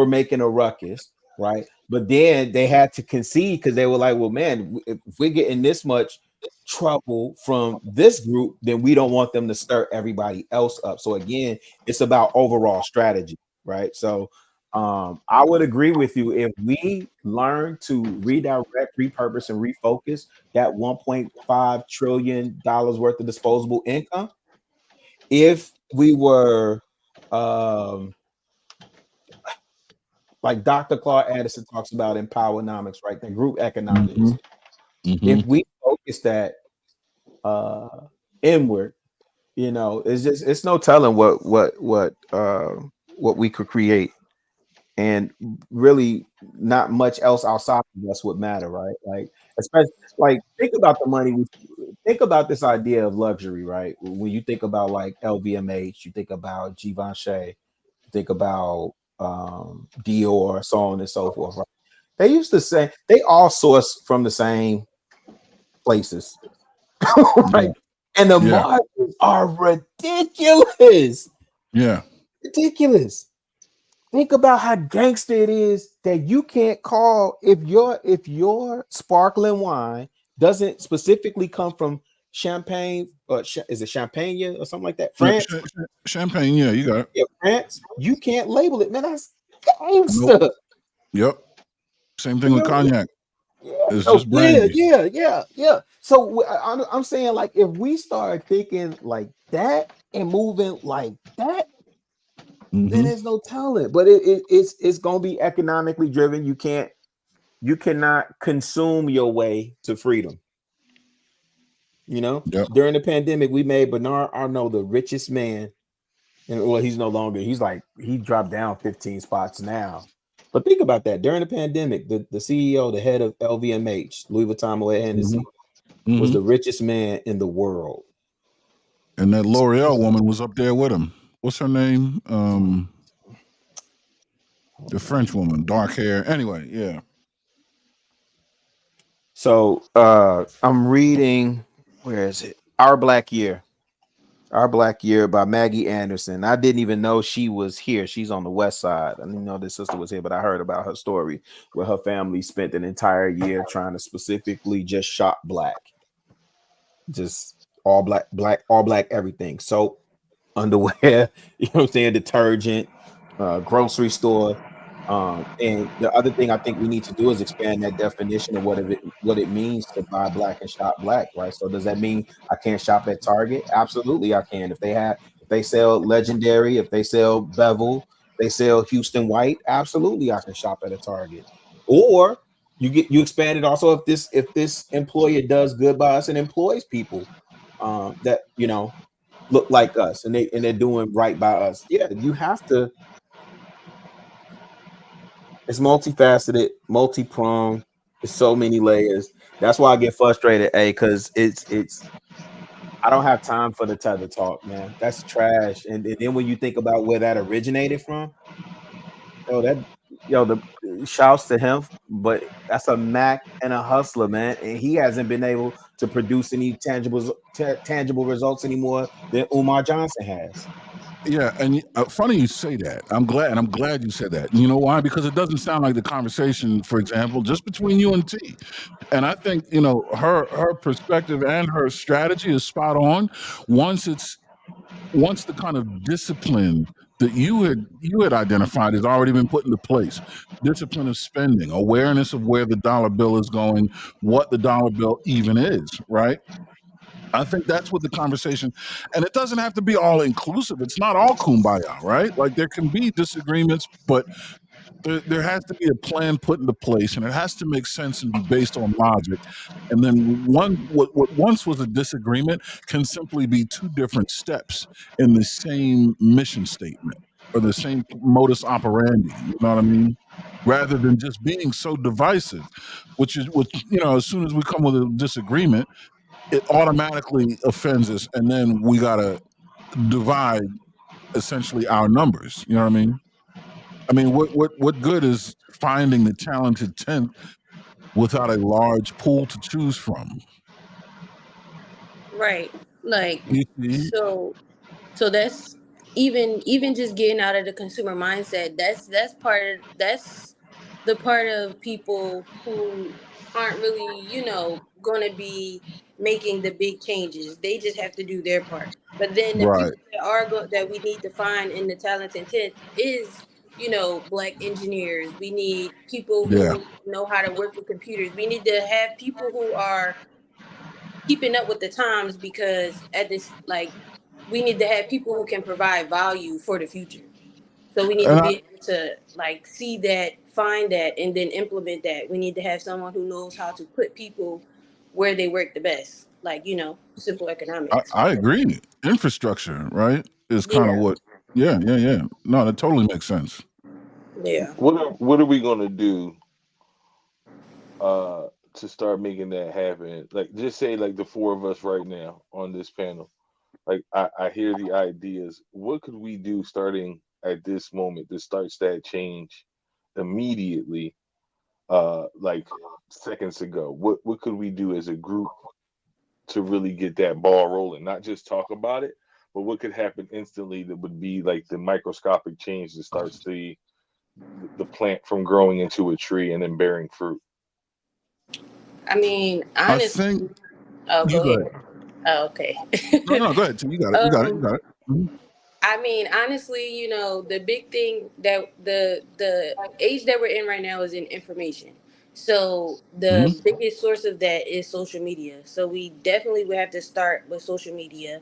making a ruckus, right? But then they had to concede because they were like, well, man, if we're getting this much trouble from this group, then we don't want them to stir everybody else up. So again, it's about overall strategy, right? So I would agree with you. If we learn to redirect, repurpose, and refocus that $1.5 trillion worth of disposable income, if we were um, like Dr. Claude Anderson talks about in Powernomics, right? The group Mm-hmm. economics. Mm-hmm. If we focus that uh, inward, it's no telling what we could create, and really not much else outside of us would matter, right? Like, especially like think about the money we think about this idea of luxury, right? When you think about like LVMH, you think about Givenchy, you think about Dior, so on and so forth, right? They used to say they all source from the same places, Yeah. right? And the Yeah. margins are ridiculous. Yeah. Ridiculous. Think about how gangster it is that you can't call if your sparkling wine doesn't specifically come from Champagne, is it Champagne or something like that? Yeah. France, Champagne. Yeah, you got it. yeah, France. You can't label it, man. That's Nope. gangster. Yep. Same thing You with know? cognac. Yeah. It's Oh, just yeah, brandy. yeah, yeah, yeah. So I'm saying, like, if we start thinking like that and moving like that, then Mm-hmm. there's no talent. But it's gonna be economically driven. You cannot consume your way to freedom. Yep. During the pandemic, we made Bernard Arnault the richest man. And well, he's no longer, he's like, he dropped down 15 spots now. But think about that. During the pandemic, the CEO, the head of LVMH, Louis Vuitton Moet Mm-hmm. Hennessy, was Mm-hmm. the richest man in the world. And that L'Oreal woman was up there with him. What's her name? The French woman, dark hair. Anyway, yeah. So I'm reading, where is it? Our Black Year. Our Black Year by Maggie Anderson. I didn't even know she was here. She's on the West Side. I didn't know this sister was here, but I heard about her story where her family spent an entire year trying to specifically just shop black, just all black, all black everything. Soap, underwear, you know what I'm saying, detergent, grocery store. And the other thing I think we need to do is expand that definition of what it means to buy black and shop black, right? So does that mean I can't shop at Target? Absolutely, I can. If they sell Legendary, if they sell Bevel, they sell Houston White, absolutely I can shop at a Target. Or you expand it also if this employer does good by us and employs people that look like us and they're doing right by us. Yeah, you have to. It's multifaceted, multi-pronged. It's so many layers. That's why I get frustrated, because it's I don't have time for the tether talk, man. That's trash. And then when you think about where that originated from, yo, that the shouts to him, but that's a Mac and a hustler, man. And he hasn't been able to produce any tangible results anymore than Umar Johnson has. Yeah, and funny you say that. I'm glad you said that. You know why? Because it doesn't sound like the conversation, for example, just between you and T. And I think her perspective and her strategy is spot on. Once it's once the kind of discipline that you had identified has already been put into place, discipline of spending, awareness of where the dollar bill is going, what the dollar bill even is, right? I think that's what the conversation, and it doesn't have to be all inclusive. It's not all kumbaya, right? Like there can be disagreements, but there has to be a plan put into place, and it has to make sense and be based on logic. And then what once was a disagreement can simply be two different steps in the same mission statement or the same modus operandi. You know what I mean? Rather than just being so divisive, which as soon as we come with a disagreement, it automatically offends us, and then we gotta divide essentially our numbers. You know what I mean? I mean, what good is finding the talented 10th without a large pool to choose from? Right. Like, You see? so that's even just getting out of the consumer mindset. That's the part of people who aren't really, going to be making the big changes. They just have to do their part. But then the Right. people that we need to find in the talent intent is, black engineers. We need people Yeah. who know how to work with computers. We need to have people who are keeping up with the times, because at this, like, we need to have people who can provide value for the future. So we need to And I, be able to, like, see that, find that, and then implement that. We need to have someone who knows how to put people where they work the best, like, simple I, economics. I agree. Infrastructure, right, is kind of Yeah. what. Yeah, yeah, yeah. No, that totally makes sense. Yeah. What are we gonna do to start making that happen? Like, just say like the four of us right now on this panel. Like, I hear the ideas. What could we do starting at this moment that starts that change immediately? Like seconds ago. What could we do as a group to really get that ball rolling? Not just talk about it, but what could happen instantly that would be like the microscopic change that starts the plant from growing into a tree and then bearing fruit. I mean, I honestly. think Oh, you go go ahead. ahead. Oh, okay. No, no, go ahead. Tim. You got it. You got it. You um got it. Mhm. I mean, honestly, the big thing that the age that we're in right now is in information. So the Mhm. biggest source of that is social media. So we definitely would have to start with social media.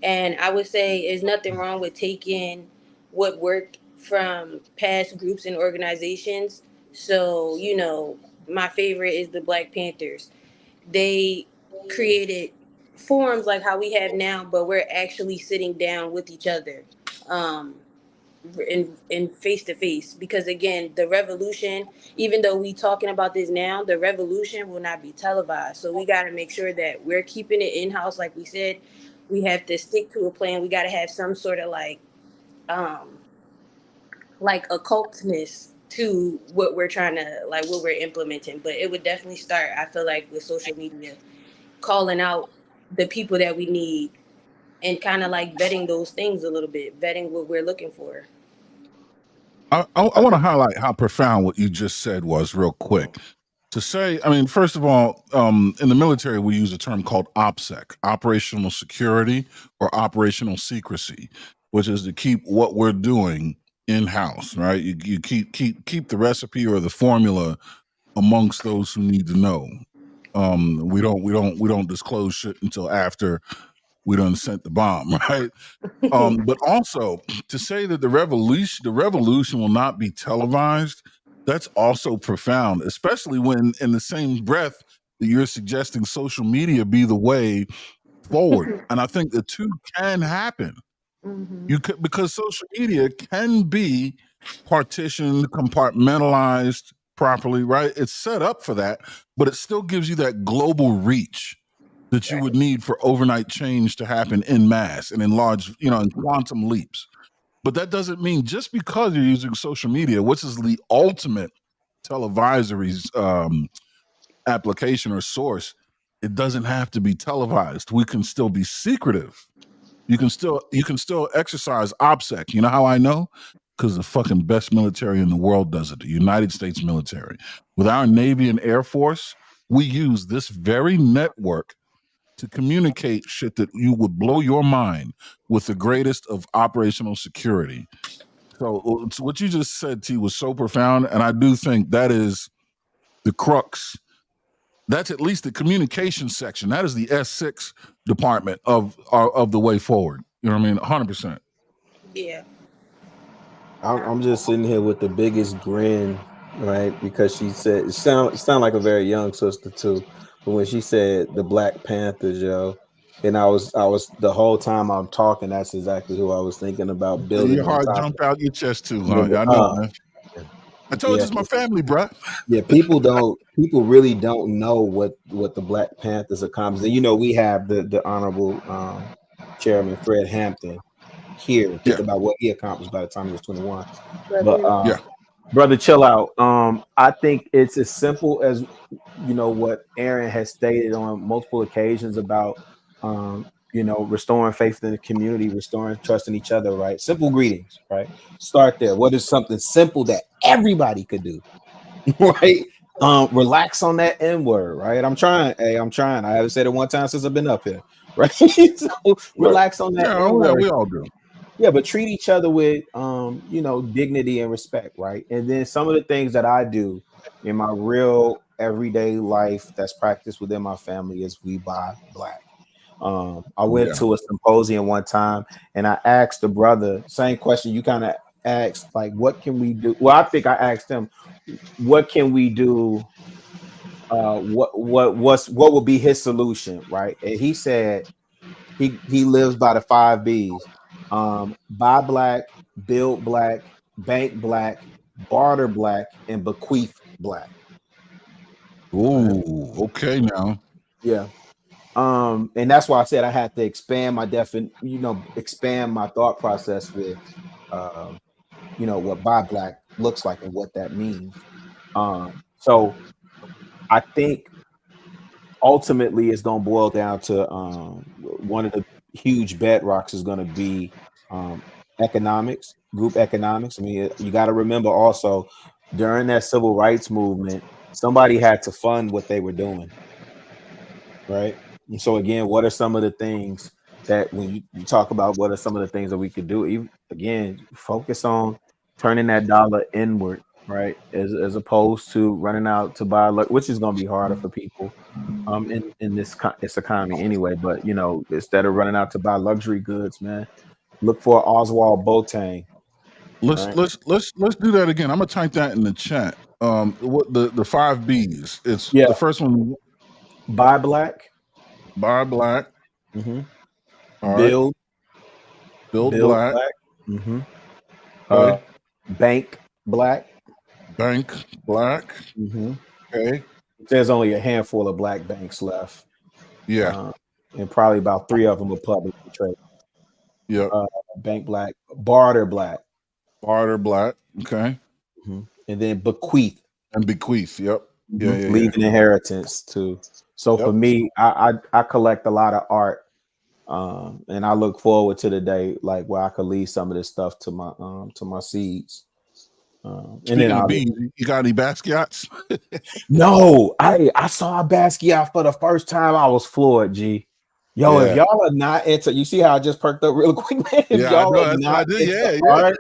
And I would say there's nothing wrong with taking what worked from past groups and organizations. So, my favorite is the Black Panthers. They created forums like how we have now, but we're actually sitting down with each other, um, in face to face. Because again, the revolution, even though we talking about this now, the revolution will not be televised. So we got to make sure that we're keeping it in house. Like we said, we have to stick to a plan. We got to have some sort of um, like occultness to what we're trying to, like, what we're implementing. But it would definitely start, I feel like, with social media, calling out the people that we need and kind of like vetting those things a little bit, vetting what we're looking for. I want to highlight how profound what you just said was, real quick. To say, I mean, first of all, in the military, we use a term called OPSEC, operational security or operational secrecy, which is to keep what we're doing in house, right? You keep the recipe or the formula amongst those who need to know. We don't disclose shit until after we done sent the bomb, right? But also to say that the revolution will not be televised, that's also profound, especially when in the same breath that you're suggesting social media be the way forward. And I think the two can happen. You could, because social media can be partitioned, compartmentalized properly, right? It's set up for that, but it still gives you that global reach that you would need for overnight change to happen in mass and in large, in quantum leaps. But that doesn't mean just because you're using social media, which is the ultimate televisory application or source, it doesn't have to be televised. We can still be secretive. You can still exercise OPSEC. You know how I know? Because the fucking best military in the world does it, the United States military. With our Navy and Air Force, we use this very network to communicate shit that you would blow your mind with the greatest of operational security. So what you just said, T, was so profound, and I do think that is the crux. That's at least the communication section. That is the S6 department of the way forward. You know what I mean? 100%. Yeah. I'm just sitting here with the biggest grin, right? Because she said it sound like a very young sister too. But when she said the Black Panthers, yo, and I was the whole time I'm talking, that's exactly who I was thinking about building Your on heart top jumped out your chest too, of. huh? Yeah, I know, man. I told you Yeah, it's my family, bruh. yeah. People really don't know what the Black Panthers accomplished. And we have the honorable Chairman Fred Hampton here. Yeah, Think about what he accomplished by the time he was 21. But Reverend. yeah. brother, chill out. I think it's as simple as what Aaron has stated on multiple occasions about restoring faith in the community, restoring trust in each other, right? Simple greetings, right? Start there. What is something simple that everybody could do? Right? Relax on that N word, right? I'm trying. Hey, I'm trying. I haven't said it one time since I've been up here, right? So Right. relax on that Yeah, N yeah, word. we all do. Yeah, but treat each other with dignity and respect, right? And then some of the things that I do in my real everyday life that's practiced within my family is we buy black. I went Yeah. to a symposium one time and I asked the brother, same question you kind of asked, like, what can we do? Well, I think I asked him, what can we do? What would be his solution, right? And he said he lives by the 5 B's. Buy black, build black, bank black, barter black, and bequeath black. Right? Ooh, okay now. Yeah. And that's why I said I had to expand my expand my thought process with what buy black looks like and what that means. So I think ultimately it's going to boil down to one of the huge bedrocks is going to be economics, group economics. I mean, you got to remember also during that civil rights movement, somebody had to fund what they were doing, right? And so again, what are some of the things that when you talk about what are some of the things that we could do? Even again, focus on turning that dollar inward, right? As opposed to running out to buy, which is going to be harder for people in this economy anyway. But instead of running out to buy luxury goods, man, look for Oswald Boateng. Let's Right? let's let's let's do that again. I'm gonna type that in the chat. What the 5 B's? It's Yeah, the first one. buy black, Buy black. hmm All right. build Build build black. black, hmm uh, Okay. bank black. Bank black. hmm Okay. There's only a handful of black banks left, Yeah. uh, and probably about 3 of them are publicly traded. Yep. Bank black, barter black, Barter black. Okay. and then bequeath. And bequeath. Yep. Yeah. Yeah. Leave Yeah. an inheritance too. So for Yep. me, I collect a lot of art, And I look forward to the day like where I could leave some of this stuff to my seeds. And then Speaking of I bees, you got any Basquiat's? no, I saw a Basquiat for the first time. I was floored, G. Yo, if Yeah, y'all are not into, you see how I just perked up real quick, man. If yeah, I y'all know. are That's what I not did. into Yeah, art,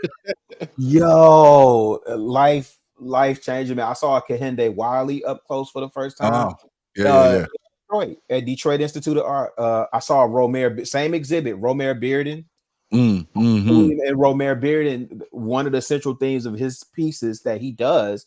yeah. yo, life changing, man. I saw a Kehinde Wiley up close for the first time. Oh, yeah, yeah, yeah. Detroit at Detroit Institute of Art. I saw Romare, same exhibit, Romare Bearden. Mm-hmm. And Romare Bearden, one of the central themes of his pieces that he does,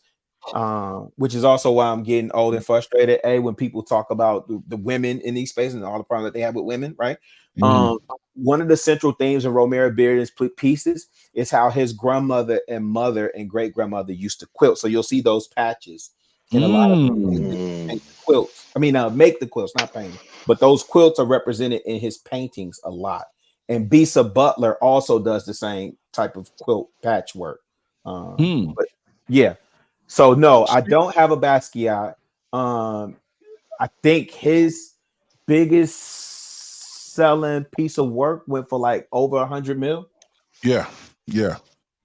which is also why I'm getting old and frustrated. When people talk about the women in these spaces and all the problems that they have with women, right? Mm-hmm. One of the central themes in Romare Bearden's pieces is how his grandmother and mother and great grandmother used to quilt. So you'll see those patches in a lot of Mm. quilts. I mean, make the quilts, not paint them, but those quilts are represented in his paintings a lot. And Bisa Butler also does the same type of quilt patchwork. But yeah, so no, I don't have a Basquiat. I think his biggest selling piece of work went for like over 100 mil. Yeah, yeah.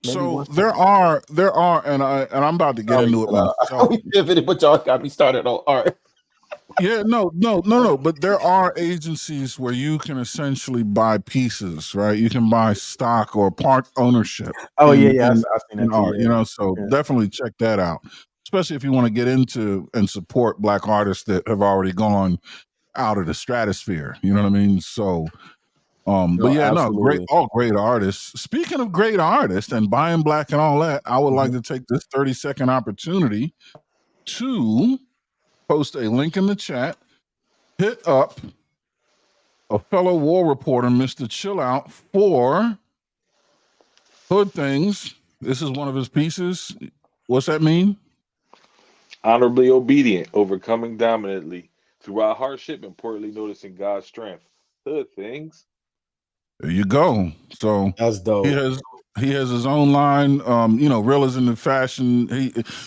Maybe So one. there are, and I'm about to get Sorry, into it myself. we pivoted, but y'all got me started on art. Yeah, no. But there are agencies where you can essentially buy pieces, right? You can buy stock or part ownership Oh yeah, in yeah, in, I've seen in that too. art. Yeah, So yeah. definitely check that out, especially if you want to get into and support Black artists that have already gone out of the stratosphere. You know what I mean? So, but No, yeah, no, absolutely. all great artists. Speaking of great artists and buying black and all that, I would like to take this 30-second opportunity to post a link in the chat. Hit up a fellow war reporter, Mr. Chill Out, for Hood Things. This is one of his pieces. What's that mean? Honorably obedient, overcoming dominantly throughout hardship, importantly noticing God's strength. Hood things. There you go. So That's he dope. has his own line. Rilla's in the fashion.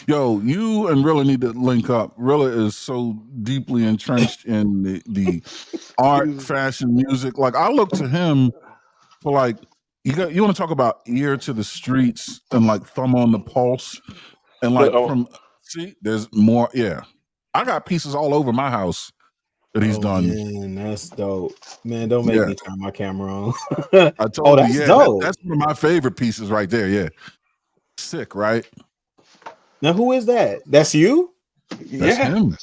You and Rilla need to link up. Rilla is so deeply entrenched in the art, He's- fashion, music. Like I look to him for like you want to talk about ear to the streets and like thumb on the pulse and like oh, from see there's more. Yeah, I got pieces all over my house that he's Oh done. man, that's dope. Man, don't make Yeah, me turn my camera on. I Oh, told you. that's Yeah, dope. that's one of my favorite pieces right there. Yeah, sick, right? Now, who is that? That's you? That's yeah. him.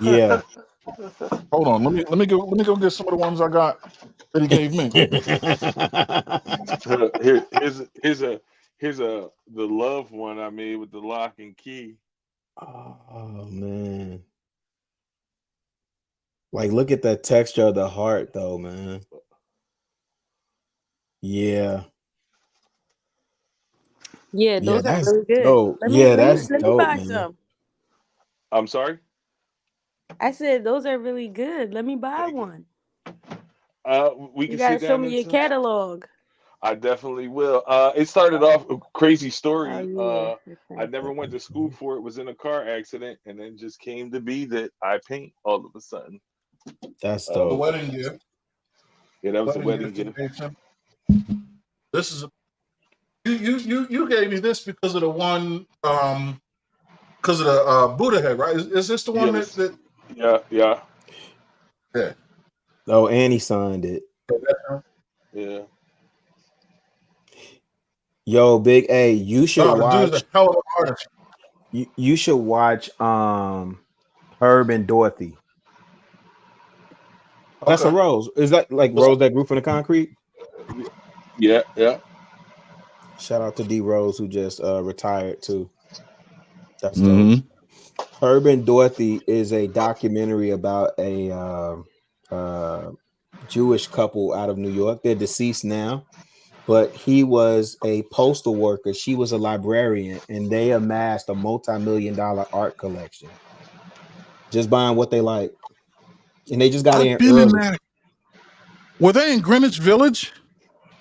Yeah. Hold on, let me go get some of the ones I got that he gave me. Here's a the love one I made with the lock and key. Oh man. Like, look at that texture of the heart, though, man. Yeah. Yeah, Yeah, those are that's really good. dope. Let me Yeah, let me that's let me dope, buy man. some. I'm sorry. I said those are really good. Let me buy Thank you. one. We You can gotta sit show down me and your talk. catalog. I definitely will. It started off a crazy Oh story. yeah, that's I nice. never went to school for it. Was in a car accident, and then just came to be that I paint all of a sudden. That's The Um, dope. wedding gift. yeah, that was a Wedding wedding gift you gift. gave him. This is you gave me this because of the one because of the Buddha head, right? Is this the one Yes. that Yeah. Yeah. yeah. Oh, and he signed it. Yeah. Yo, Big A, you should No, the dude's watch. a hell of an artist. You should watch Herb and Dorothy. Oh, that's a Okay. rose. Is that like rose that grew from the concrete? Yeah. Yeah. Shout out to D Rose who just retired too. That's dope. Mm-hmm. Herb and Dorothy is a documentary about a Jewish couple out of New York. They're deceased now, but he was a postal worker. She was a librarian, and they amassed a multi-million-dollar art collection just buying what they like. And they just got I've in been in early. that. Were they in Greenwich Village?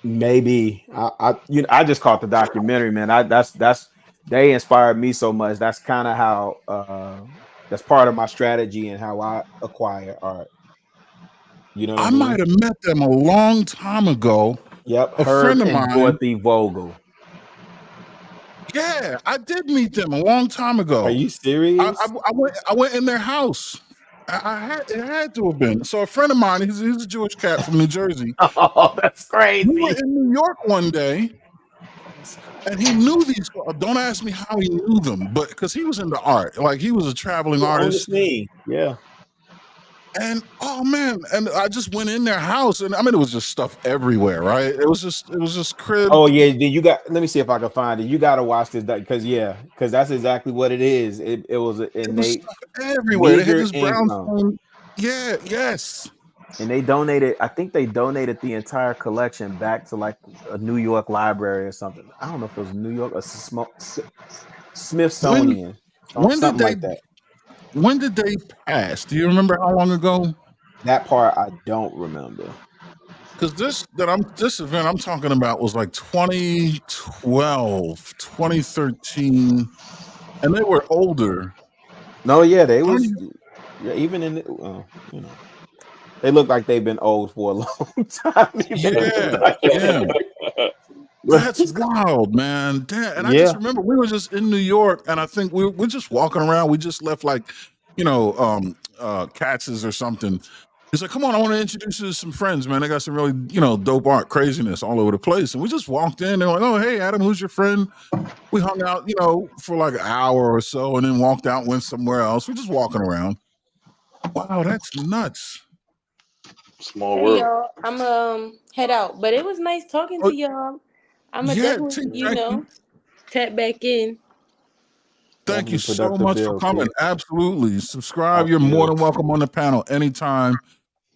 Maybe I just caught the documentary, man. That's they inspired me so much. That's kind of how that's part of my strategy and how I acquire art. You know what I I mean? might have met them a long time ago. Yep, A Herb friend of and mine. Dorothy Vogel. Yeah, I did meet them a long time Are ago. you I, serious? I, I went. I went in their house. It had to have been. So a friend of mine, he's a Jewish cat from New Jersey. Oh, that's We were crazy. in New York one day, and he knew these. Don't ask me how he knew them, but because he was into art, like he was a traveling On the artist. scene. Yeah. And oh man, and I just went in their house, and I mean, it was just stuff everywhere, right? It was just crib. Oh yeah, then you got. Let me see if I can find it. You got to watch this because that's exactly what it is. It was an It was innate stuff everywhere. They had meager this income, brownstone. Yeah, yes. and they donated. I think they donated the entire collection back to like a New York library or something. I don't know if it was New York or When Smithsonian, when did something they like that. when did they pass? Do you remember how long ago? That part I don't remember. Because this event I'm talking about was like 2012, 2013, and they were older. No, yeah, they I don't was. even, Yeah, even in you know, they look like they've been old for a long time. Even in the yeah, yeah. documentary. That's wild, man. Damn. And I just Yeah. remember we were just in New York, and I think we're just walking around. We just left like, Katz's or something. He's like, "Come on, I want to introduce you to some friends, man. They got some really, dope art, craziness all over the place." And we just walked in. They're like, "Oh, hey, Adam, who's your friend?" We hung out, for like an hour or so, and then walked out, went somewhere else. We're just walking around. Wow, that's nuts. Small Hey world. y'all, I'm head out, but it was nice talking Oh, to y'all. I'm gonna yeah, definitely, T, thank you. tap back in. Thank you Definitely so productive much for bill, coming. T. Absolutely. Subscribe. You're more than Absolutely. welcome on the panel anytime.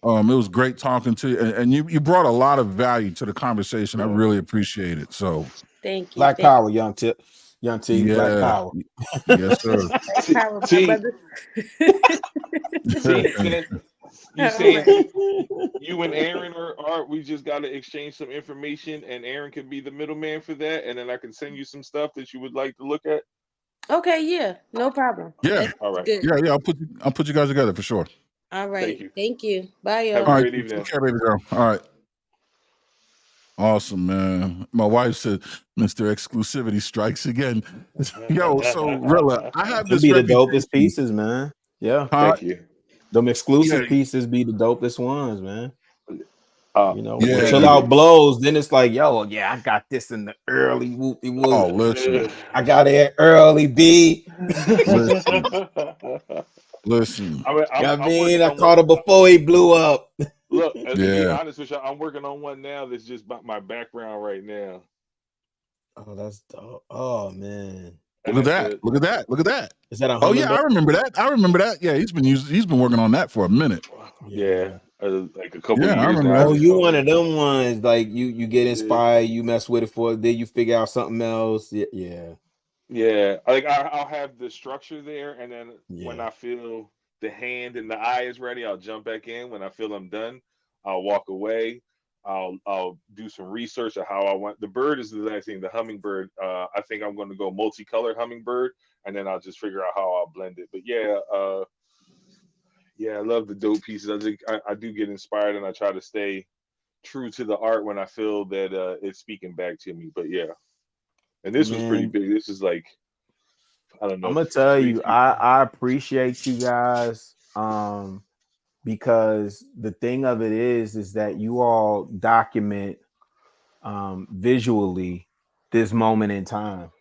It was great talking to you. And you brought a lot of value to the conversation. I Yeah. really appreciate it. So, Thank you. Black Power, young T, Black yeah. Power. Yes, sir. Black T, power, my T, brother. Can you All saying right. you and Aaron are we just got to exchange some information, and Aaron can be the middleman for that, and then I can send you some stuff that you would like to look at. Okay, yeah, no problem. Yeah. That's All right. good. Yeah. I'll put you guys together for sure. All Thank right. you. Thank you. Bye, Have a All y'all. right. great Take evening. care, baby girl. All right. Awesome, man. My wife said, Mr. Exclusivity strikes again. Yo, so Rilla, I have Them this be the dopest reputation. pieces, man. Yeah. Huh? Thank you. Them Yeah. exclusive pieces be the dopest ones, man. You know, when Thank chill Yeah. you. out blows, then it's like, yo, yeah, I got this in the early whoopty Oh, whoop. listen. I got it early, B. Listen. Listen. I mean, You know what I I'm mean? working I on one. caught it before he blew up. Look, to be Yeah. honest with you, I'm working on one now that's just about my background right now, Oh, that's dope. Oh man. and Look at that's that. Look at that. Look at that. Is that a Oh yeah, hummingbird? I remember that. Yeah, he's been working on that for a minute. yeah, Yeah. like a couple of Yeah, I years remember now. I Oh, that. just you felt one like, of them ones like you get yeah, inspired, you mess with it for then you figure out something else. Yeah, yeah, yeah. Like I'll have the structure there, and then when yeah. I feel the hand and the eye is ready, I'll jump back in. When I feel I'm done, I'll walk away. I'll do some research of how I want. The bird is the next thing. The hummingbird. I think I'm going to go multicolored hummingbird, and then I'll just figure out how I'll blend it. But yeah, yeah, I love the dope pieces. I think I do get inspired, and I try to stay true to the art when I feel that it's speaking back to me. But yeah, and this was pretty Man, big. This is like, I don't I'm know, gonna tell three you, feet. I appreciate you guys. Because the thing of it is that you all document visually this moment in time.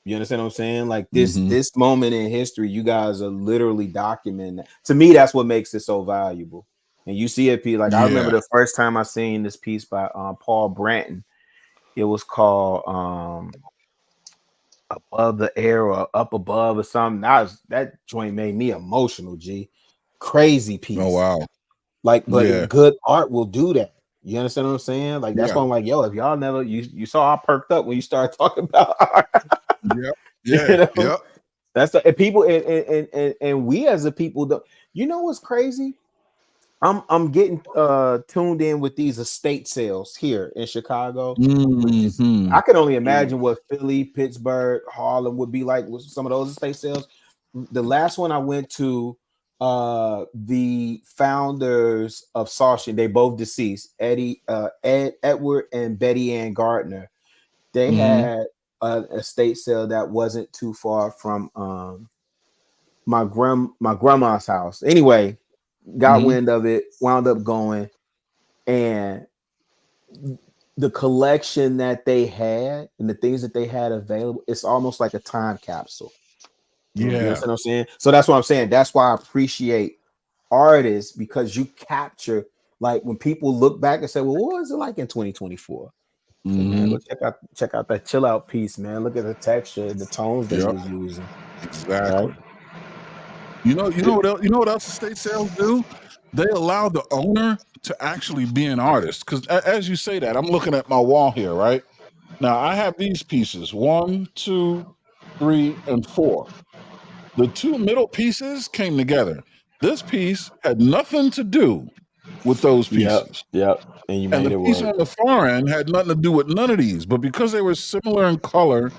You understand what I'm saying? Like Mm-hmm. this moment in history, you guys are literally documenting that. To me, that's what makes it so valuable. And you see it, P. Like I remember Yeah. the first time I seen this piece by Paul Branton. It was called Above the Air or Up Above or something. That joint made me emotional. G, crazy Oh piece. wow. Like, Yeah. but good art will do that. You understand what I'm saying? Like that's Yeah. why I'm like, yo, if y'all never you saw I perked up when you started talking about art. Yep. You Yeah. know, Yep. that's the and people and we as a people don't. You know what's crazy? I'm getting tuned in with these estate sales here in Chicago, which is Mm-hmm. I can only Mm. imagine what Philly, Pittsburgh, Harlem would be like with some of those estate sales. The last one I went to the founders of Saucony, they both deceased, Edward and Betty Ann Gardner. They Mm-hmm. had an estate sale that wasn't too far from my grandma's house. Anyway, got Mm-hmm. wind of it, wound up going, and the collection that they had and the things that they had available, it's almost like a time capsule. You Yeah. understand what I'm saying? So that's what I'm saying. That's why I appreciate artists, because you capture, like, when people look back and say, well, what was it like in 2024? Say, man, Mm-hmm. look, check out that chill out piece, man. Look at the texture, the tones they Yep. was using. Exactly. Right? You know what else? You know what else estate sales do? They allow the owner to actually be an artist. Because as you say that, I'm looking at my wall here, right? Now I have these pieces: 1, 2, 3, and 4. The 2 middle pieces came together. This piece had nothing to do with those pieces. Yep. And you And made the it piece work. on the far end had nothing to do with none of these. But because they were similar in color,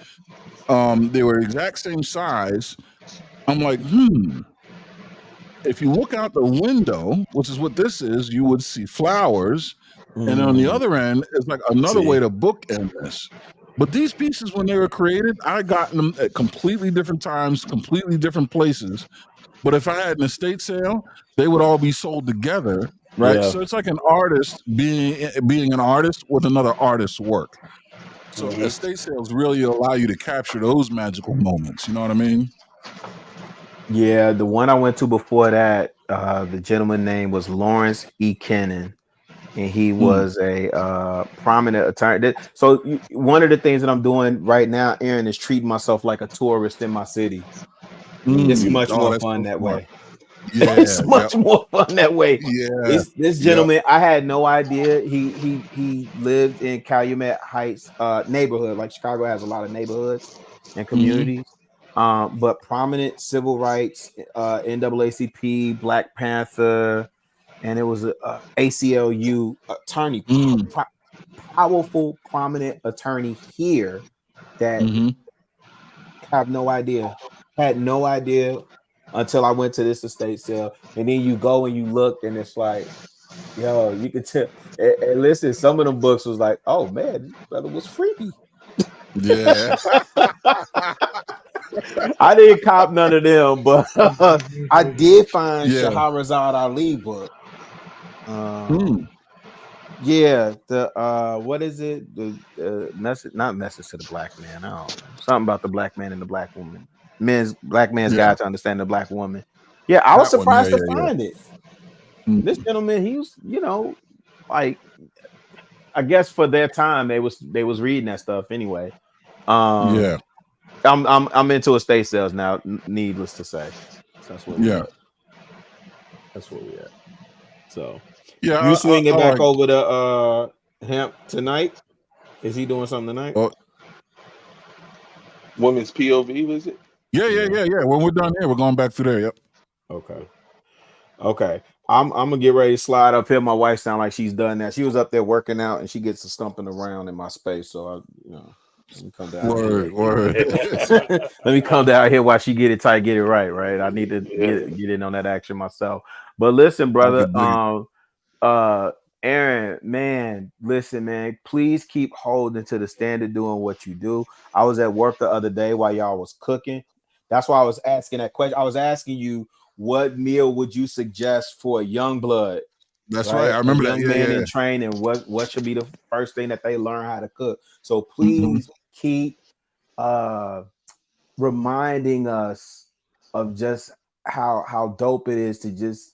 they were exact same size. I'm like, if you look out the window, which is what this is, you would see flowers. And on the other end, it's like another way See, to bookend this. But these pieces, when they were created, I got them at completely different times, completely different places. But if I had an estate sale, they would all be sold together, right? yeah. So it's like an artist being an artist with another artist's work. So Mm-hmm. estate sales really allow you to capture those magical moments. You know what I mean? Yeah, the one I went to before that, the gentleman name was Lawrence E. Kennan, and he Mm, was a prominent attorney. So one of the things that I'm doing right now, Aaron, is treating myself like a tourist in my city. It's Mm-hmm. much Oh, more that's fun so that smart. way. It's Yeah. Yep. much more fun that way. Yeah. It's this Yep. gentleman. I had no idea he lived in Calumet Heights neighborhood. Like, Chicago has a lot of neighborhoods and Mm-hmm. communities. But prominent civil rights, NAACP, Black Panther, and it was a ACLU attorney, Mm, powerful, prominent attorney here that mm-hmm. had no idea until I went to this estate sale. And then you go and you look, and it's like, yo, you can tell. And listen, some of them books was like, oh man, this brother was freaky. Yeah. I didn't cop none of them, but I did find Yeah. Shahrazad Ali book. Mm, Yeah, the what is it? The message, not Message to the Black Man. I don't know. Something about the black man and the black woman. Black man's yeah. guide to understand the black woman. Yeah, I was That one. Yeah. surprised to Yeah. Yeah. find it. Mm, And this gentleman, he was, like, I guess for their time, they was reading that stuff anyway. Um, yeah. I'm into estate sales now, needless to say. So that's where we Yeah. at. That's where we at. So Yeah. you swinging I back like. over to Hemp tonight? Is he doing something tonight? Oh, Women's POV, was it? yeah. Yeah. Yeah. Yeah. Yeah. When we're done here, we're going back through there. Yep. Okay. I'm gonna get ready to slide up here. My wife sound like she's done that. She was up there working out, and she gets to stumping around in my space. So let me come down here. Word. Word. Let me come down here while she get it tight, get it right. Right. I need to Yeah. get in on that action myself. But listen, I brother. could dig it. Aaron, man, listen, man. Please keep holding to the standard, doing what you do. I was at work the other day while y'all was cooking. That's why I was asking that question. I was asking you, what meal would you suggest for a young blood, That's right. right? I A remember that. young Yeah. man Yeah. in training. What should be the first thing that they learn how to cook? So Mm-hmm. please keep reminding us of just how dope it is to just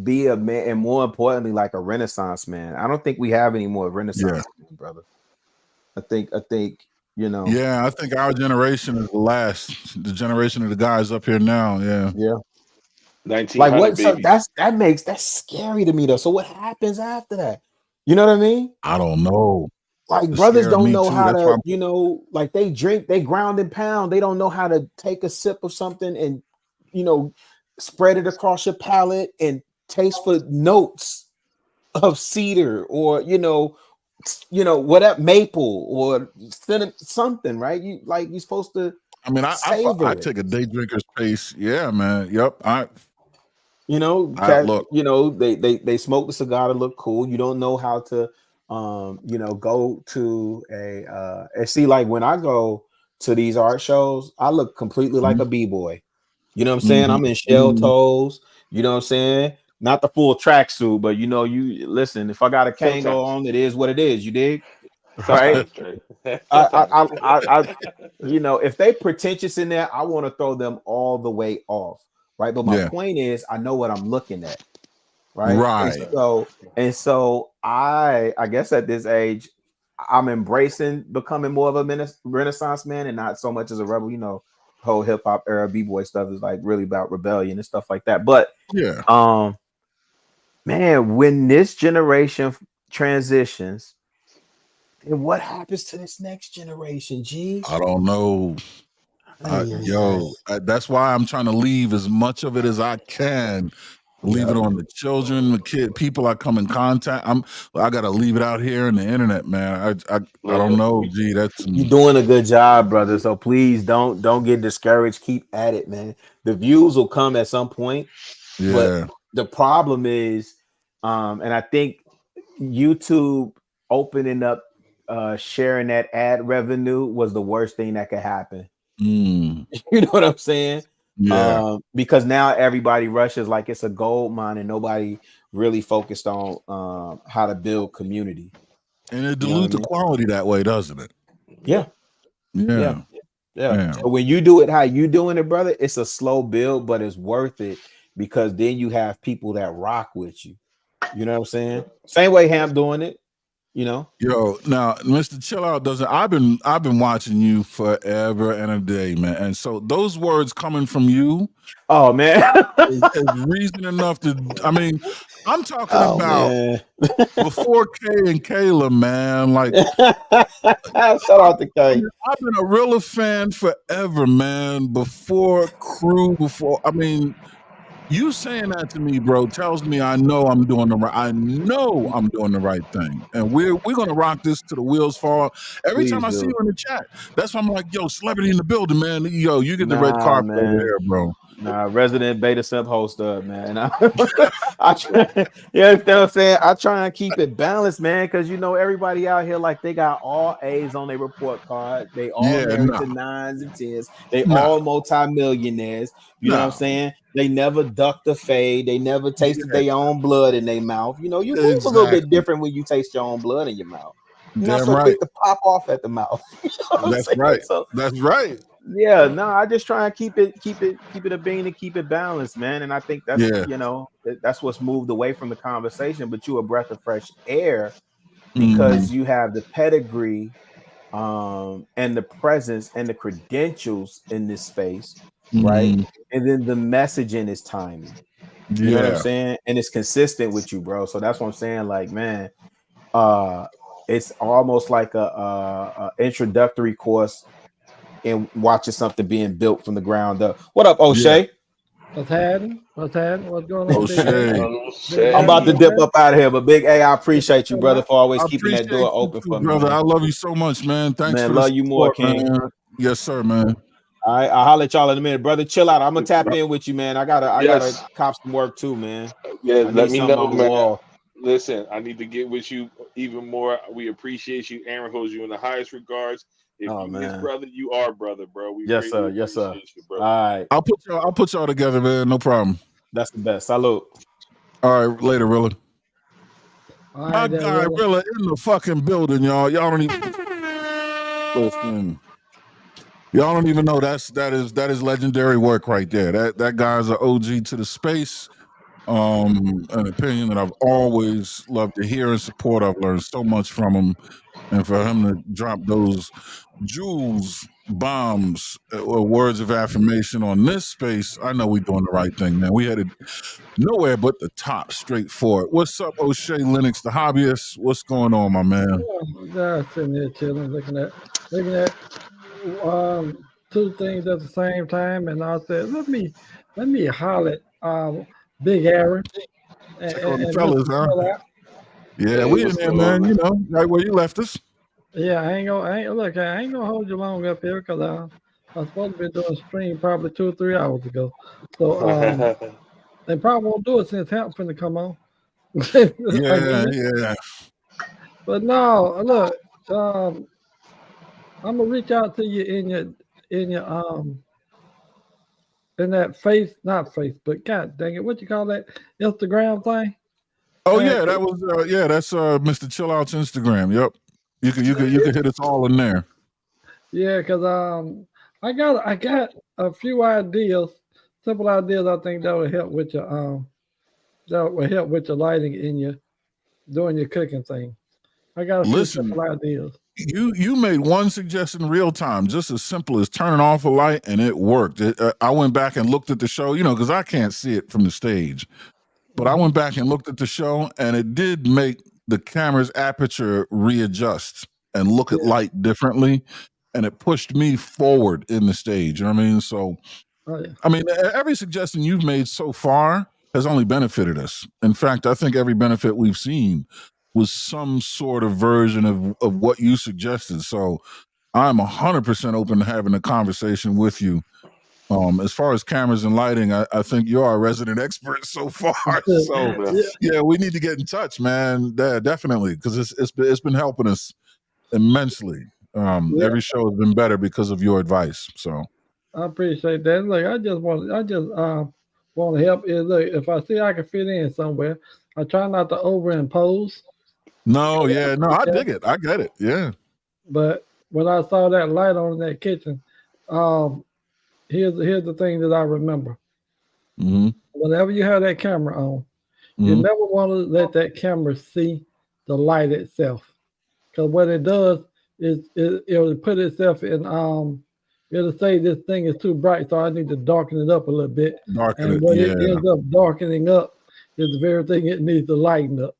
be a man, and more importantly, like a Renaissance man. I don't think we have any more Yeah. Renaissance men, brother. I think Yeah. I think our generation is the last. The generation of the guys up here now. Yeah. yeah. Like 1900 what? So babies. that's scary to me though. So what happens after that? You know what I mean? I don't know. Like It brothers scared don't me know too. how That's why. to, like they drink, they ground and pound. They don't know how to take a sip of something and spread it across your palate and taste for notes of cedar or whatever, maple or something, right? You're supposed to I mean, I savor it. take a day drinker's pace. Yeah, man. Yep. You know, Look, they smoke the cigar to look cool. You don't know how to go to and see, like when I go to these art shows, I look completely like a b-boy. You know what I'm saying? I'm in shell toes, you know what I'm saying? Not the full tracksuit, but you listen, if I got a Kango Sometimes, on, it is what it is, you dig? Right? sometimes, Trey. I, Sometimes. if they pretentious in there, I want to throw them all the way off, right? But my yeah, point is, I know what I'm looking at, right? And right. so I guess at this age, I'm embracing becoming more of a Renaissance man, and not so much as a rebel. Whole hip hop era b-boy stuff is like really about rebellion and stuff like that. But Yeah, man, when this generation transitions, then what happens to this next generation, G? I don't know. Ay, ay, ay. That's why I'm trying to leave as much of it as I can. Leave it Yep. on the children, the people I come in contact. I got to leave it out here in the internet, man. I don't Look, know. Gee, that's You're doing a good job, brother. So please don't get discouraged. Keep at it, man. The views will come at some point, but yeah. the problem is, and I think YouTube opening up, sharing that ad revenue was the worst thing that could happen. Mm, You know what I'm saying? yeah. Because now everybody rushes like it's a gold mine, and nobody really focused on how to build community. And it You know what I dilutes the mean? quality that way, doesn't it? Yeah, yep. yeah, Yeah. yeah. Yeah. So when you do it how you doing it, brother, it's a slow build, but it's worth it because then you have people that rock with you. You know what I'm saying? Same way Ham doing it. You know. Yo, now Mr. Chill Out doesn't. I've been watching you forever and a day, man. And so those words coming from you Oh man. is reason enough to. I mean, I'm talking Oh about man. before Kay and Kayla, man. Like Shout out to K. I've been a real fan forever, man. Before Crew, before I mean, you saying that to me, bro, tells me I know I'm doing the right. I know I'm doing the right thing, and we're gonna rock this to the wheels fall. Every time Please I see you do. in the chat, that's why I'm like, yo, celebrity in the building, man. Yo, you get the red Nah, carpet over man. here, bro. Nah, resident beta simp host up, man. I try, you understand what I'm saying? I try and keep it balanced, man, because everybody out here like they got all A's on their report card. They all Yeah, married nah, to nines and tens. They nah, all multimillionaires. You know what I'm nah. saying? They never ducked a fade. They never tasted Yeah, their own blood in their mouth. You move a little bit exactly. different when you taste your own blood in your mouth. You're not Damn so right. quick to pop off at the mouth. You know what I'm That's saying? right. So That's right. yeah, no, I just try and keep it a bean and keep it balanced, man. And I think that's Yeah. that's what's moved away from the conversation. But you a breath of fresh air Mm-hmm. because you have the pedigree, and the presence and the credentials in this space, right? Mm-hmm. And then the messaging is timely. You know what I'm Yeah. saying? And it's consistent with you, bro. So that's what I'm saying. Like, man, uh, it's almost like a introductory course and watching something being built from the ground up. What up, Yeah. O'Shea? What's happening? What's happening? What's going on, Big A? O'Shea. Oh, Big I'm Aaron, about to say. what's dip happening? up out of here, but Big A, I appreciate you, Chill brother, out. for always I keeping that door appreciate you open too, for me, brother. man. I love you so much, man. Thanks for Man, the love you more, support, King. man. Yes, sir, man. All right, I'll holler at y'all in a minute, brother. Chill out. I'm gonna tap in with you, man. I gotta Yes. cop some work too, man. Yeah, I let need me something know, on the man. wall. Listen, I need to get with you even more. We appreciate you. Aaron holds you in the highest regards. If Oh you his man. brother, you are brother, bro. We Yes, greatly sir. Yes, sir. appreciate you, All brother. right. I'll put y'all together, man. No problem. That's the best. Salute. All right, later, Rilla. All My right, there, guy Rilla. Rilla in the fucking building, y'all. Y'all don't even listen. Y'all don't even know that is legendary work right there. That guy's an OG to the space. An opinion that I've always loved to hear and support. I've learned so much from him, and for him to drop those jewels, bombs, or words of affirmation on this space, I know we're doing the right thing, man. We headed nowhere but the top, straight forward. What's up, O'Shea Lennox, the hobbyist? What's going on, my man? Guys sitting there chilling, looking at two things at the same time, and I said, let me holler at Big Aaron and, Check on the and fellas, Mr. huh? Chill Out. Yeah, Hey, we in what's there, going on, man. man? You know, right where you left us. Yeah, I ain't gonna hold you long up here because I'm supposed to be doing a stream probably 2 or 3 hours ago. So They probably won't do it since Hemp finna come on. Yeah, Again. yeah. But no, look, I'm gonna reach out to you in your in that face, not face, but God dang it, what you call that Instagram thing? Oh And yeah, that was that's Mr. Chill Out's Instagram. Yep. You could hit us all in there. yeah, because I got a few ideas, simple ideas. I think that would help with your lighting in your doing your cooking thing. I got a few Listen, simple ideas. you made one suggestion real time, just as simple as turning off a light, and it worked. I went back and looked at the show, because I can't see it from the stage, but I Mhm. went back and looked at the show, and it did make the camera's aperture readjust and look at Yeah. light differently, and it pushed me forward in the stage. You know what I mean? So, Oh yeah. I mean, every suggestion you've made so far has only benefited us. In fact, I think every benefit we've seen was some sort of version of what you suggested. So I'm 100% open to having a conversation with you. As far as cameras and lighting, I think you're our resident expert so far. So Yeah. Yeah. yeah, we need to get in touch, man. Yeah, definitely, because it's been helping us immensely. Yeah. Every show has been better because of your advice. So I appreciate that. Look, I just want to help. Look, if I see I can fit in somewhere, I try not to overimpose. no, yeah, no, I dig it. I get it. Yeah. But when I saw that light on in that kitchen, um, here's the thing that I remember. Mm-hmm. Whenever you have that camera on, you Mm-hmm. never want to let that camera see the light itself, because what it does is it'll put itself in it'll say this thing is too bright, so I need to darken it up a little bit. Darken And it. what it Yeah. ends up darkening up is the very thing it needs to lighten up.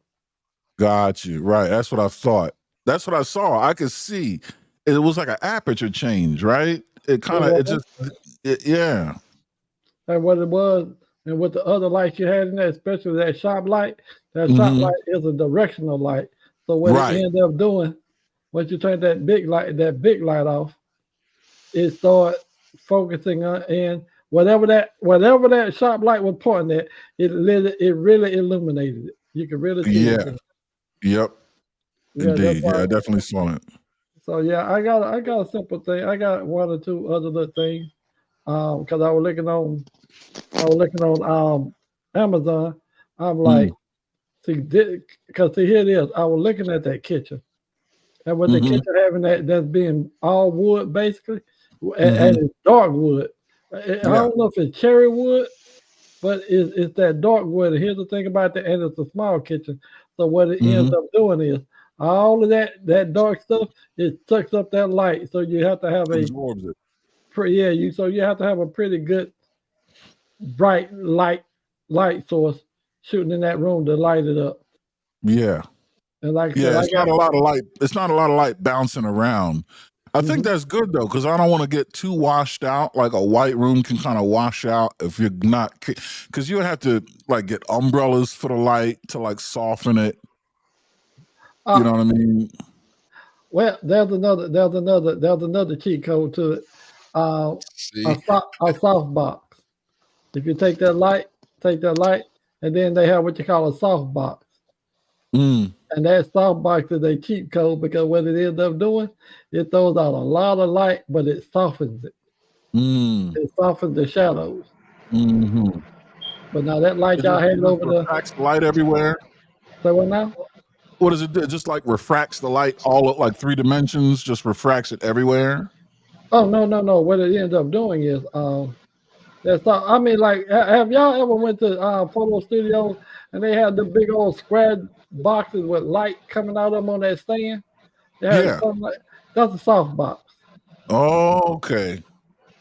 Got you. Right. That's what I thought. That's what I saw. I could see it was like an aperture change, right? It kind of, yeah. And what it was, and with the other lights you had in there, especially that shop light, Mm-hmm. is a directional light. So what it Right. ends up doing, once you turn that big light off, it start focusing on, and whatever that shop light was pointing at, it really illuminated it. You could really see Yeah. it. Yep. Yeah, that's Indeed. why. Yeah, I definitely saw it. So yeah, I got a simple thing. I got one or two other little things. Because I was looking on Amazon. I'm like, Mm. because see, here it is. I was looking at that kitchen, and with the Mm-hmm. kitchen having that's being all wood basically, and, Mm-hmm. it's dark wood. I Yeah. don't know if it's cherry wood, but it's that dark wood. And here's the thing about that, and it's a small kitchen. So what it ends Mm-hmm. up doing is all of that dark stuff, it sucks up that light. So you have to have Absorbs it. you have to have a pretty good bright light source shooting in that room to light it up. Yeah. And like I said, Yeah. I It's not got a lot of light. It's not a lot of light bouncing around. I think mhm. that's good though, because I don't want to get too washed out. Like a white room can kind of wash out if you're not, because you have to like get umbrellas for the light to like soften it. You know what I mean? Well, there's another cheat code to it. Uh, See? a soft box. If you take that light, and then they have what you call a soft box. Mm. And that soft box is a cheat code because what it ends up doing, it throws out a lot of light, but it softens it. Mm. It softens the shadows. Mm-hmm. But now that light It y'all just, had it just over there, refracts the light everywhere. say what now? What does it do? It just like refracts the light all at like 3 dimensions, just refracts it everywhere. Oh no. What it ends up doing is that's all. I mean, like, have y'all ever went to photo studios and they had the big old square boxes with light coming out of them on that stand? They had Yeah. something like that's a soft box. Oh, okay.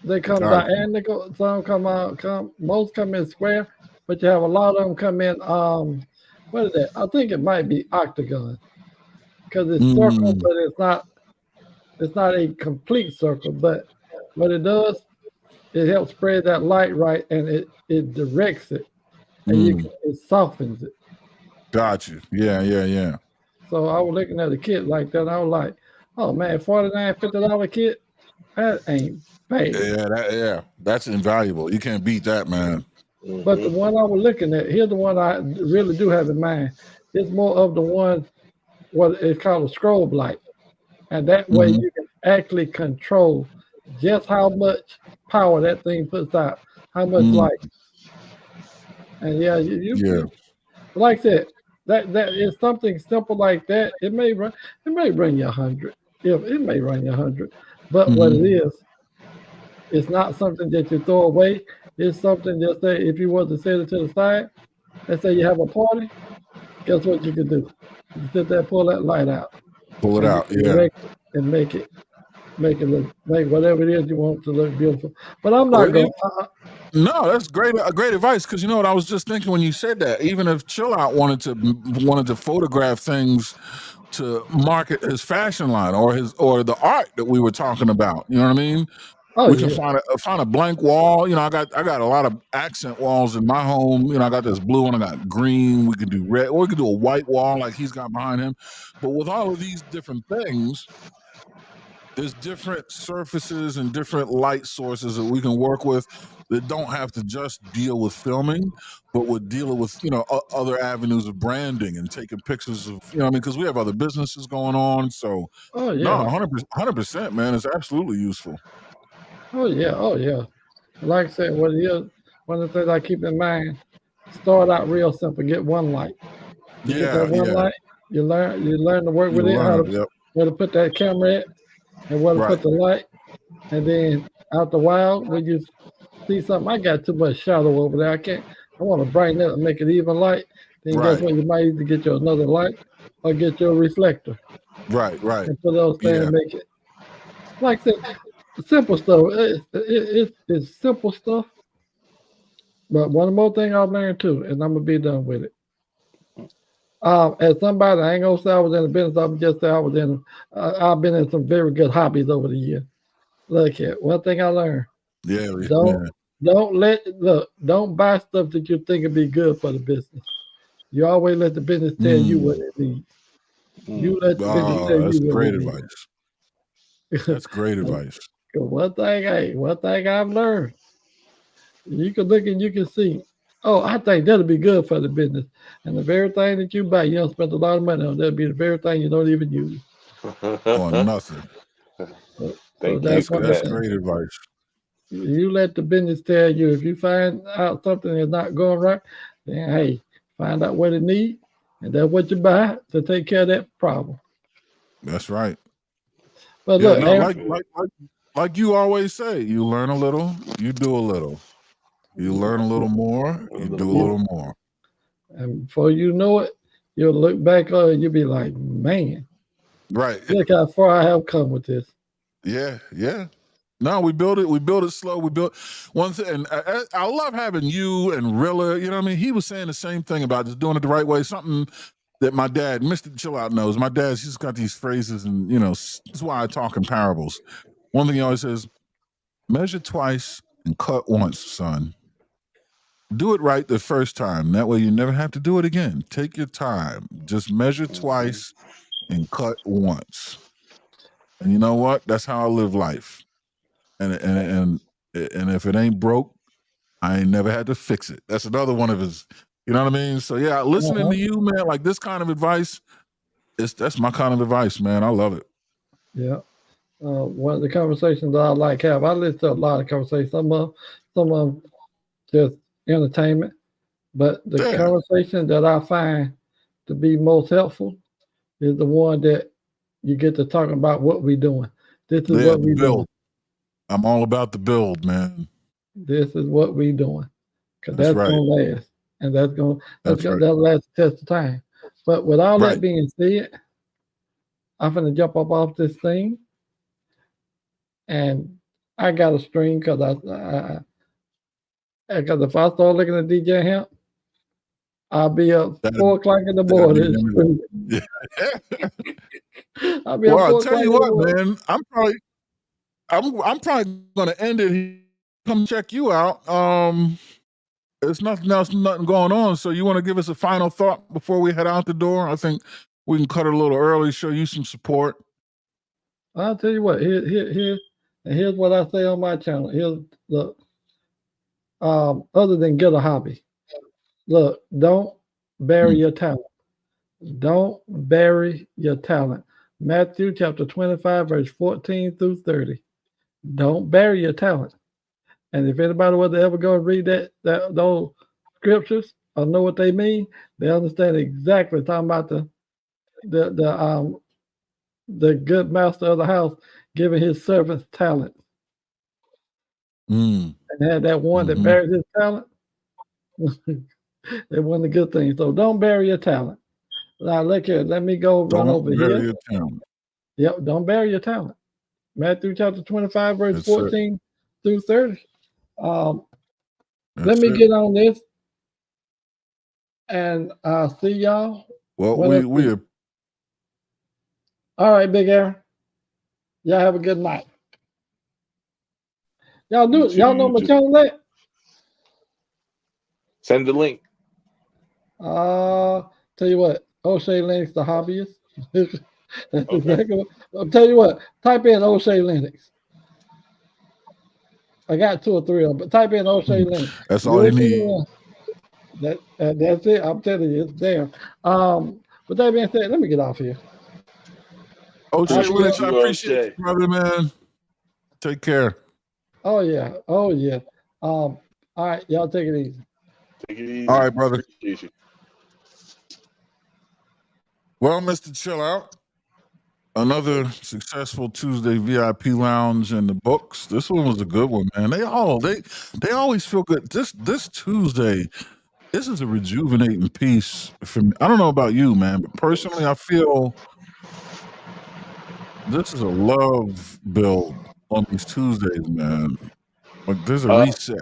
They come Got you. diagonal. Some most come in square, but you have a lot of them come in. What is that? I think it might be octagon because it's circle, Mm. but it's not. It's not a complete circle. But what it does, it helps spread that light right, and it directs it, and Mm. it softens it. Got you. Yeah. So I was looking at a kit like that, and I was like, "Oh man, $49, $50 kit, that ain't bad." Yeah, that's invaluable. You can't beat that, man. But the one I was looking at, here's the one I really do have in mind. It's more of the ones what it's called a strobe light. And that way Mhm. you can actually control just how much power that thing puts out, how much Mm. light. And yeah, Yeah. like I said, that is something simple like that. It may bring you 100. If it may run you 100. But what it Mhm. is, it's not something that you throw away. It's something that say if you want to set it to the side, let's say you have a party, guess what you can do? You can sit there, pull that light out, Pull it and you out. can Yeah. direct it and make whatever it is you want to look beautiful. But I'm Well, not going. no, that's great. Great advice. Because you know what I was just thinking when you said that. Even if Chill Out wanted to photograph things to market his fashion line or the art that we were talking about, you know what I mean? Oh We can yeah. find a blank wall. You know, I got a lot of accent walls in my home. You know, I got this blue one, I got green. We can do red, or we can do a white wall like he's got behind him. But with all of these different things, there's different surfaces and different light sources that we can work with that don't have to just deal with filming, but would deal with other avenues of branding and taking pictures of what I mean, because we have other businesses going on. So Oh no, yeah. 100%, man, it's absolutely useful. Oh yeah. Oh yeah. Like I said, what it is, one of the things I keep in mind, start out real simple. Get one light. You get that Yeah, one yeah, light. You learn to work with you it. learn. Yep, Where to put that camera at, and where to right, put the light. And then after a while, when you see something, I got too much shadow over there. I can't. I want to brighten it and make it even light. Then guess right, what? You might either get you another light or get your reflector right. and put those things Yeah, and make it. Like I said, simple stuff. It's simple stuff. But one more thing I've learned too, and I'm gonna be done with it. As somebody, I ain't gonna say I was in the business. I'm just say I was in. I've been in some very good hobbies over the years. Look at one thing I learned. yeah, Don't yeah. don't buy stuff that you think would be good for the business. You always let the business tell you what Mm. it needs. You let the business tell Oh, that's you what great it needs. advice. That's great advice. One thing I've learned, you can look and you can see, oh, I think that'll be good for the business. And the very thing that you buy, you don't spend a lot of money on, that'll be the very thing you don't even use. On nothing. So Thank you that's for one of That's the that. things. great advice. You let the business tell you if you find out something is not going right, then hey, find out what it needs, and that's what you buy to take care of that problem. That's right. But Yeah, look, no, Aaron, like you always say, you learn a little, you do a little. You learn a little more, A you little do a more. little more. and before you know it, you'll look back on it, you'll be like, man, Right. look how far I have come with this. Yeah, yeah. No, we build it. We build it slow. We build one thing, and I love having you and Rilla. You know what I mean? He was saying the same thing about just doing it the right way. Something that my dad, Mister Chill Out, knows. My dad's just got these phrases, and that's why I talk in parables. One thing he always says: measure twice and cut once, son. Do it right the first time. That way, you never have to do it again. Take your time. Just measure twice and cut once. And you know what? That's how I live life. And if it ain't broke, I ain't never had to fix it. That's another one of his. You know what I mean? So yeah, listening Uh-huh. to you, man, like this kind of advice, that's my kind of advice, man. I love it. Yeah. One of the conversations that I like have, I listen to a lot of conversations. Some of 'em just entertainment, but the Yeah, conversation that I find to be most helpful is the one that you get to talk about what we're doing. This is yeah, what the we're doing. build. I'm all about the build, man. This is what we're doing. Cause That's that's right. gonna last. And That's right. that'll last the test of time. But with all that Right. being said, I'm gonna jump up off this thing and I got a stream because because if I start looking at DJ Hamp, I'll be up That'd, 4 o'clock in the that'd be morning. yeah. I'll be up Well, I'll 4 tell o'clock you in the what, morning. man. I'm probably gonna end it here. Come check you out. There's nothing going on. So you want to give us a final thought before we head out the door? I think we can cut it a little early, show you some support. I'll tell you what, here's what I say on my channel. Here's look, other than get a hobby. Look, don't bury your talent. Don't bury your talent. Matthew chapter 25, verse 14 through 30. Don't bury your talent. And if anybody was to ever go and read those scriptures or know what they mean, they understand exactly talking about the the um the good master of the house giving his servants talent. Mm. And had that one that Mm-hmm. buried his talent, it wasn't a good thing. So don't bury your talent. Now look here, let me go run Don't over bury here. your talent. Yep, don't bury your talent. Matthew chapter 25, verse That's it. 14 through 30. Let That's me it. get on this and see y'all. Well, When it's we all right, Big Aaron. Y'all have a good night. Y'all know my too. channel at? Send the link. Tell you what, O'Shea Lennox, the hobbyist. That's Okay. exactly what, I'll tell you what, type in O'Shea Lennox. I got 2 or 3 of them, but type in O'Shea Lennox. that's all You'll you see need. one. That's it. I'm telling you, it's there. With that being said, let me get off here. O'Shea I'll see Lennox, y'all. I appreciate you, brother, man. Take care. Oh yeah. Oh yeah. All right, y'all take it easy. Take it easy. All right, brother. Appreciate you. Well, Mr. Chill Out, another successful Tuesday VIP lounge in the books. This one was a good one, man. They always feel good. This Tuesday, this is a rejuvenating piece for me. I don't know about you, man, but personally, I feel this is a love build on these Tuesdays, man. Like there's a reset.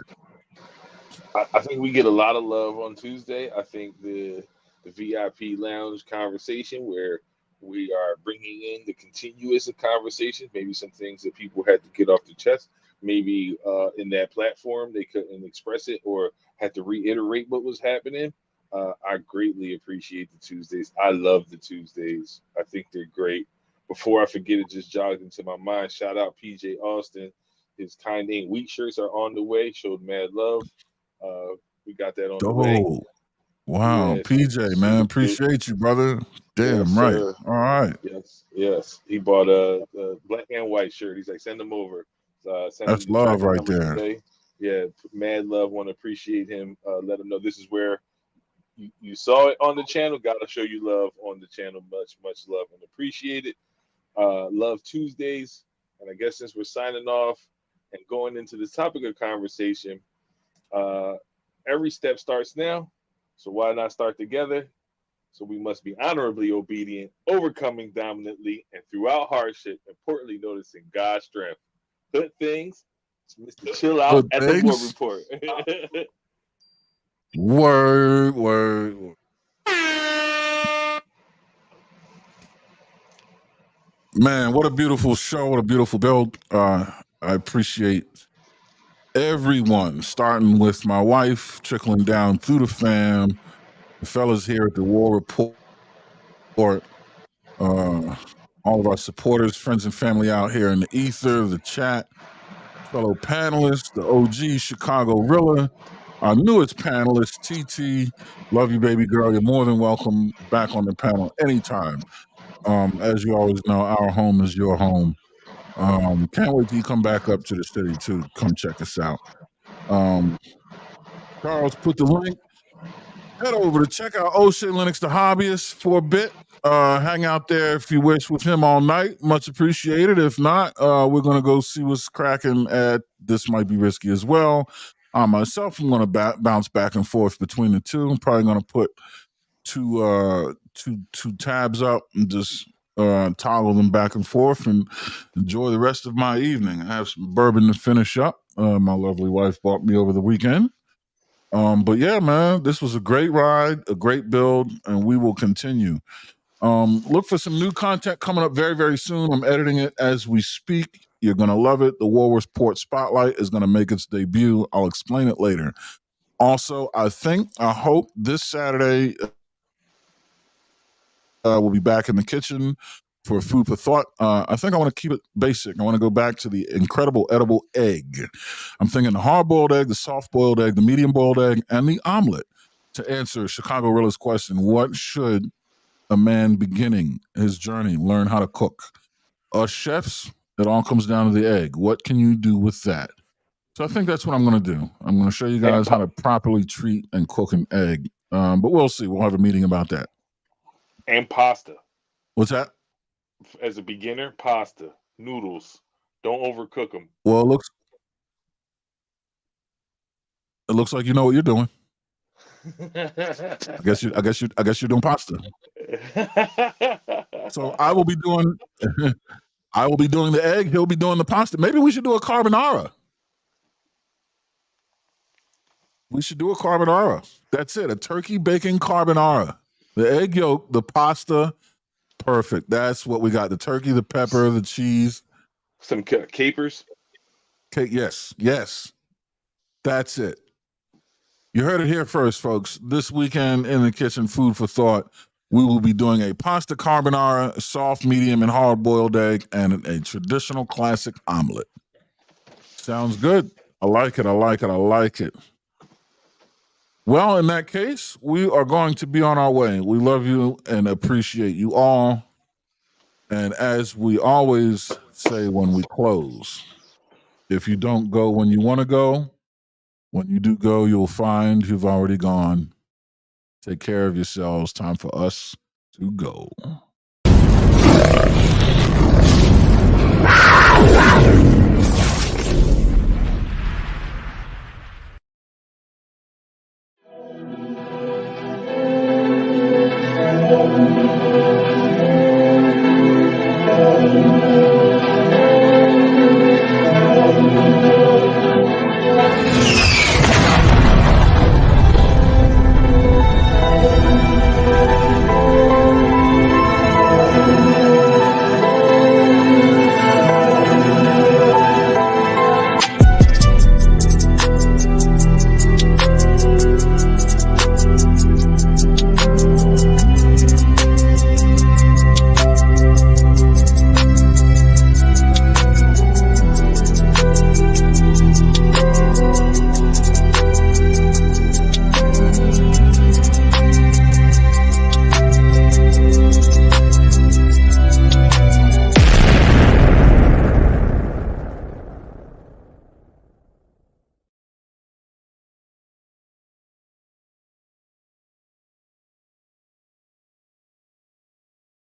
I think we get a lot of love on Tuesday. I think the VIP lounge conversation where we are bringing in the continuous of conversations, maybe some things that people had to get off the chest, maybe in that platform they couldn't express it or had to reiterate what was happening. I greatly appreciate the Tuesdays. I love the Tuesdays. I think they're great. Before I forget, it just jogged into my mind. Shout out PJ Austin. His Kind Ain't Weak shirts are on the way. Showed mad love. We got that on the way. Oh, wow. Yeah, PJ, man. salute to Appreciate you, brother. yes, Damn right. sir. All right. Yes. He bought a black and white shirt. He's like, send them over. Send him That's the love tracking right number there. today. Yeah, mad love. Want to appreciate him. Let him know this is where you saw it on the channel. Got to show you love on the channel. Much love and appreciate it. Love Tuesdays. And I guess since we're signing off and going into the topic of conversation, every step starts now. So why not start together? So we must be honorably obedient, overcoming dominantly, and throughout hardship, importantly noticing God's strength. Good things. It's Mr. Chill Out Good at the War things. Report. Word. Man, what a beautiful show. What a beautiful build. I appreciate everyone, starting with my wife, trickling down through the fam, the fellas here at the War Report, all of our supporters, friends and family out here in the ether, the chat, fellow panelists, the OG Chicago Rilla, our newest panelist, TT. Love you, baby girl. You're more than welcome back on the panel anytime. As you always know, our home is your home. Can't wait till you come back up to the city to come check us out. Charles, put the link. Head over to check out O'Shea Lennox, the hobbyist, for a bit. Hang out there if you wish with him all night. Much appreciated. If not, we're going to go see what's cracking at This Might Be Risky as well. I myself, I'm going to bounce back and forth between the two. I'm probably going to put two tabs up and just toggle them back and forth and enjoy the rest of my evening. I have some bourbon to finish up. My lovely wife bought me over the weekend. But yeah, man, this was a great ride, a great build, and we will continue. Look for some new content coming up very, very soon. I'm editing it as we speak. You're going to love it. The War Report Spotlight is going to make its debut. I'll explain it later. Also, I hope this Saturday we'll be back in the kitchen for food for thought. I think I want to keep it basic. I want to go back to the incredible edible egg. I'm thinking the hard-boiled egg, the soft-boiled egg, the medium-boiled egg, and the omelet. To answer Chicago Rilla's question, what should a man beginning his journey learn how to cook? Chefs, it all comes down to the egg. What can you do with that? So I think that's what I'm going to do. I'm going to show you guys how to properly treat and cook an egg. But we'll see. We'll have a meeting about that. And pasta. What's that? As a beginner, pasta, noodles. Don't overcook them. Well, it looks like you know what you're doing. I guess you're doing pasta. So I will be doing the egg. He'll be doing the pasta. Maybe we should do a carbonara. We should do a carbonara. That's it. A turkey bacon carbonara. The egg yolk, the pasta, perfect. That's what we got. The turkey, the pepper, the cheese. Some capers. Yes. That's it. You heard it here first, folks. This weekend in the kitchen, food for thought, we will be doing a pasta carbonara, soft, medium, and hard-boiled egg, and a traditional classic omelet. Sounds good. I like it. Well, in that case, we are going to be on our way. We love you and appreciate you all. And as we always say when we close, if you don't go when you want to go, when you do go, you'll find you've already gone. Take care of yourselves. Time for us to go.